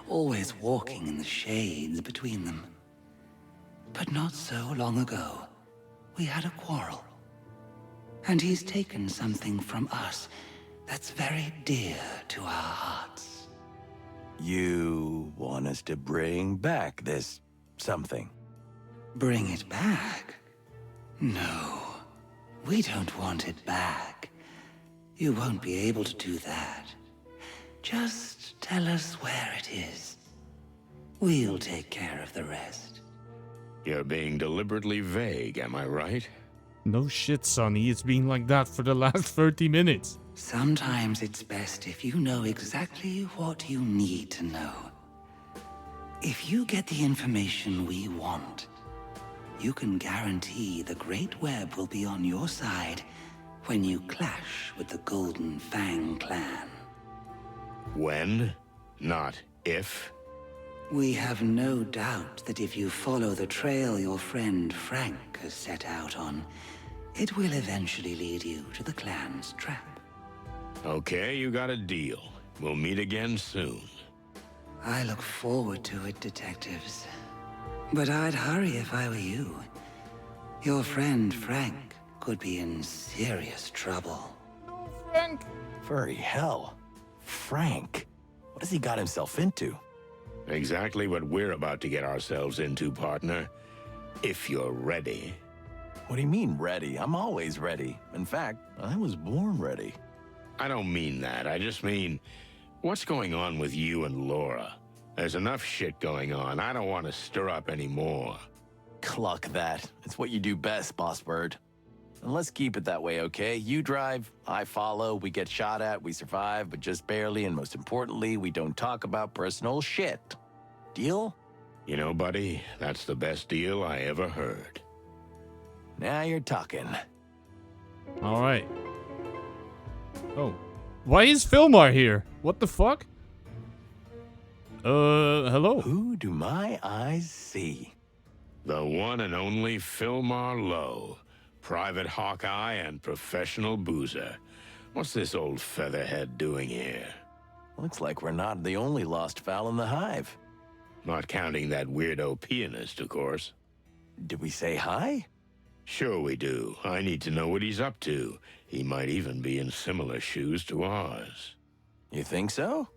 Always walking in the shades between them. But not so long ago, we had a quarrel. And he's taken something from us that's very dear to our hearts. You want us to bring back this something? Bring it back? No, we don't want it back. You won't be able to do that. Just tell us where it is. We'll take care of the rest. You're being deliberately vague, am I right? No shit, Sonny. It's been like that for the last 30 minutes. Sometimes it's best if you know exactly what you need to know. If you get the information we want, you can guarantee the Great Web will be on your side when you clash with the Golden Fang clan. When? Not if? We have no doubt that if you follow the trail your friend Frank has set out on, it will eventually lead you to the clan's trap. Okay, you got a deal. We'll meet again soon. I look forward to it, detectives. But I'd hurry if I were you. Your friend Frank could be in serious trouble. No, Frank. Furry hell. Frank. What has he got himself into? Exactly what we're about to get ourselves into, partner. If you're ready. What do you mean, ready? I'm always ready. In fact, I was born ready. I don't mean that. I just mean, what's going on with you and Laura? There's enough shit going on. I don't want to stir up any more. Cluck that. It's what you do best, Boss Bird. And let's keep it that way, okay? You drive, I follow, we get shot at, we survive, but just barely, and most importantly, we don't talk about personal shit. Deal? You know, buddy, that's the best deal I ever heard. Now you're talking. All right. Oh. Why is Filmar here? What the fuck? Hello? Who do my eyes see? The one and only Filmar Lowe. Private Hawkeye and professional boozer. What's this old featherhead doing here? Looks like we're not the only lost fowl in the Hive. Not counting that weirdo pianist, of course. Did we say hi? Sure we do. I need to know what he's up to. He might even be in similar shoes to ours. You think so?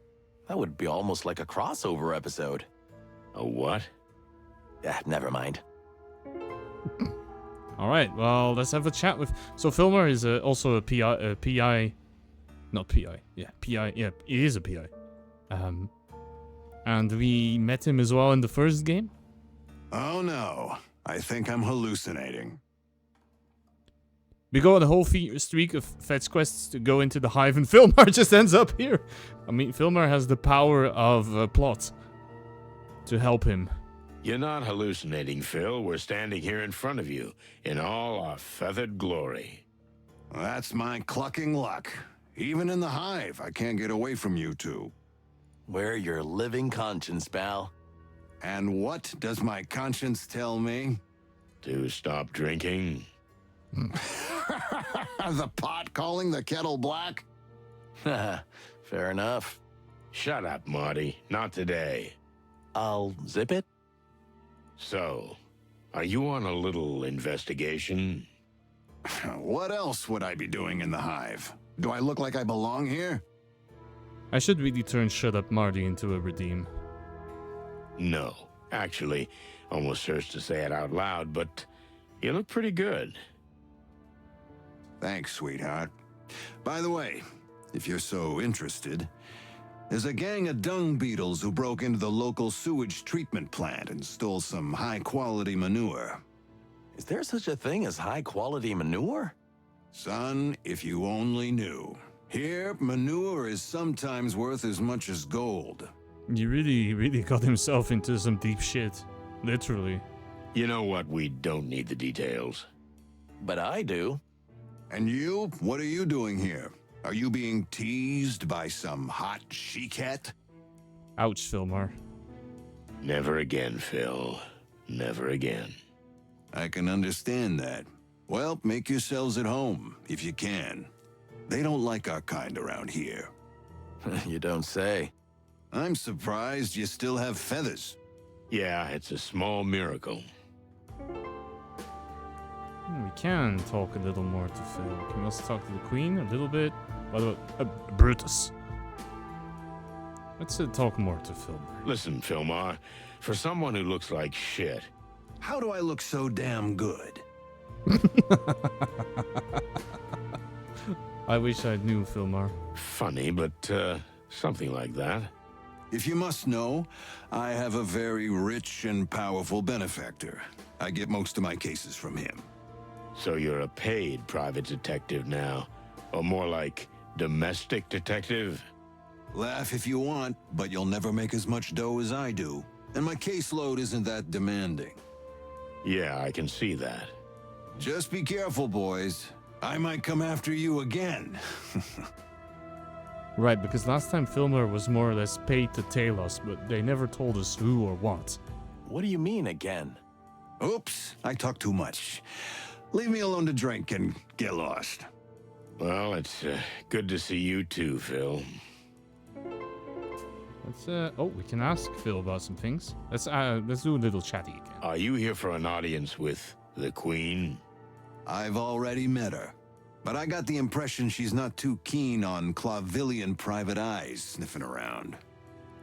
That would be almost like a crossover episode. A what? Never mind. All right, well, let's have a chat with... So Filmar is also a PI... Not PI. Yeah, PI. Yeah, he is a PI. And we met him as well in the first game. Oh no, I think I'm hallucinating. We go on a whole streak of fetch quests to go into the Hive, and Filmar just ends up here. I mean, Filmar has the power of plot to help him. You're not hallucinating, Phil. We're standing here in front of you in all our feathered glory. That's my clucking luck. Even in the Hive, I can't get away from you two. We're your living conscience, pal. And what does my conscience tell me? To stop drinking. The pot calling the kettle black? Fair enough. Shut up, Marty. Not today. I'll zip it. So, are you on a little investigation? What else would I be doing in the Hive? Do I look like I belong here? I should really turn Shut Up Marty into a redeem. No. Actually, almost hurts to say it out loud, but you look pretty good. Thanks, sweetheart. By the way, if you're so interested, there's a gang of dung beetles who broke into the local sewage treatment plant and stole some high-quality manure. Is there such a thing as high-quality manure? Son, if you only knew. Here, manure is sometimes worth as much as gold. He really got himself into some deep shit. Literally. You know what? We don't need the details. But I do. And you? What are you doing here? Are you being teased by some hot she-cat? Ouch, Filmar. Never again, Phil. Never again. I can understand that. Well, make yourselves at home, if you can. They don't like our kind around here. You don't say. I'm surprised you still have feathers. Yeah, it's a small miracle. We can talk a little more to Phil. Can we also talk to the Queen a little bit? By the way, Brutus. Let's talk more to Phil. Listen, Filmar, for someone who looks like shit... How do I look so damn good? I wish I knew, Filmar. Funny, but, something like that. If you must know, I have a very rich and powerful benefactor. I get most of my cases from him. So you're a paid private detective now? Or more like domestic detective? Laugh if you want, but you'll never make as much dough as I do. And my caseload isn't that demanding. Yeah, I can see that. Just be careful, boys. I might come after you again. Right, because last time Filmar was more or less paid to tail us, but they never told us who or what. What do you mean again? Oops, I talk too much. Leave me alone to drink and get lost. Well, it's good to see you too, Phil. Let's we can ask Phil about some things. Let's do a little chatty again. Are you here for an audience with the Queen? I've already met her, but I got the impression she's not too keen on Clavillian private eyes sniffing around.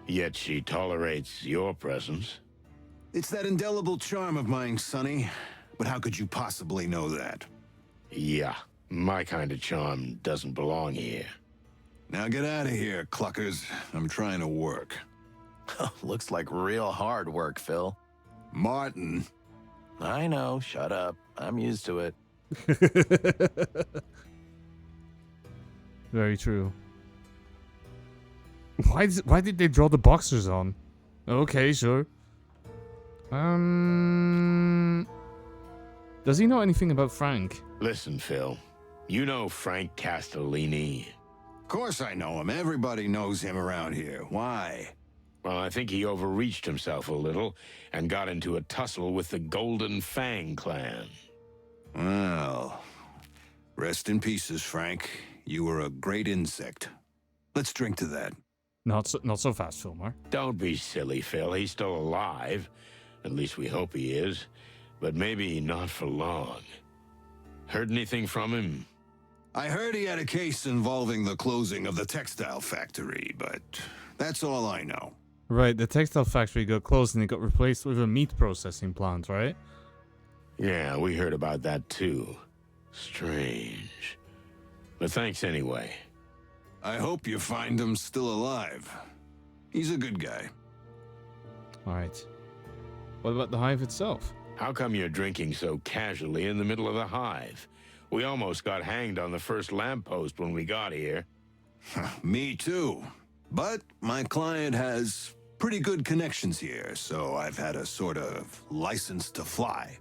Yet she tolerates your presence. It's that indelible charm of mine, Sonny. But how could you possibly know that? Yeah, my kind of charm doesn't belong here. Now get out of here, cluckers. I'm trying to work. Looks like real hard work, Phil. Martin. I know, shut up. I'm used to it. Very true. Why did they draw the boxers on? Okay, sure. Does he know anything about Frank? Listen, Phil. You know Frank Castellini? Of course I know him. Everybody knows him around here. Why? Well, I think he overreached himself a little and got into a tussle with the Golden Fang clan. Well, rest in pieces, Frank. You were a great insect. Let's drink to that. Not so fast, Filmar. Don't be silly, Phil. He's still alive. At least we hope he is. But maybe not for long. Heard anything from him? I heard he had a case involving the closing of the textile factory, but that's all I know. Right, the textile factory got closed and it got replaced with a meat processing plant, right? Yeah, we heard about that too. Strange. But thanks anyway. I hope you find him still alive. He's a good guy. Alright. What about the Hive itself? How come you're drinking so casually in the middle of the Hive? We almost got hanged on the first lamppost when we got here. Me too. But my client has pretty good connections here, so I've had a sort of license to fly.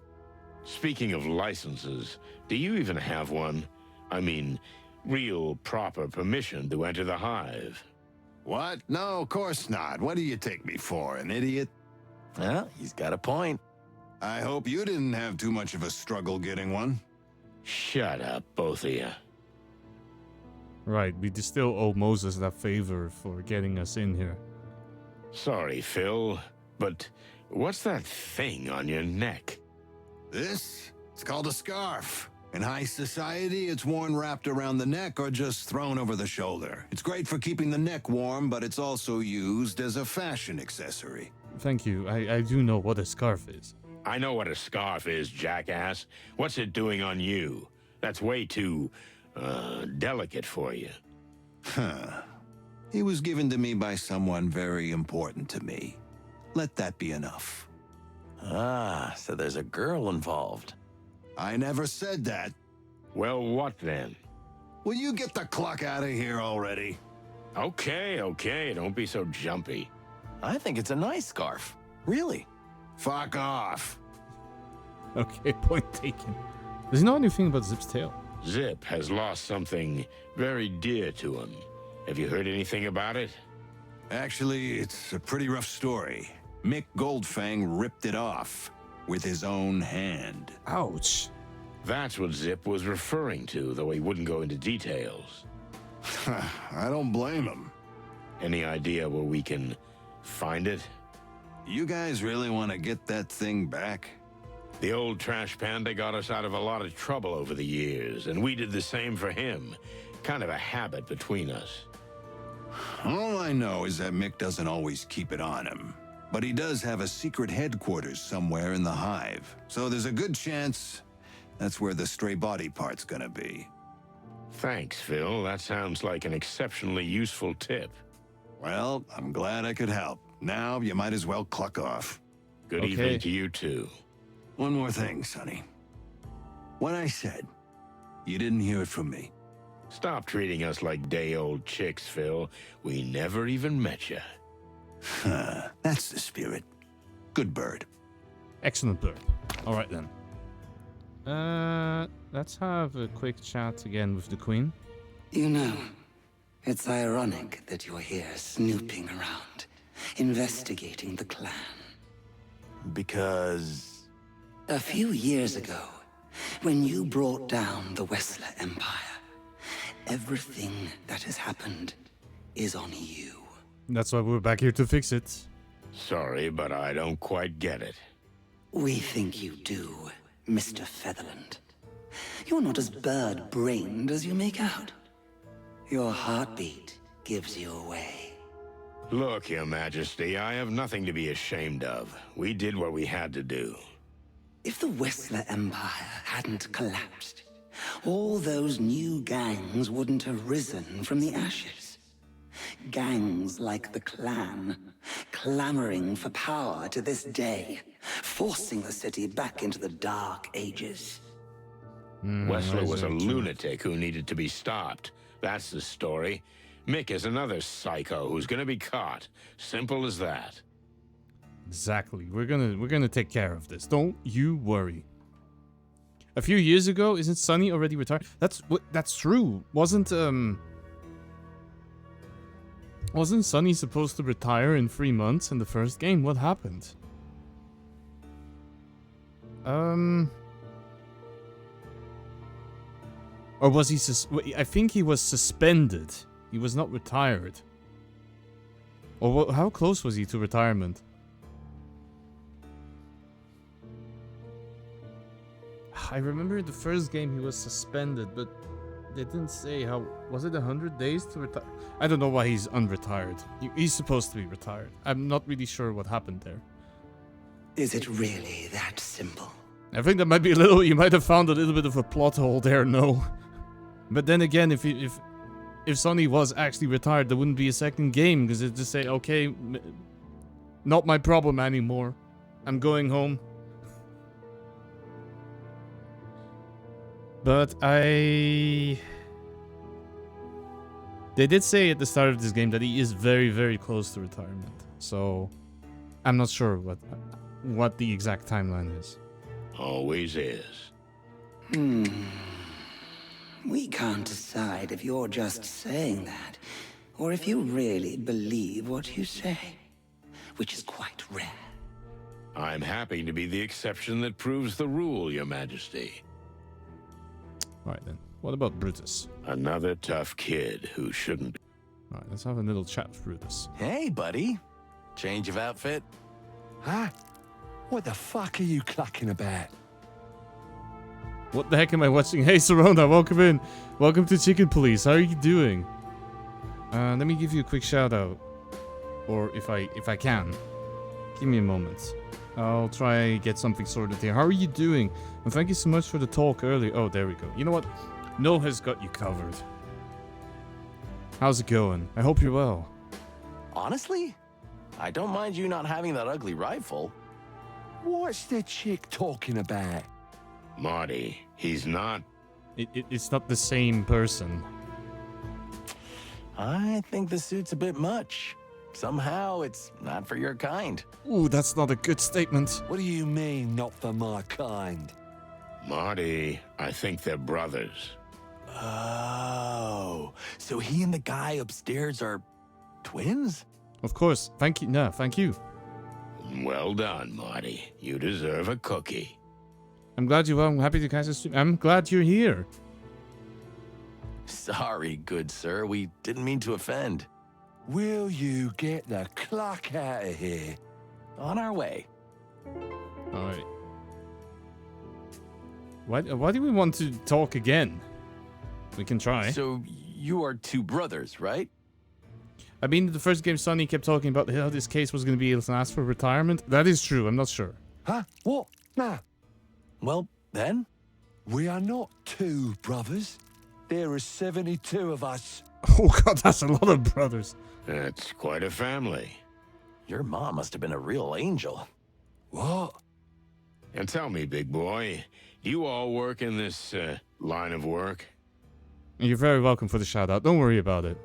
Speaking of licenses, do you even have one? I mean, real, proper permission to enter the Hive. What? No, of course not. What do you take me for, an idiot? Well, he's got a point. I hope you didn't have too much of a struggle getting one. Shut up, both of you. Right, we still owe Moses that favor for getting us in here. Sorry, Phil, but what's that thing on your neck? This? It's called a scarf. In high society, it's worn wrapped around the neck or just thrown over the shoulder. It's great for keeping the neck warm, but it's also used as a fashion accessory. Thank you. I do know what a scarf is. I know what a scarf is, jackass. What's it doing on you? That's way too, delicate for you. Huh. He was given to me by someone very important to me. Let that be enough. Ah, so there's a girl involved. I never said that. Well, what then? Will you get the cluck out of here already? Okay, don't be so jumpy. I think it's a nice scarf. Really. Fuck off. Okay, point taken. Does he know anything about Zip's tail? Zip has lost something very dear to him. Have you heard anything about it? Actually, it's a pretty rough story. Mick Goldfang ripped it off with his own hand. Ouch. That's what Zip was referring to, though he wouldn't go into details. I don't blame him. Any idea where we can find it? You guys really want to get that thing back? The old trash panda got us out of a lot of trouble over the years, and we did the same for him. Kind of a habit between us. All I know is that Mick doesn't always keep it on him. But he does have a secret headquarters somewhere in the Hive. So there's a good chance that's where the stray body part's gonna be. Thanks, Phil. That sounds like an exceptionally useful tip. Well, I'm glad I could help. Now you might as well cluck off. Good evening to you too. One more thing, Sonny. What I said, you didn't hear it from me. Stop treating us like day-old chicks, Phil. We never even met you. That's the spirit. Good bird. Excellent bird. All right then. Let's have a quick chat again with the Queen. You know, it's ironic that you're here snooping around, investigating the clan. Because... A few years ago, when you brought down the Wessler Empire, everything that has happened is on you. That's why we're back here to fix it. Sorry, but I don't quite get it. We think you do, Mr. Featherland. You're not as bird-brained as you make out. Your heartbeat gives you away. Look, Your Majesty, I have nothing to be ashamed of. We did what we had to do. If the Wessler Empire hadn't collapsed, all those new gangs wouldn't have risen from the ashes. Gangs like the clan, clamoring for power to this day, forcing the city back into the Dark Ages. Wessler was a lunatic who needed to be stopped. That's the story. Mick is another psycho who's gonna be caught. Simple as that. Exactly. We're gonna take care of this. Don't you worry. A few years ago, isn't Sonny already retired? That's true. Wasn't Sonny supposed to retire in 3 months in the first game? What happened? Or was he I think he was suspended. He was not retired. Or how close was he to retirement? I remember the first game he was suspended, but they didn't say how... Was it 100 days to retire? I don't know why he's unretired. He's supposed to be retired. I'm not really sure what happened there. Is it really that simple? I think that might be a little... You might have found a little bit of a plot hole there, no. But then again, if Sonny was actually retired, there wouldn't be a second game, because it'd just say, okay, not my problem anymore. I'm going home. But They did say at the start of this game that he is very, very close to retirement. So I'm not sure what the exact timeline is. Always is. We can't decide if you're just saying that, or if you really believe what you say, which is quite rare. I'm happy to be the exception that proves the rule, Your Majesty. Alright then. What about Brutus? Another tough kid who shouldn't be. Alright, let's have a little chat with Brutus. Hey, buddy. Change of outfit? Huh? What the fuck are you clucking about? What the heck am I watching? Hey, Sarona, welcome in. Welcome to Chicken Police. How are you doing? Let me give you a quick shout out. Or if I can. Give me a moment. I'll try get something sorted here. How are you doing? And thank you so much for the talk earlier. Oh, there we go. You know what? No has got you covered. How's it going? I hope you're well. Honestly, I don't mind you not having that ugly rifle. What's the chick talking about? Marty, he's not. It's not the same person. I think the suit's a bit much. Somehow, it's not for your kind. Ooh, that's not a good statement. What do you mean, not for my kind? Marty, I think they're brothers. Oh, so he and the guy upstairs are twins? Of course. Thank you. No, thank you. Well done, Marty. You deserve a cookie. I'm glad you. I'm happy to catch the stream. I'm glad you're here. Sorry, good sir. We didn't mean to offend. Will you get the clock out of here? On our way. All right. Why do we want to talk again? We can try. So you are two brothers, right? I mean, the first game, Sonny kept talking about how this case was going to be able to ask for retirement. That is true. I'm not sure. Huh? What? Nah. Well, then? We are not two brothers. There are 72 of us. Oh God, that's a lot of brothers. That's quite a family. Your mom must have been a real angel. What? And tell me, big boy, do you all work in this line of work? You're very welcome for the shout out. Don't worry about it.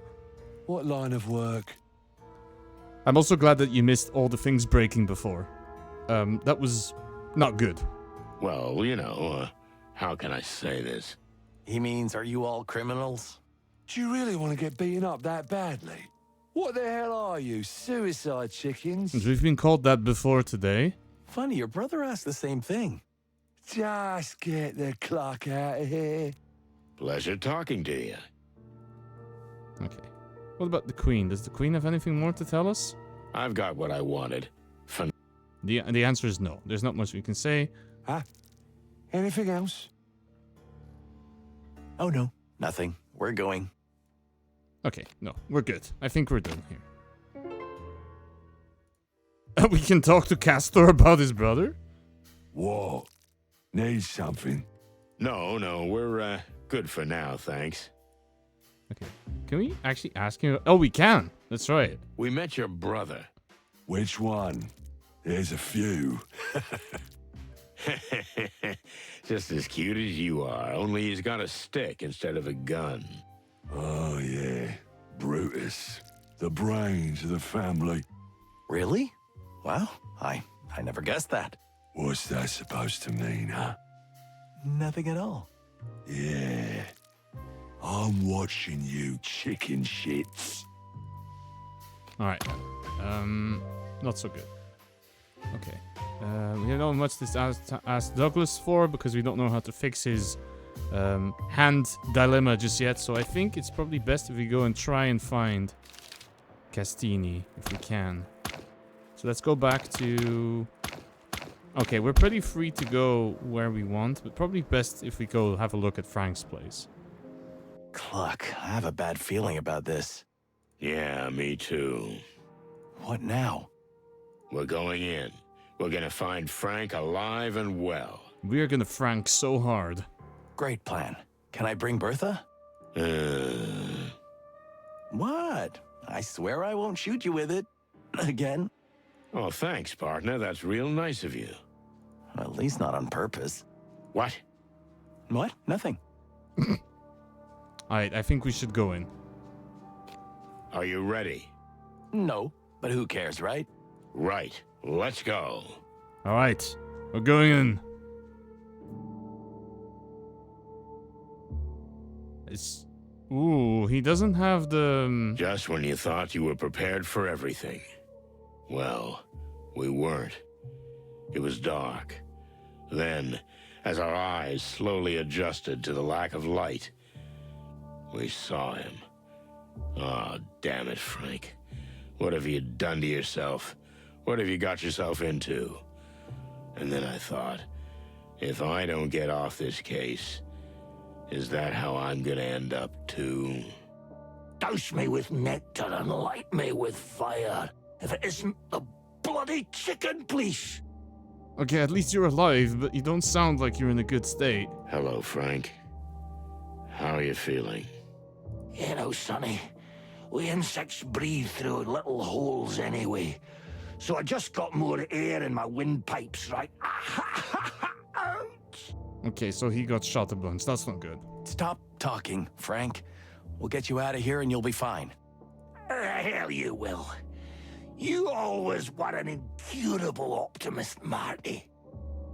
What line of work? I'm also glad that you missed all the things breaking before. That was not good. Well, you know, how can I say this? He means, are you all criminals? Do you really want to get beaten up that badly? What the hell are you, suicide chickens? We've been called that before today. Funny, your brother asked the same thing. Just get the clock out of here. Pleasure talking to you. Okay. What about the Queen? Does the Queen have anything more to tell us? I've got what I wanted. The answer is no. There's not much we can say. Huh? Anything else? Oh, no. Nothing. We're going. Okay, no. We're good. I think we're done here. We can talk to Castor about his brother? What? Need something? No, we're good for now, thanks. Okay. Can we actually ask him? Oh, we can. That's right. We met your brother. Which one? There's a few. Just as cute as you are, only he's got a stick instead of a gun. Oh, yeah. Brutus. The brains of the family. Really? Wow, I never guessed that. What's that supposed to mean, huh? Nothing at all. Yeah. I'm watching you, chicken shits. Alright. Not so good. Okay. We don't know much to ask Douglas for because we don't know how to fix his hand dilemma just yet. So I think it's probably best if we go and try and find Castini if we can. So let's go back to... Okay, we're pretty free to go where we want, but probably best if we go have a look at Frank's place. Cluck, I have a bad feeling about this. Yeah, me too. What now? We're going in. We're gonna find Frank alive and well. We are gonna Frank so hard. Great plan. Can I bring Bertha? What? I swear I won't shoot you with it. Again? Oh, thanks, partner. That's real nice of you. At least not on purpose. What? What? Nothing. Alright, I think we should go in. Are you ready? No, but who cares, right? Right. Let's go. Alright, we're going in. It's... Ooh, he doesn't have the... Just when you thought you were prepared for everything. Well, we weren't. It was dark. Then, as our eyes slowly adjusted to the lack of light, we saw him. Oh, damn it, Frank. What have you done to yourself? What have you got yourself into? And then I thought, if I don't get off this case, is that how I'm gonna end up too? Douse me with nectar and light me with fire. If it isn't the bloody chicken, please. Okay, at least you're alive, but you don't sound like you're in a good state. Hello, Frank. How are you feeling? You know, Sonny, we insects breathe through little holes anyway. So I just got more air in my windpipes, right? Okay, so he got shot a bunch. That's not good. Stop talking, Frank. We'll get you out of here and you'll be fine. Hell you will. You always were an incurable optimist, Marty.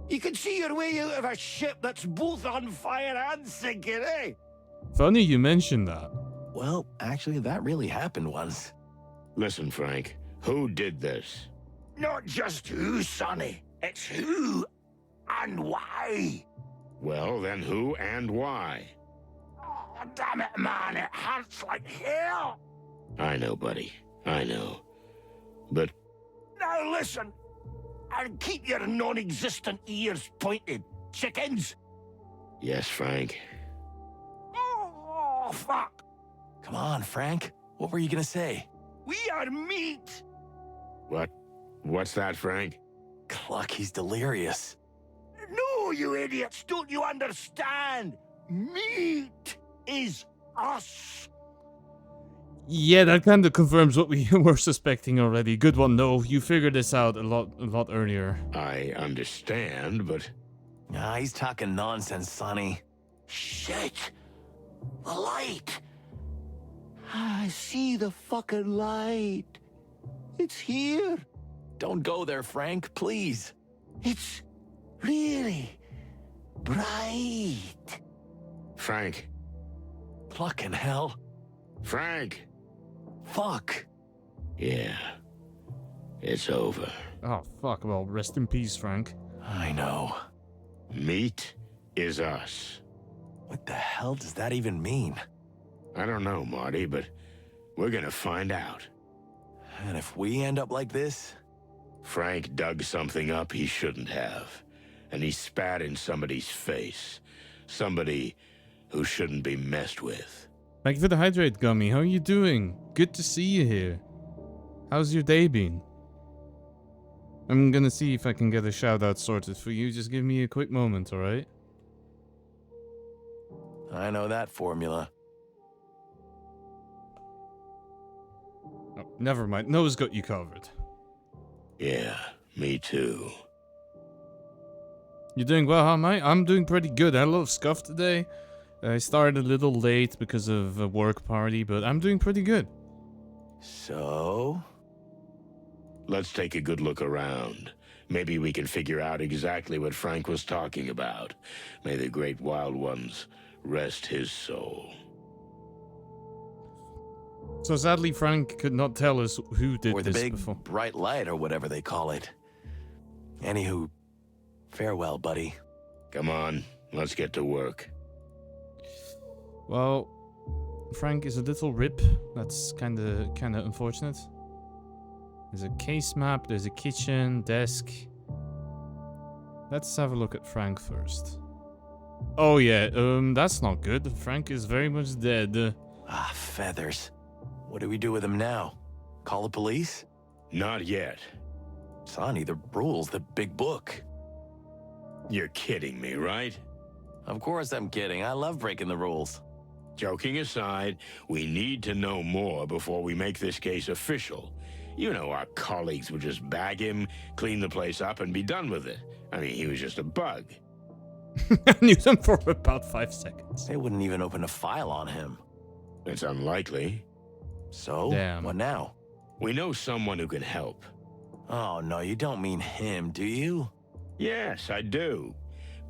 You can see your way out of a ship that's both on fire and sinking, eh? Funny you mentioned that. Well, actually, that really happened once. Listen, Frank. Who did this? Not just who, Sonny. It's who and why. Well, then who and why? Oh, damn it, man. It hurts like hell. I know, buddy. I know. But... Now listen. And keep your non-existent ears pointed, chickens. Yes, Frank. Oh, fuck. Come on, Frank. What were you gonna say? We are meat. What? What's that, Frank? Cluck, he's delirious. No, you idiots. Don't you understand? Meat is us. Yeah, that kind of confirms what we were suspecting already. Good one, no. You figured this out a lot earlier. I understand, but... Ah, he's talking nonsense, Sonny. Shit. The light. I see the fucking light. It's here. Don't go there, Frank, please. It's really bright. Frank. Fucking hell. Frank. Fuck. Yeah. It's over. Oh, fuck. Well, rest in peace, Frank. I know. Meat is us. What the hell does that even mean? I don't know, Marty, but we're gonna find out. And if we end up like this? Frank dug something up he shouldn't have. And he spat in somebody's face. Somebody who shouldn't be messed with. Thank you for the hydrate, Gummy. How are you doing? Good to see you here. How's your day been? I'm gonna see if I can get a shout out sorted for you. Just give me a quick moment, alright? I know that formula. Oh, never mind. Noah's got you covered. Yeah, me too. You're doing well, huh, mate? I'm doing pretty good. I had a lot of scuff today. I started a little late because of a work party, but I'm doing pretty good. So? Let's take a good look around. Maybe we can figure out exactly what Frank was talking about. May the great wild ones rest his soul. So sadly, Frank could not tell us who did or the this big before. bright light, or whatever they call it. Anywho, farewell, buddy. Come on, let's get to work. Well, Frank is a little rip. That's kind of unfortunate. There's a case map. There's a kitchen, desk. Let's have a look at Frank first. Oh yeah, that's not good. Frank is very much dead. Ah, feathers. What do we do with him now? Call the police? Not yet. Sonny, the rules, the big book. You're kidding me, right? Of course I'm kidding. I love breaking the rules. Joking aside, we need to know more before we make this case official. You know our colleagues would just bag him, clean the place up, and be done with it. I mean, he was just a bug. I knew them for about 5 seconds. They wouldn't even open a file on him. It's unlikely. So, Damn. what now? We know someone who can help. Oh, no, you don't mean him, do you? Yes, I do.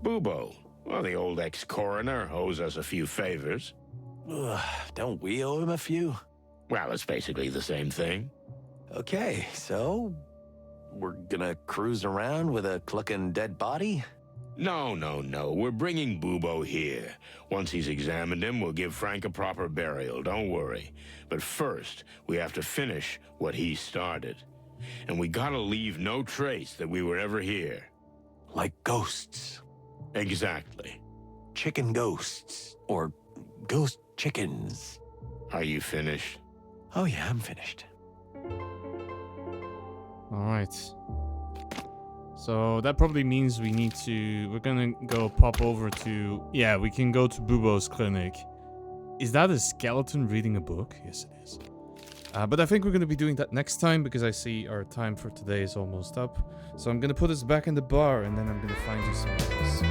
Bubo. Well, the old ex-coroner owes us a few favors. Ugh, don't we owe him a few? Well, it's basically the same thing. Okay, so we're gonna cruise around with a clucking dead body? No. We're bringing Bubo here. Once he's examined him, we'll give Frank a proper burial. Don't worry. But first, we have to finish what he started. And we gotta leave no trace that we were ever here. Like ghosts. Exactly. Chicken ghosts. Or ghost chickens. Are you finished? Oh yeah, I'm finished. Alright. So that probably means we're gonna go pop over to, yeah, we can go to Bubo's clinic. Is that a skeleton reading a book? Yes, it is. But I think we're gonna be doing that next time because I see our time for today is almost up. So I'm gonna put us back in the bar and then I'm gonna find you somewhere else.